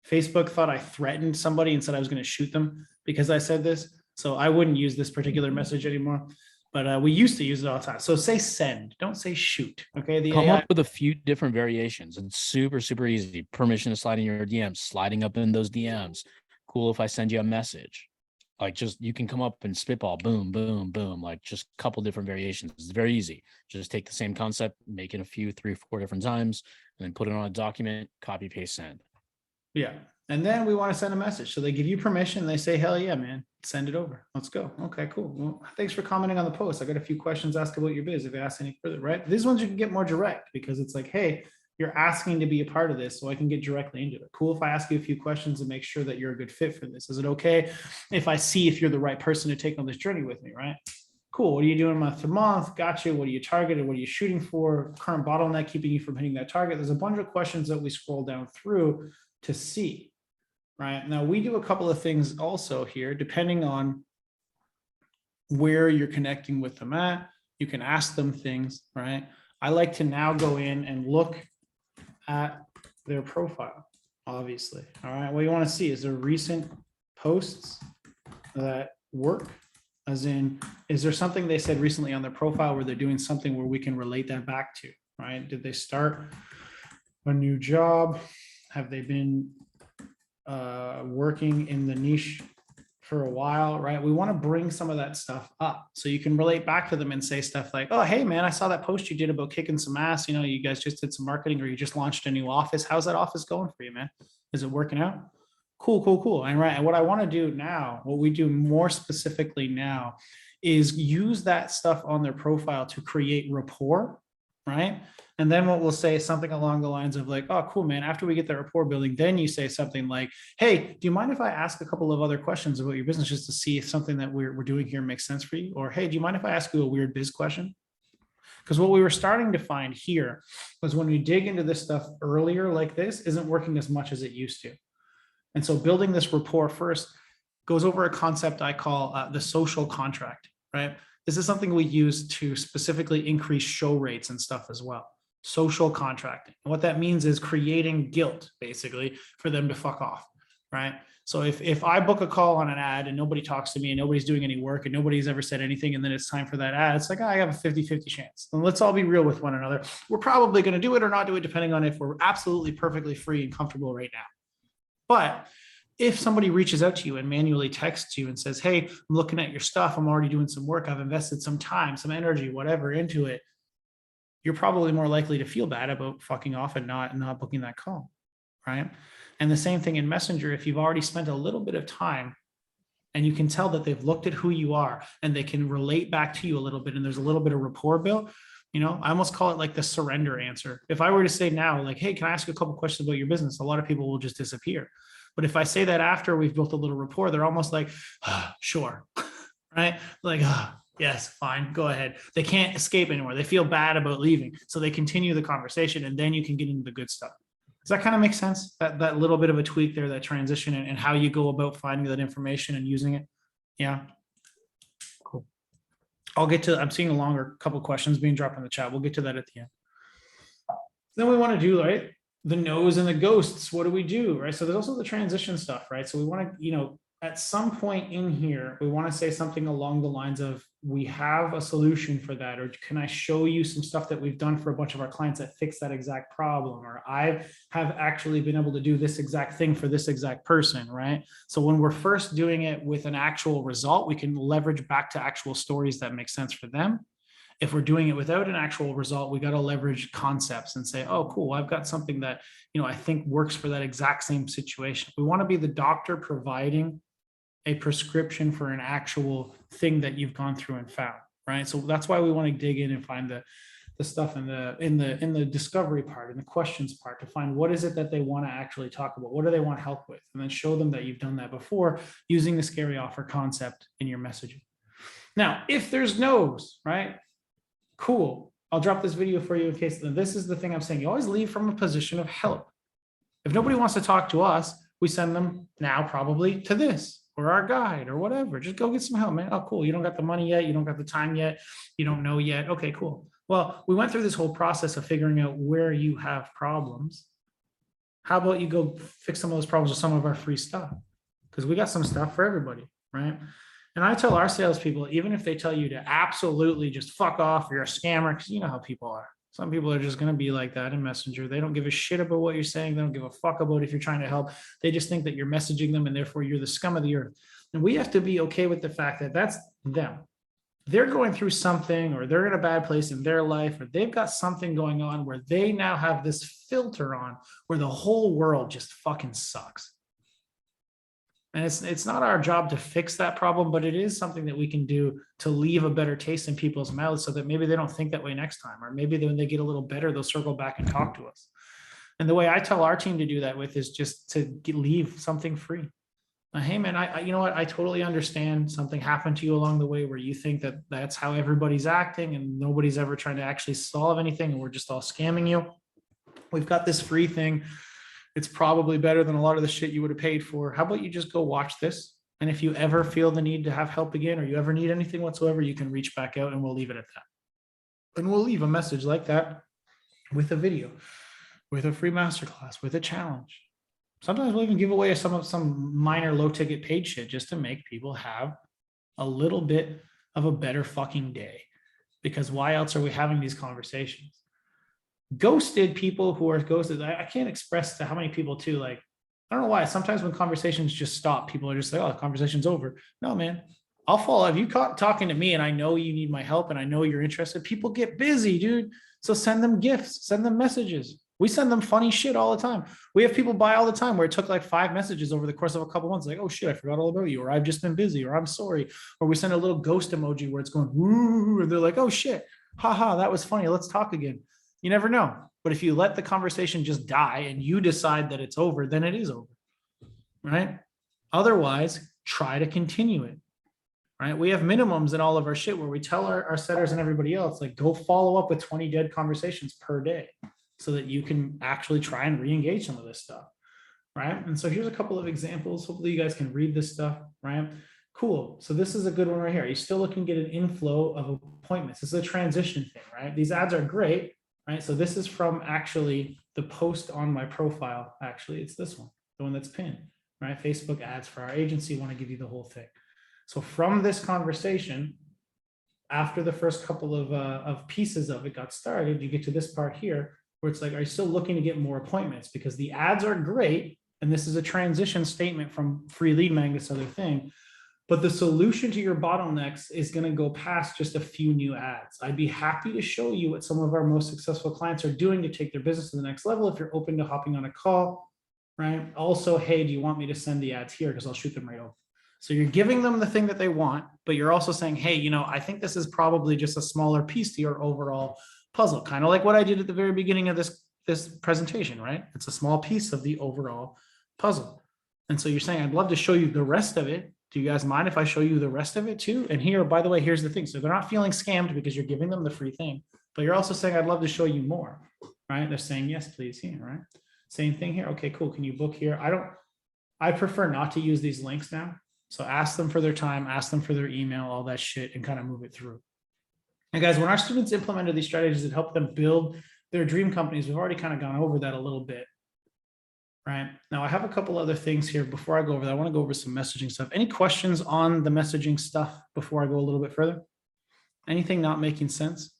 B: Facebook thought I threatened somebody and said I was going to shoot them because I said this. So I wouldn't use this particular message anymore. But we used to use it all the time. So say send, don't say shoot. Okay. The
P: Come
B: AI
P: up with a few different variations. It's super, super easy. Permission to slide in your DMs, sliding up in those DMs. Cool if I send you a message. Like just you can come up and spitball, boom, boom, boom, like just a couple different variations. It's very easy. Just take the same concept, make it a few, 3 or 4 different times, and then put it on a document, copy, paste, send.
B: Yeah. And then we want to send a message. So they give you permission. They say, hell yeah, man, send it over. Let's go. Okay, cool. Well, thanks for commenting on the post. I got a few questions asked about your biz. If you ask any further, right? These ones you can get more direct because it's like, hey, you're asking to be a part of this, so I can get directly into it. Cool if I ask you a few questions and make sure that you're a good fit for this. Is it okay if I see if you're the right person to take on this journey with me, right? Cool. What are you doing month to month? Gotcha. What are you targeted? What are you shooting for? Current bottleneck keeping you from hitting that target? There's a bunch of questions that we scroll down through to see. Right now, we do a couple of things also here, depending on where you're connecting with them at. You can ask them things, right? I like to now go in and look at their profile, obviously. All right, what you want to see is there recent posts that work, as in, is there something they said recently on their profile where they're doing something where we can relate that back to, right? Did they start a new job? Have they been working in the niche for a while, right? We want to bring some of that stuff up so you can relate back to them and say stuff like, oh, hey man, I saw that post you did about kicking some ass. You know, you guys just did some marketing or you just launched a new office. How's that office going for you, man? Is it working out? Cool. And right. And what I want to do now, what we do more specifically now is use that stuff on their profile to create rapport, right? And then what we'll say is something along the lines of like, oh, cool, man. After we get that rapport building, then you say something like, hey, do you mind if I ask a couple of other questions about your business just to see if something that we're doing here makes sense for you? Or, hey, do you mind if I ask you a weird biz question? Because what we were starting to find here was when we dig into this stuff earlier like this isn't working as much as it used to. And so building this rapport first goes over a concept I call the social contract, right? This is something we use to specifically increase show rates and stuff as well. Social contracting. And what that means is creating guilt, basically, for them to fuck off, right? So if I book a call on an ad and nobody talks to me and nobody's doing any work and nobody's ever said anything and then it's time for that ad, it's like, I have a 50-50 chance. And let's all be real with one another. We're probably going to do it or not do it, depending on if we're absolutely perfectly free and comfortable right now. But if somebody reaches out to you and manually texts you and says, hey, I'm looking at your stuff, I'm already doing some work, I've invested some time, some energy, whatever into it, you're probably more likely to feel bad about fucking off and not booking that call, right? And the same thing in Messenger, if you've already spent a little bit of time and you can tell that they've looked at who you are and they can relate back to you a little bit and there's a little bit of rapport built, you know, I almost call it like the surrender answer. If I were to say now, like, hey, can I ask you a couple questions about your business? A lot of people will just disappear. But if I say that after we've built a little rapport, they're almost like, sure, right? Like, yes, fine, go ahead. They can't escape anymore. They feel bad about leaving. So they continue the conversation and then you can get into the good stuff. Does that kind of make sense? That little bit of a tweak there, that transition and how you go about finding that information and using it? Yeah. Cool. I'll get to, I'm seeing a longer couple questions being dropped in the chat. We'll get to that at the end. Then we want to do, right, the no's and the ghosts. What do we do, right? So there's also the transition stuff, right? So we want to, you know, at some point in here, we want to say something along the lines of, we have a solution for that, or can I show you some stuff that we've done for a bunch of our clients that fix that exact problem, or I have actually been able to do this exact thing for this exact person, right? So when we're first doing it with an actual result, we can leverage back to actual stories that make sense for them. If we're doing it without an actual result, we got to leverage concepts and say, oh, cool, I've got something that, I think works for that exact same situation. We want to be the doctor providing a prescription for an actual thing that you've gone through and found, right? So that's why we want to dig in and find the stuff in the discovery part, in the questions part, to find what is it that they want to actually talk about, what do they want help with, and then show them that you've done that before using the scary offer concept in your messaging. Now, if there's no's, right? Cool. I'll drop this video for you in case. This is the thing I'm saying. You always leave from a position of help. If nobody wants to talk to us, we send them now probably to this, or our guide, or whatever. Just go get some help, man. Oh, cool. You don't got the money yet. You don't got the time yet. You don't know yet. Okay, cool. Well, we went through this whole process of figuring out where you have problems. How about you go fix some of those problems with some of our free stuff? Because we got some stuff for everybody, right? And I tell our salespeople, even if they tell you to absolutely just fuck off, or you're a scammer, because you know how people are. Some people are just going to be like that in Messenger. They don't give a shit about what you're saying. They don't give a fuck about if you're trying to help. They just think that you're messaging them, and therefore you're the scum of the earth. And we have to be okay with the fact that that's them. They're going through something, or they're in a bad place in their life, or they've got something going on where they now have this filter on where the whole world just fucking sucks. And it's not our job to fix that problem, but it is something that we can do to leave a better taste in people's mouths so that maybe they don't think that way next time, or maybe when they get a little better, they'll circle back and talk to us. And the way I tell our team to do that with is just to leave something free. Hey man, you know what? I totally understand something happened to you along the way where you think that that's how everybody's acting and nobody's ever trying to actually solve anything, and we're just all scamming you. We've got this free thing. It's probably better than a lot of the shit you would have paid for. How about you just go watch this? And if you ever feel the need to have help again, or you ever need anything whatsoever, you can reach back out, and we'll leave it at that. And we'll leave a message like that with a video, with a free masterclass, with a challenge. Sometimes we'll even give away some minor low ticket paid shit just to make people have a little bit of a better fucking day. Because why else are we having these conversations? Ghosted people who are ghosted, I can't express to how many people too, like, I don't know why. Sometimes when conversations just stop, people are just like, oh, the conversation's over. No, man, I'll follow. If you caught talking to me and I know you need my help and I know you're interested, people get busy, dude. So send them gifts, send them messages. We send them funny shit all the time. We have people buy all the time where it took like 5 messages over the course of a couple months. Like, oh shit, I forgot all about you. Or I've just been busy, or I'm sorry. Or we send a little ghost emoji where it's going, woo, and they're like, oh shit, haha, that was funny. Let's talk again. You never know. But if you let the conversation just die and you decide that it's over, then it is over, right? Otherwise, try to continue it, right? We have minimums in all of our shit where we tell our setters and everybody else, like, go follow up with 20 dead conversations per day so that you can actually try and re-engage some of this stuff, right? And so here's a couple of examples. Hopefully you guys can read this stuff, right? Cool. So this is a good one right here. Are you still looking to get an inflow of appointments? This is a transition thing, right? These ads are great. Right, so this is from actually the post on my profile. Actually, it's this one, the one that's pinned, right? Facebook ads for our agency, want to give you the whole thing. So from this conversation, after the first couple of pieces of it got started, you get to this part here where it's like, are you still looking to get more appointments? Because the ads are great, and this is a transition statement from free lead mag, this other thing. But the solution to your bottlenecks is going to go past just a few new ads. I'd be happy to show you what some of our most successful clients are doing to take their business to the next level if you're open to hopping on a call, right? Also, hey, do you want me to send the ads here? Because I'll shoot them right over. So you're giving them the thing that they want, but you're also saying, hey, I think this is probably just a smaller piece to your overall puzzle, kind of like what I did at the very beginning of this presentation, right? It's a small piece of the overall puzzle. And so you're saying, I'd love to show you the rest of it. Do you guys mind if I show you the rest of it too? And here, by the way, here's the thing. So they're not feeling scammed because you're giving them the free thing, but you're also saying, I'd love to show you more, right? They're saying, yes, please, here, right? Same thing here. Okay, cool. Can you book here? I prefer not to use these links now. So ask them for their time, ask them for their email, all that shit, and kind of move it through. And guys, when our students implemented these strategies that help them build their dream companies, we've already kind of gone over that a little bit. right? Now I have a couple other things here before I go over that. I want to go over some messaging stuff. Any questions on the messaging stuff before I go a little bit further? Anything not making sense?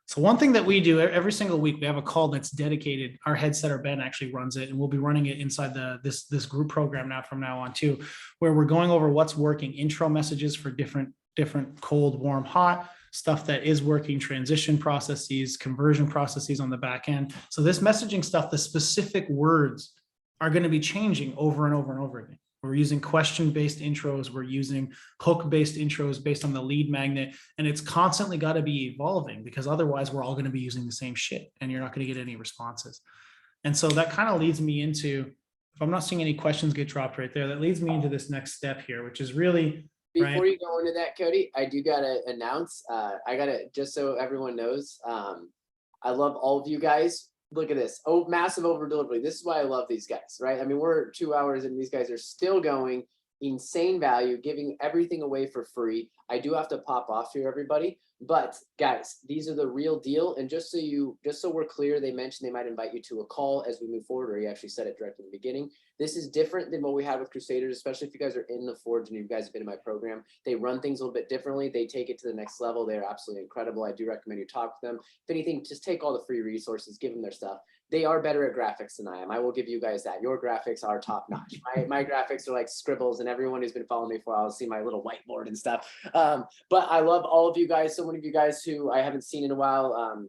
B: So one thing that we do every single week, we have a call that's dedicated. Our head setter, Ben, actually runs it, and we'll be running it inside this group program now from now on too, where we're going over what's working, intro messages for different cold, warm, hot, stuff that is working, transition processes, conversion processes on the back end. So this messaging stuff, the specific words are going to be changing over and over and over again. We're using question-based intros. We're using hook-based intros based on the lead magnet. And it's constantly got to be evolving, because otherwise we're all going to be using the same shit and you're not going to get any responses. And so that kind of leads me into, if I'm not seeing any questions get dropped right there, that leads me into this next step here, which is really,
O: before you go into that, Cody, I do got to announce, just so everyone knows, I love all of you guys. Look at this. Oh, massive over delivery. This is why I love these guys, right? I mean, we're 2 hours and these guys are still going, insane value, giving everything away for free. I do have to pop off here, everybody. But guys, these are the real deal. And just so we're clear, they mentioned they might invite you to a call as we move forward, or he actually said it directly in the beginning. This is different than what we had with Krusaders, especially if you guys are in the Forge and you guys have been in my program. They run things a little bit differently. They take it to the next level. They're absolutely incredible. I do recommend you talk to them. If anything, just take all the free resources, give them their stuff. They are better at graphics than I am. I will give you guys that. Your graphics are top notch. My graphics are like scribbles, and everyone who's been following me for a while will see my little whiteboard and stuff. But I love all of you guys. So many of you guys who I haven't seen in a while.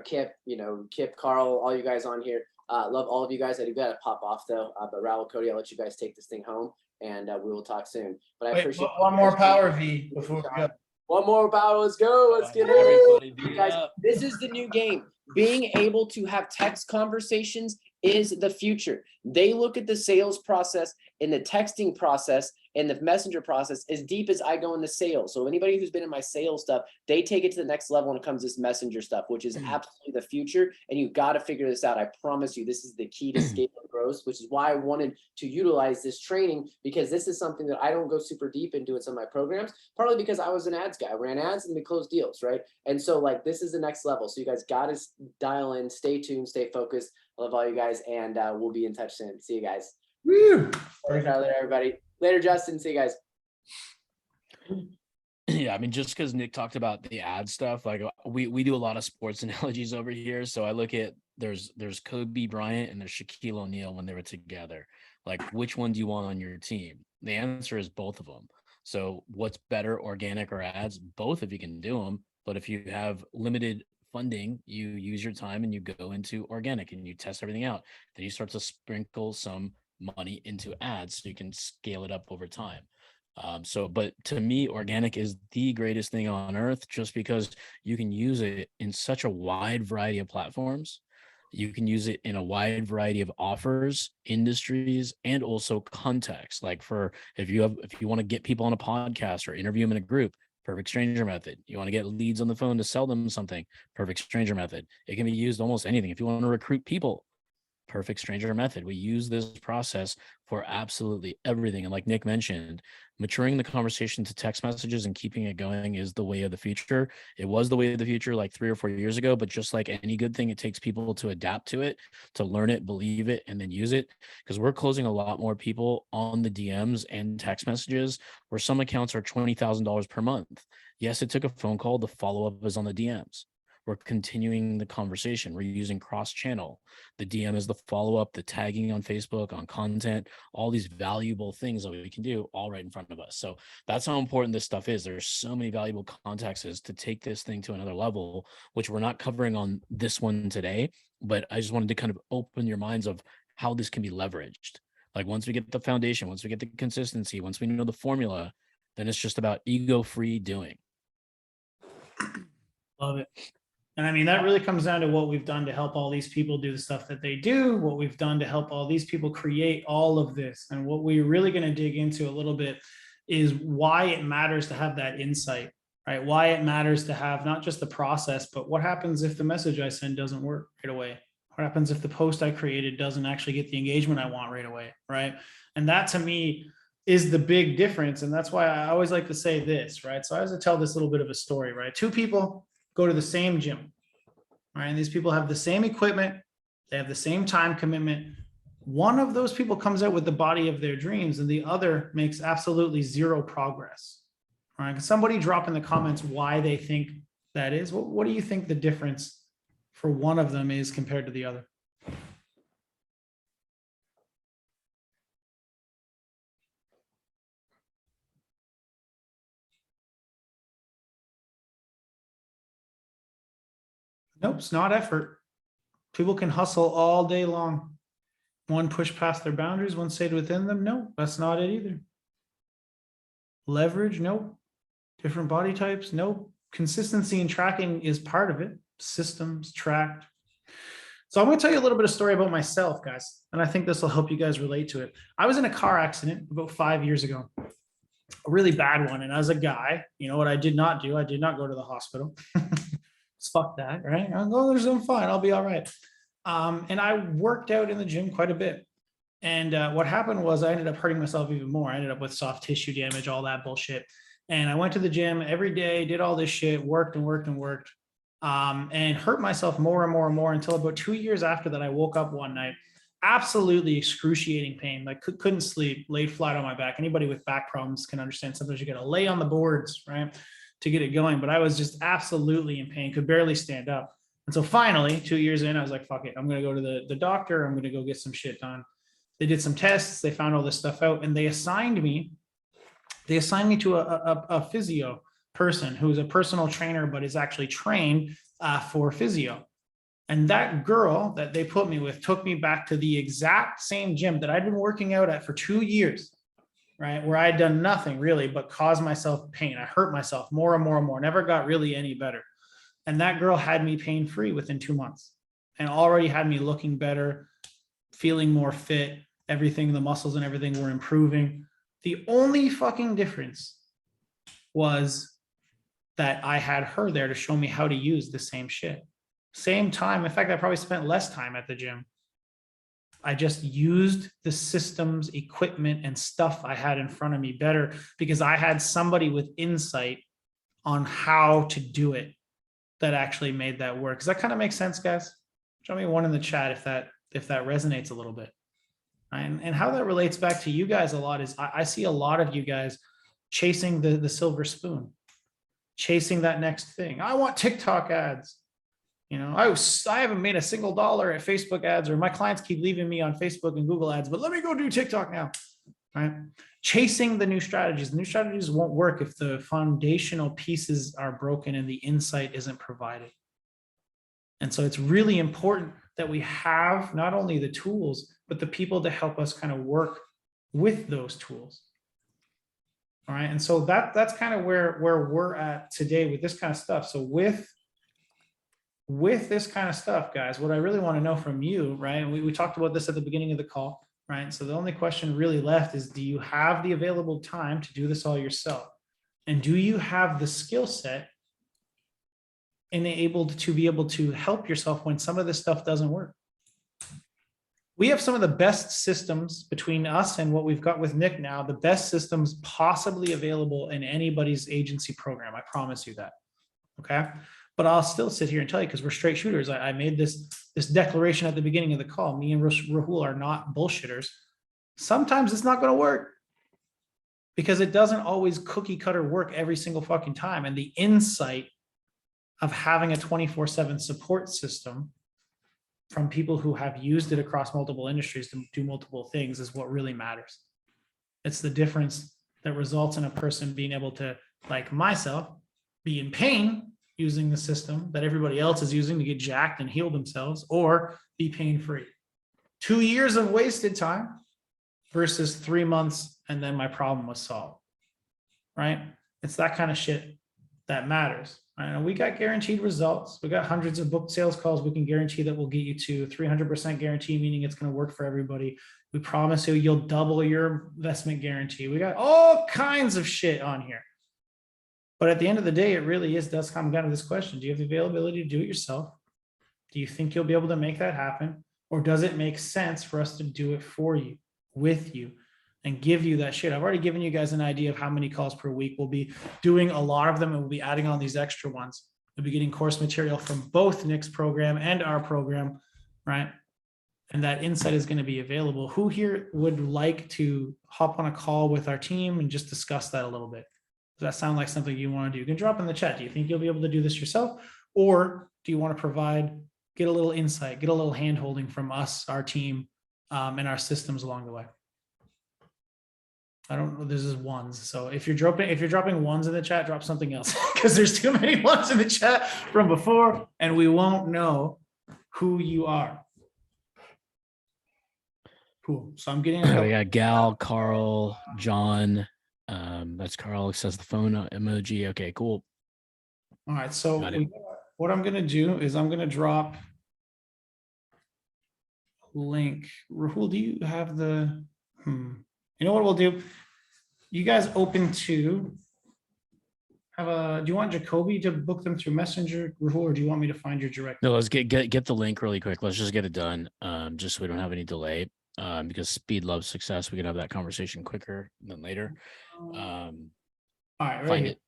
O: Kip, Carl, all you guys on here. Love all of you guys. I do gotta pop off though. But Raul, Cody, I'll let you guys take this thing home, and we will talk soon. But I appreciate
B: one more power V before we go.
O: One more power. Let's go. Let's get it. Guys, this is the new game. Being able to have text conversations is the future. They look at the sales process and the texting process and the messenger process as deep as I go into sales. So anybody who's been in my sales stuff, they take it to the next level when it comes to this messenger stuff, which is absolutely the future. And you've got to figure this out. I promise you, this is the key to scale and growth, which is why I wanted to utilize this training, because this is something that I don't go super deep into in some of my programs, partly because I was an ads guy. I ran ads and we closed deals, right? And so like, this is the next level. So you guys got to dial in, stay tuned, stay focused. I love all you guys, and we'll be in touch soon. See you guys.
B: Woo!
O: Later, everybody. Later, Justin. See you guys.
P: Yeah, I mean, just because Nick talked about the ad stuff, like we do a lot of sports analogies over here. So I look at there's Kobe Bryant and there's Shaquille O'Neal when they were together. Like, which one do you want on your team? The answer is both of them. So what's better, organic or ads? Both, if you can do them. But if you have limited funding, you use your time and you go into organic and you test everything out. Then you start to sprinkle some money into ads so you can scale it up over time. But to me, organic is the greatest thing on earth, just because you can use it in such a wide variety of platforms. You can use it in a wide variety of offers, industries, and also context. Like if you want to get people on a podcast or interview them in a group, perfect stranger method. You want to get leads on the phone to sell them something, perfect stranger method. It can be used almost anything. If you want to recruit people, perfect stranger method. We use this process for absolutely everything. And like Nick mentioned, maturing the conversation to text messages and keeping it going is the way of the future. It was the way of the future like 3 or 4 years ago, but just like any good thing, it takes people to adapt to it, to learn it, believe it, and then use it. Because we're closing a lot more people on the DMs and text messages, where some accounts are $20,000 per month. Yes, it took a phone call. The follow-up is on the DMs. We're continuing the conversation. We're using cross-channel. The DM is the follow-up, the tagging on Facebook, on content, all these valuable things that we can do all right in front of us. So that's how important this stuff is. There's so many valuable contexts to take this thing to another level, which we're not covering on this one today, but I just wanted to kind of open your minds of how this can be leveraged. Like, once we get the foundation, once we get the consistency, once we know the formula, then it's just about ego-free doing.
B: Love it. And I mean, that really comes down to what we've done to help all these people do the stuff that they do, what we've done to help all these people create all of this. And what we're really going to dig into a little bit is why it matters to have that insight, right? Why it matters to have not just the process, but what happens if the message I send doesn't work right away? What happens if the post I created doesn't actually get the engagement I want right away, right? And that, to me, is the big difference. And that's why I always like to say this, right? So I always tell this little bit of a story, right? 2 people go to the same gym, right? And these people have the same equipment, they have the same time commitment, One of those people comes out with the body of their dreams and the other makes absolutely zero progress. All right. Somebody drop in the comments why they think that is. What do you think the difference for one of them is compared to the other? Nope, it's not effort. People can hustle all day long. One pushed past their boundaries, one stayed within them. No, that's not it either. Leverage, nope. Different body types, nope. Consistency and tracking is part of it. Systems, tracked. So I'm going to tell you a little bit of story about myself, guys, and I think this will help you guys relate to it. I was in a car accident about 5 years ago, a really bad one. And as a guy, you know what I did not do? I did not go to the hospital. Fuck that, right? I'm fine. I'll be all right. And I worked out in the gym quite a bit. And what happened was I ended up hurting myself even more. I ended up with soft tissue damage, all that bullshit. And I went to the gym every day, did all this shit, worked and worked and worked, and hurt myself more and more and more until about 2 years after that, I woke up one night, absolutely excruciating pain, like couldn't sleep, laid flat on my back. Anybody with back problems can understand sometimes you got to lay on the boards, right, to get it going. But I was just absolutely in pain, could barely stand up. And so finally, 2 years in, I was like, fuck it. I'm going to go to the doctor. I'm going to go get some shit done. They did some tests. They found all this stuff out, and they assigned me to a physio person who's a personal trainer, but is actually trained for physio. And that girl that they put me with took me back to the exact same gym that I'd been working out at for 2 years, right? Where I'd done nothing really, but caused myself pain. I hurt myself more and more and more, never got really any better. And that girl had me pain-free within 2 months and already had me looking better, feeling more fit, everything, the muscles and everything were improving. The only fucking difference was that I had her there to show me how to use the same shit. Same time. In fact, I probably spent less time at the gym. I just used the systems, equipment, and stuff I had in front of me better because I had somebody with insight on how to do it that actually made that work. Does that kind of make sense, guys? Show me one in the chat if that resonates a little bit. And how that relates back to you guys a lot is I see a lot of you guys chasing the silver spoon, chasing that next thing. I want TikTok ads. You know, I haven't made a single dollar at Facebook ads, or my clients keep leaving me on Facebook and Google ads, but let me go do TikTok now, right? Chasing the new strategies. The new strategies won't work if the foundational pieces are broken and the insight isn't provided. And so it's really important that we have not only the tools, but the people to help us kind of work with those tools. All right. And so that's kind of where we're at today with this kind of stuff. So with this kind of stuff, guys, what I really want to know from you, right? And we talked about this at the beginning of the call, right? So the only question really left is, do you have the available time to do this all yourself? And do you have the skill set enabled to be able to help yourself when some of this stuff doesn't work? We have some of the best systems between us and what we've got with Nik now, the best systems possibly available in anybody's agency program. I promise you that. Okay. But I'll still sit here and tell you, because we're straight shooters. I made this declaration at the beginning of the call. Me and Rahul are not bullshitters. Sometimes it's not going to work because it doesn't always cookie cutter work every single fucking time. And the insight of having a 24/7 support system from people who have used it across multiple industries to do multiple things is what really matters. It's the difference that results in a person being able to, like myself, be in pain using the system that everybody else is using to get jacked and heal themselves, or be pain-free. 2 years of wasted time versus 3 months, and then my problem was solved, right? It's that kind of shit that matters. And we got guaranteed results. We got hundreds of booked sales calls. We can guarantee that we'll get you to 300% guarantee, meaning it's going to work for everybody. We promise you'll double your investment guarantee. We got all kinds of shit on here. But at the end of the day, it really does come down to this question. Do you have the availability to do it yourself? Do you think you'll be able to make that happen? Or does it make sense for us to do it for you, with you, and give you that shit? I've already given you guys an idea of how many calls per week. We'll be doing a lot of them, and we'll be adding on these extra ones. We'll be getting course material from both Nik's program and our program, right? and that insight is going to be available. Who here would like to hop on a call with our team and just discuss that a little bit? Does that sound like something you want to do? You can drop in the chat. Do you think you'll be able to do this yourself? Or do you want to get a little insight, get a little hand holding from us, our team, and our systems along the way? I don't know. This is ones. So if you're dropping ones in the chat, drop something else because there's too many ones in the chat from before, and we won't know who you are. Cool. So I'm getting.
P: We got Gal, Carl, John. That's Carl. Says the phone emoji. Okay, cool.
B: All right. So what I'm going to do is I'm going to drop link. Rahul, do you have the? You know what we'll do? You guys open to have do you want Jacoby to book them through Messenger, Rahul, or do you want me to find your direct?
P: No, let's get the link really quick. Let's just get it done. Just so we don't have any delay. Because speed loves success. We can have that conversation quicker than later.
B: All right,
P: find it.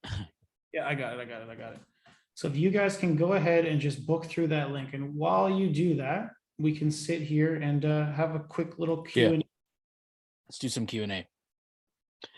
B: Yeah, I got it. So if you guys can go ahead and just book through that link, and while you do that, we can sit here and have a quick little Q&A.
P: Yeah. Let's do some Q&A.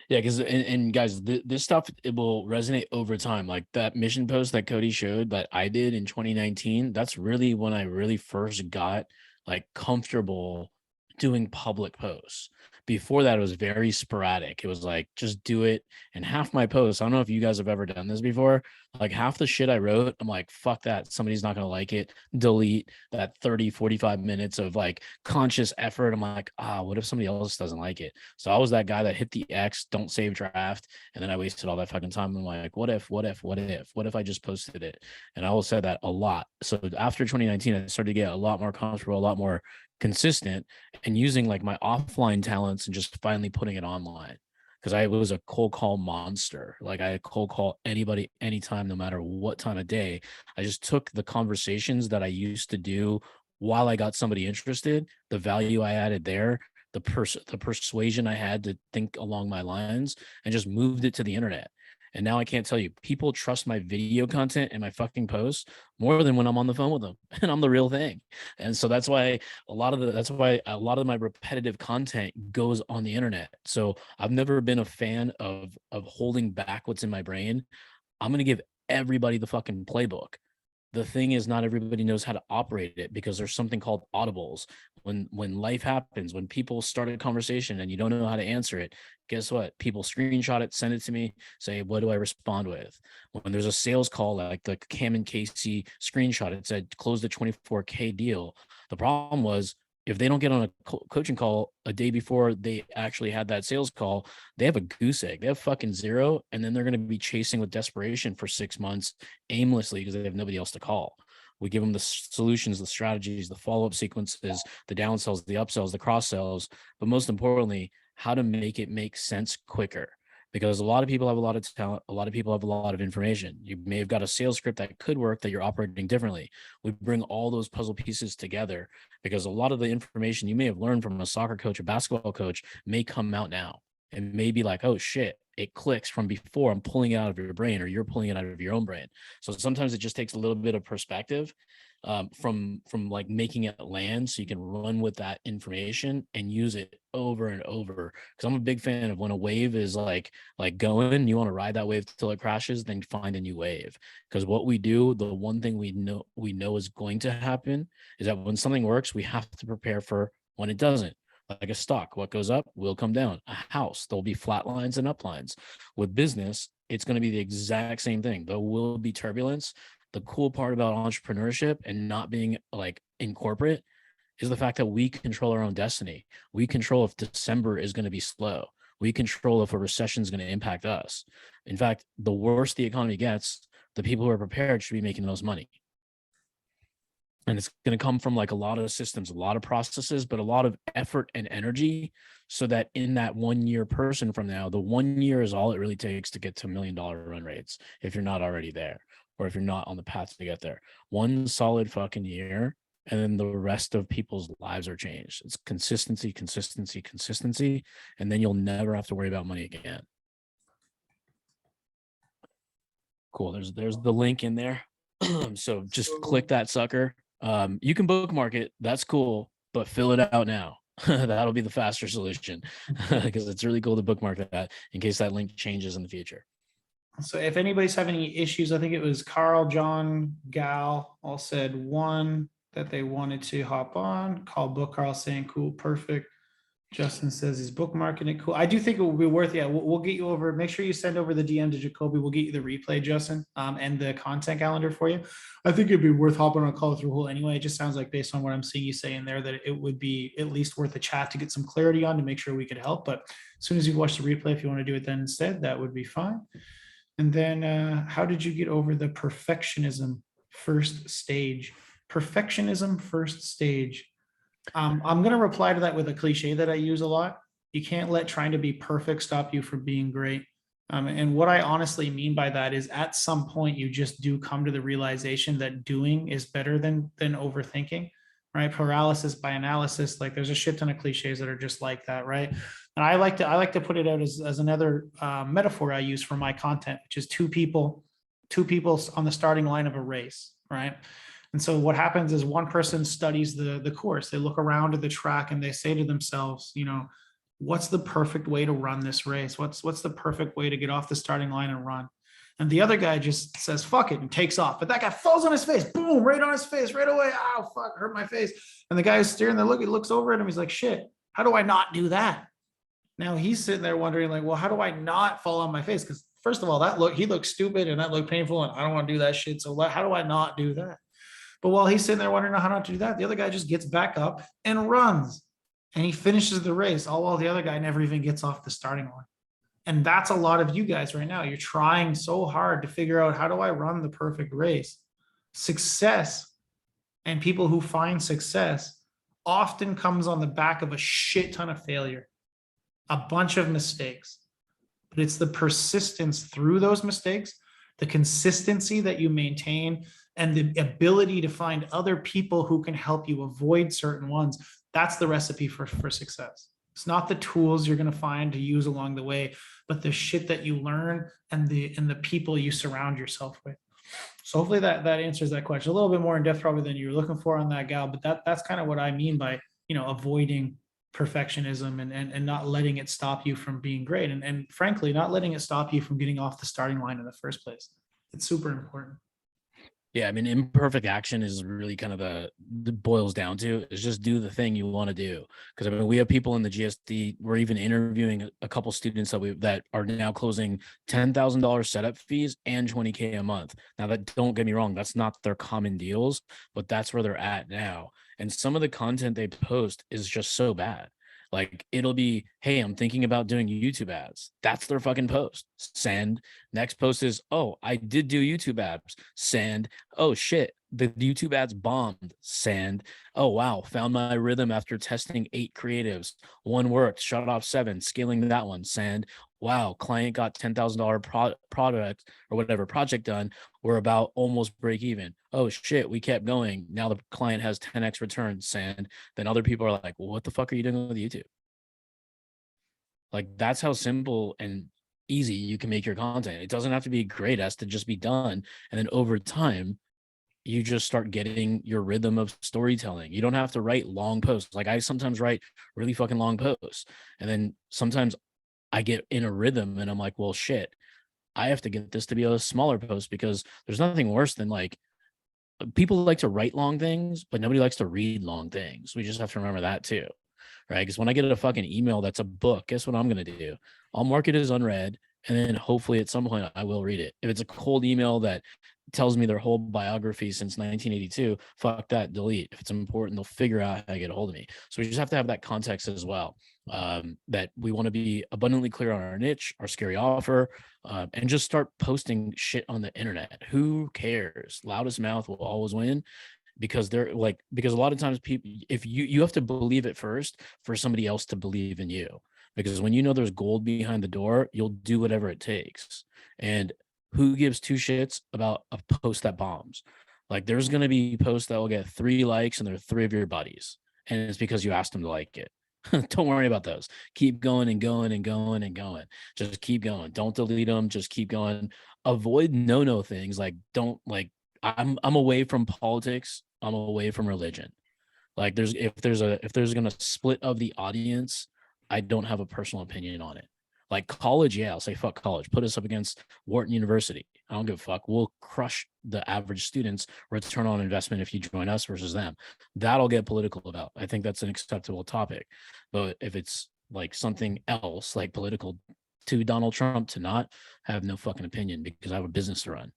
P: Yeah, because and guys, this stuff, it will resonate over time. Like that mission post that Cody showed that I did in 2019, that's really when I really first got like comfortable doing public posts. Before that, it was very sporadic. It was like, just do it. And half my posts, I don't know if you guys have ever done this before, like half the shit I wrote, I'm like, fuck that. Somebody's not going to like it. Delete that 30, 45 minutes of like conscious effort. I'm like, what if somebody else doesn't like it? So I was that guy that hit the X, don't save draft. And then I wasted all that fucking time. I'm like, what if I just posted it? And I always said that a lot. So after 2019, I started to get a lot more comfortable, a lot more consistent, and using like my offline talents and just finally putting it online, because I was a cold call monster. Like I cold call anybody anytime, no matter what time of day. I just took the conversations that I used to do while I got somebody interested, the value I added there, the persuasion I had to think along my lines, and just moved it to the internet. And now I can't tell you, people trust my video content and my fucking posts more than when I'm on the phone with them, and I'm the real thing. And so that's why a lot of my repetitive content goes on the internet. So I've never been a fan of holding back what's in my brain. I'm going to give everybody the fucking playbook. The thing is, not everybody knows how to operate it, because there's something called audibles. When life happens, when people start a conversation and you don't know how to answer it, guess what? People screenshot it, send it to me, say, what do I respond with? When there's a sales call, like the Cam and Casey screenshot, it said, close the 24K deal. The problem was, if they don't get on a coaching call a day before they actually had that sales call, they have a goose egg. They have fucking zero. And then they're going to be chasing with desperation for 6 months aimlessly because they have nobody else to call. We give them the solutions, the strategies, the follow-up sequences, the downsells, the upsells, the cross sells, but most importantly, how to make it make sense quicker. Because a lot of people have a lot of talent. A lot of people have a lot of information. You may have got a sales script that could work, that you're operating differently. We bring all those puzzle pieces together, because a lot of the information you may have learned from a soccer coach, a basketball coach, may come out now. And may be like, oh shit, it clicks from before. I'm pulling it out of your brain, or you're pulling it out of your own brain. So sometimes it just takes a little bit of perspective from like making it land, so you can run with that information and use it over and over. Because I'm a big fan of when a wave is like going, you want to ride that wave till it crashes, then find a new wave. Because what we do, the one thing we know is going to happen is that when something works, we have to prepare for when it doesn't. Like a stock, what goes up will come down. A house, there'll be flat lines and up lines. With business, it's going to be the exact same thing. There will be turbulence. The cool part about entrepreneurship and not being like in corporate is the fact that we control our own destiny. We control if December is going to be slow. We control if a recession is going to impact us. In fact, the worse the economy gets, the people who are prepared should be making the most money. And it's going to come from like a lot of systems, a lot of processes, but a lot of effort and energy, so that in that 1 year person from now, the 1 year is all it really takes to get to $1 million run rates, if you're not already there, or if you're not on the path to get there. One solid fucking year, and then the rest of people's lives are changed. It's consistency, consistency, consistency, and then you'll never have to worry about money again. Cool. There's the link in there. So just click that sucker. You can bookmark it. That's cool. but fill it out now. That'll be the faster solution because it's really cool to bookmark that in case that link changes in the future.
B: So if anybody's having any issues, I think it was Carl, John, Gal all said one that they wanted to hop on. Call book Carl saying cool, perfect. Justin says he's bookmarking it. Cool. I do think it will be worth it. Yeah, we'll get you over. Make sure you send over the DM to Jacoby. We'll get you the replay, Justin, and the content calendar for you. I think it'd be worth hopping on a call through Hull anyway. It just sounds like based on what I'm seeing you say in there that it would be at least worth a chat to get some clarity on to make sure we could help. But as soon as you watch the replay, if you want to do it then instead, that would be fine. And then how did you get over the perfectionism first stage? Perfectionism first stage. I'm going to reply to that with a cliche that I use a lot. You can't let trying to be perfect stop you from being great. And what I honestly mean by that is at some point, you just do come to the realization that doing is better than overthinking, right? Paralysis by analysis. Like there's a shit ton of cliches that are just like that, right? And I like to put it out as another metaphor I use for my content, which is two people on the starting line of a race, right? And so what happens is one person studies the course. They look around at the track and they say to themselves, you know, what's the perfect way to run this race? What's the perfect way to get off the starting line and run? And the other guy just says, fuck it, and takes off. But that guy falls on his face, boom, right on his face, right away. Ow, fuck, hurt my face. And the guy who's steering there, he looks over at him. He's like, shit, how do I not do that? Now he's sitting there wondering like, well, how do I not fall on my face? Because first of all, he looked stupid and that looked painful and I don't want to do that shit. So how do I not do that? But while he's sitting there wondering how not to do that, the other guy just gets back up and runs. And he finishes the race, all while the other guy never even gets off the starting line. And that's a lot of you guys right now. You're trying so hard to figure out, how do I run the perfect race? Success and people who find success often comes on the back of a shit ton of failure, a bunch of mistakes. But it's the persistence through those mistakes, the consistency that you maintain, and the ability to find other people who can help you avoid certain ones. That's the recipe for success. It's not the tools you're going to find to use along the way, but the shit that you learn and the people you surround yourself with. So hopefully that answers that question a little bit more in depth probably than you were looking for on that, Gal, but that's kind of what I mean by, you know, avoiding perfectionism and not letting it stop you from being great. And frankly, not letting it stop you from getting off the starting line in the first place. It's super important.
P: Yeah, I mean, imperfect action is really kind of the boils down to is just do the thing you want to do. Because I mean, we have people in the GSD. We're even interviewing a couple students that are now closing $10,000 setup fees and $20K a month. Now, that don't get me wrong, that's not their common deals, but that's where they're at now. And some of the content they post is just so bad. Like it'll be, hey, I'm thinking about doing YouTube ads. That's their fucking post. Send. Next post is, oh, I did do YouTube ads. Send. Oh shit, the YouTube ads bombed. Send. Oh wow, found my rhythm after testing 8 creatives. One worked, shut off 7, scaling that one. Send. Wow, client got $10,000 product or whatever project done. We're about almost break even. Oh shit, we kept going. Now the client has 10x return. Send. Then other people are like, well, what the fuck are you doing with YouTube? Like that's how simple and easy you can make your content. It doesn't have to be great, it has to just be done. And then over time, you just start getting your rhythm of storytelling. You don't have to write long posts. Like I sometimes write really fucking long posts. And then sometimes I get in a rhythm and I'm like, well, shit, I have to get this to be a smaller post because there's nothing worse than like people like to write long things, but nobody likes to read long things. We just have to remember that too, right? Because when I get a fucking email that's a book, guess what I'm going to do? I'll mark it as unread. And then hopefully at some point I will read it. If it's a cold email that tells me their whole biography since 1982, fuck that, delete. If it's important, they'll figure out how to get a hold of me. So we just have to have that context as well, that we want to be abundantly clear on our niche, our scary offer, and just start posting shit on the internet. Who cares? Loudest mouth will always win. Because because a lot of times people, if you have to believe it first for somebody else to believe in you. Because when you know there's gold behind the door, you'll do whatever it takes. And who gives 2 shits about a post that bombs? Like there's going to be posts that will get 3 likes and they're 3 of your buddies. And it's because you asked them to like it. Don't worry about those. Keep going and going and going and going. Just keep going. Don't delete them. Just keep going. Avoid no things. Like don't like I'm away from politics. I'm away from religion. Like if there's gonna split of the audience, I don't have a personal opinion on it. Like college, yeah, I'll say fuck college. Put us up against Wharton University. I don't give a fuck. We'll crush the average student's return on investment if you join us versus them. That'll get political about. I think that's an acceptable topic. But if it's like something else, like political to Donald Trump, to not, have no fucking opinion because I have a business to run.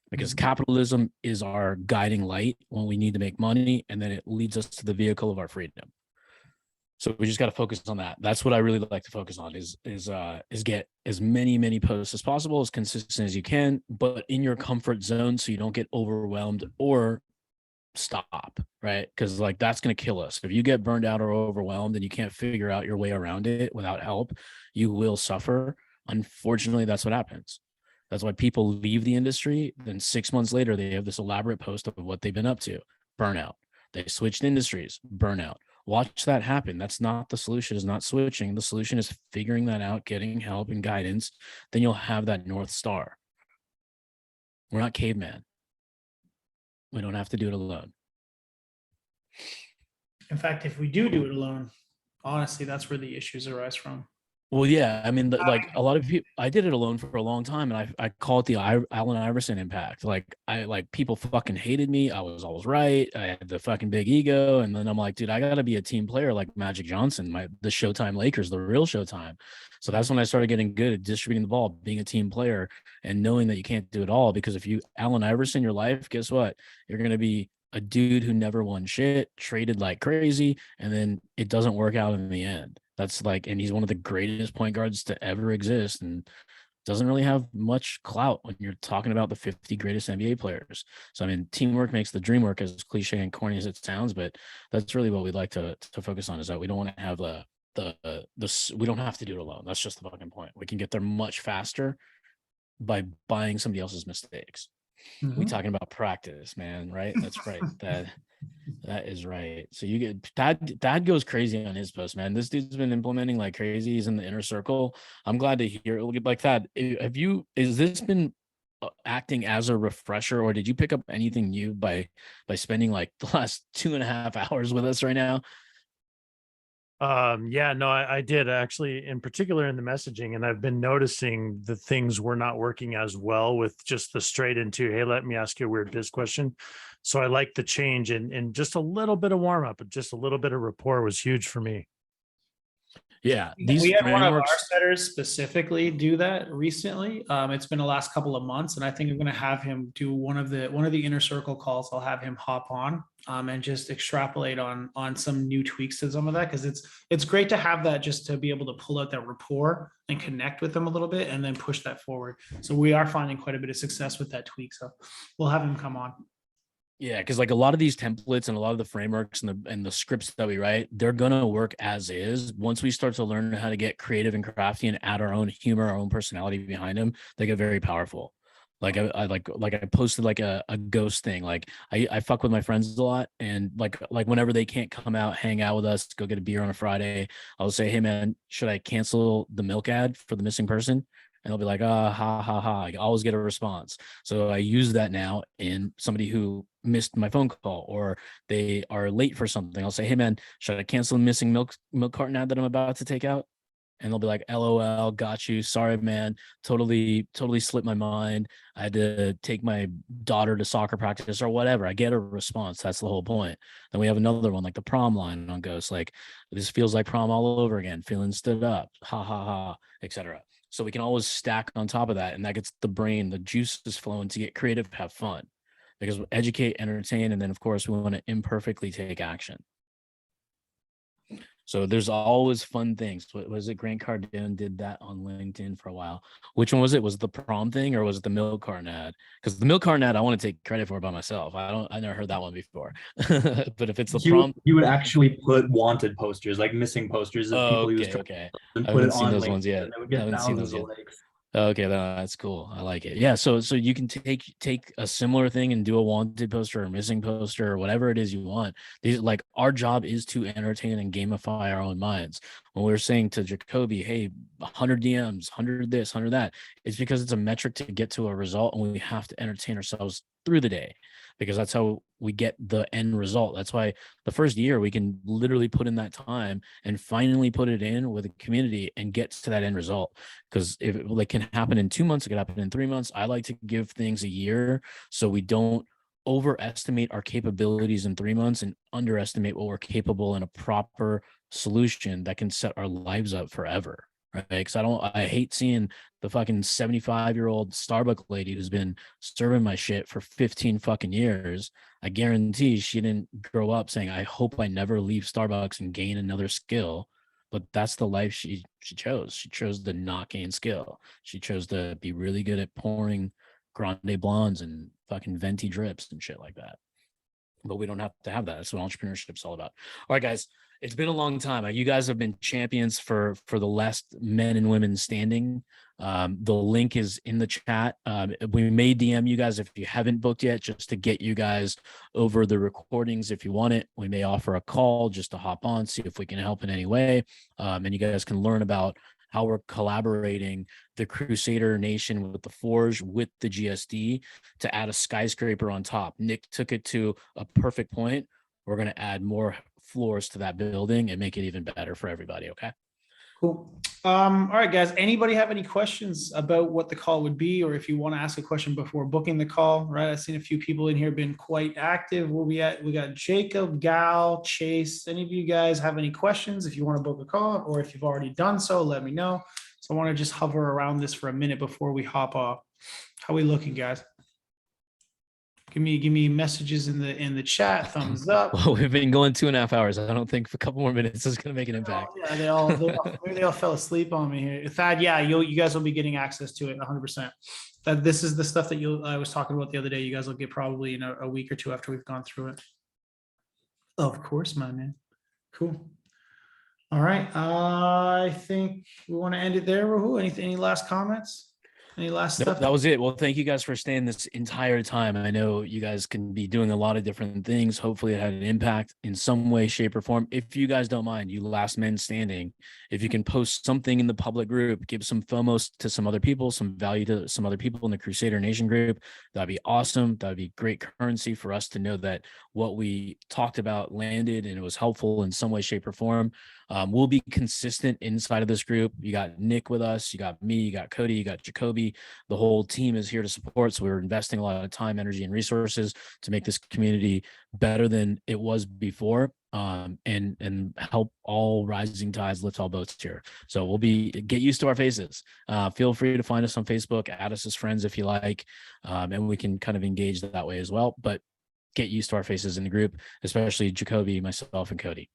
P: Because capitalism is our guiding light when we need to make money, and then it leads us to the vehicle of our freedom. So we just got to focus on that. That's what I really like to focus on is get as many posts as possible, as consistent as you can, but in your comfort zone so you don't get overwhelmed or stop, right? Because like that's going to kill us. If you get burned out or overwhelmed and you can't figure out your way around it without help, you will suffer. Unfortunately, that's what happens. That's why people leave the industry. Then 6 months later, they have this elaborate post of what they've been up to. Burnout. They switched industries. Burnout. Watch that happen. That's not the solution, is not switching. The solution is figuring that out, getting help and guidance. Then you'll have that North Star. We're not caveman. We don't have to do it alone.
B: In fact, if we do it alone, honestly, that's where the issues arise from.
P: Well, yeah, I mean, like a lot of people, I did it alone for a long time, and I call it the Allen Iverson impact. Like people fucking hated me. I was always right. I had the fucking big ego, and then I'm like, dude, I got to be a team player like Magic Johnson, the Showtime Lakers, the real Showtime. So that's when I started getting good at distributing the ball, being a team player, and knowing that you can't do it all. Because if you Allen Iverson your life, guess what? You're gonna be a dude who never won shit, traded like crazy, and then it doesn't work out in the end. That's like, and he's one of the greatest point guards to ever exist, and doesn't really have much clout when you're talking about the 50 greatest NBA players. So, I mean, teamwork makes the dream work, as cliche and corny as it sounds, but that's really what we'd like to focus on, is that we don't want to have we don't have to do it alone. That's just the fucking point. We can get there much faster by buying somebody else's mistakes.
B: Mm-hmm.
P: We talking about practice, man, right? That's right. That is right. So you get Dad goes crazy on his post, man. This dude's been implementing like crazy. He's in the inner circle. I'm glad to hear it like that. Is this been acting as a refresher, or did you pick up anything new by spending like the last 2.5 hours with us right now?
S: Yeah, no, I did actually, in particular in the messaging, and I've been noticing that things were not working as well with just the straight into, hey, let me ask you a weird biz question. So I like the change, and just a little bit of warm up, just a little bit of rapport was huge for me.
P: Yeah,
B: we had one of our setters specifically do that recently. It's been the last couple of months, and I think I'm going to have him do one of the inner circle calls. I'll have him hop on and just extrapolate on some new tweaks to some of that, because it's great to have that, just to be able to pull out that rapport and connect with them a little bit, and then push that forward. So we are finding quite a bit of success with that tweak. So we'll have him come on.
P: Yeah, because like a lot of these templates and a lot of the frameworks and the scripts that we write, they're gonna work as is. Once we start to learn how to get creative and crafty and add our own humor, our own personality behind them, they get very powerful. Like I posted like a ghost thing. Like I fuck with my friends a lot, and like whenever they can't come out, hang out with us, go get a beer on a Friday, I'll say, hey man, should I cancel the milk ad for the missing person? And they'll be like, ha ha ha. I always get a response. So I use that now in somebody who missed my phone call, or they are late for something. I'll say, hey man, should I cancel the missing milk carton ad that I'm about to take out? And they'll be like, LOL, got you. Sorry, man. Totally slipped my mind. I had to take my daughter to soccer practice or whatever. I get a response. That's the whole point. Then we have another one, like the prom line on Ghost. Like, this feels like prom all over again. Feeling stood up. Ha ha ha, etc. So we can always stack on top of that, and that gets the brain, the juices flowing to get creative, have fun. Because we educate, entertain, and then of course we want to imperfectly take action. So there's always fun things. What was it? Grant Cardone did that on LinkedIn for a while. Which one was it? Was it the prom thing, or was it the milk carton ad? Because the milk carton ad, I want to take credit for by myself. I never heard that one before. But if it's the prom,
T: you would actually put wanted posters, like missing posters of people he was trying
P: okay.
T: and
P: I
T: put
P: haven't
T: it
P: seen
T: on
P: those
T: LinkedIn,
P: ones yet.
T: and they would get
P: I haven't seen those
T: thousands
P: yet.
T: of likes.
P: Okay, that's cool. I like it. Yeah, so you can take a similar thing and do a wanted poster or missing poster or whatever it is you want. These, like, our job is to entertain and gamify our own minds. when we were saying to Jacoby, hey, 100 DMs, 100 this, 100 that, it's because it's a metric to get to a result, and we have to entertain ourselves through the day, because that's how we get the end result. That's why the first year we can literally put in that time and finally put it in with a community and get to that end result. Because if it can happen in 2 months, it could happen in 3 months. I like to give things a year so we don't overestimate our capabilities in 3 months and underestimate what we're capable in a proper solution that can set our lives up forever. Right? Because I hate seeing the fucking 75-year-old Starbucks lady who's been serving my shit for 15 fucking years. I guarantee she didn't grow up saying, I hope I never leave Starbucks and gain another skill. But that's the life she chose. She chose to not gain skill. She chose to be really good at pouring grande blondes and fucking venti drips and shit like that. But we don't have to have that. That's what entrepreneurship's all about. All right, guys, it's been a long time. You guys have been champions for the last men and women standing. The link is in the chat. We may DM you guys if you haven't booked yet, just to get you guys over the recordings. If you want it, we may offer a call just to hop on, see if we can help in any way. And you guys can learn about how we're collaborating the Krusader Nation with the Forge with the GSD to add a skyscraper on top. Nik took it to a perfect point. We're going to add more floors to that building and make it even better for everybody. Okay.
B: Cool. All right, guys. Anybody have any questions about what the call would be, or if you want to ask a question before booking the call? Right. I've seen a few people in here been quite active. Where we at? We got Jacob, Gal, Chase. Any of you guys have any questions? If you want to book a call, or if you've already done so, let me know. So I want to just hover around this for a minute before we hop off. How are we looking, guys? Give me messages in the chat. Thumbs up.
P: Well, we've been going 2.5 hours. I don't think a couple more minutes is going to make an impact.
B: Yeah, they all fell asleep on me here. Thad, yeah, you guys will be getting access to it 100%. That this is the stuff that I was talking about the other day. You guys will get probably in a week or two after we've gone through it. Of course, my man. Cool. All right. I think we want to end it there, Rahul. Any last comments? Any last stuff?
P: That was it. Well, thank you guys for staying this entire time. I know you guys can be doing a lot of different things. Hopefully it had an impact in some way, shape, or form. If you guys don't mind, you last men standing, if you can post something in the public group, give some FOMO to some other people, some value to some other people in the Krusader Nation group, that'd be awesome. That'd be great currency for us to know that what we talked about landed and it was helpful in some way, shape, or form. We'll be consistent inside of this group. You got Nik with us, you got me, you got Cody, you got Jacoby. The whole team is here to support. So we're investing a lot of time, energy, and resources to make this community better than it was before. And help all rising tides lift all boats here. So we'll get used to our faces. Feel free to find us on Facebook, add us as friends if you like, and we can kind of engage that way as well. But get used to our faces in the group, especially Jacoby, myself, and Cody.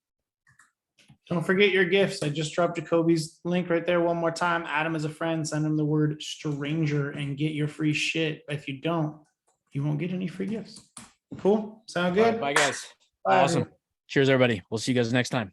B: Don't forget your gifts. I just dropped Jacoby's link right there one more time. Add him as a friend. Send him the word stranger and get your free shit. If you don't, you won't get any free gifts. Cool? Sound good?
P: Bye, guys.
B: Bye,
P: Awesome.
B: everyone.
P: Cheers, everybody. We'll see you guys next time.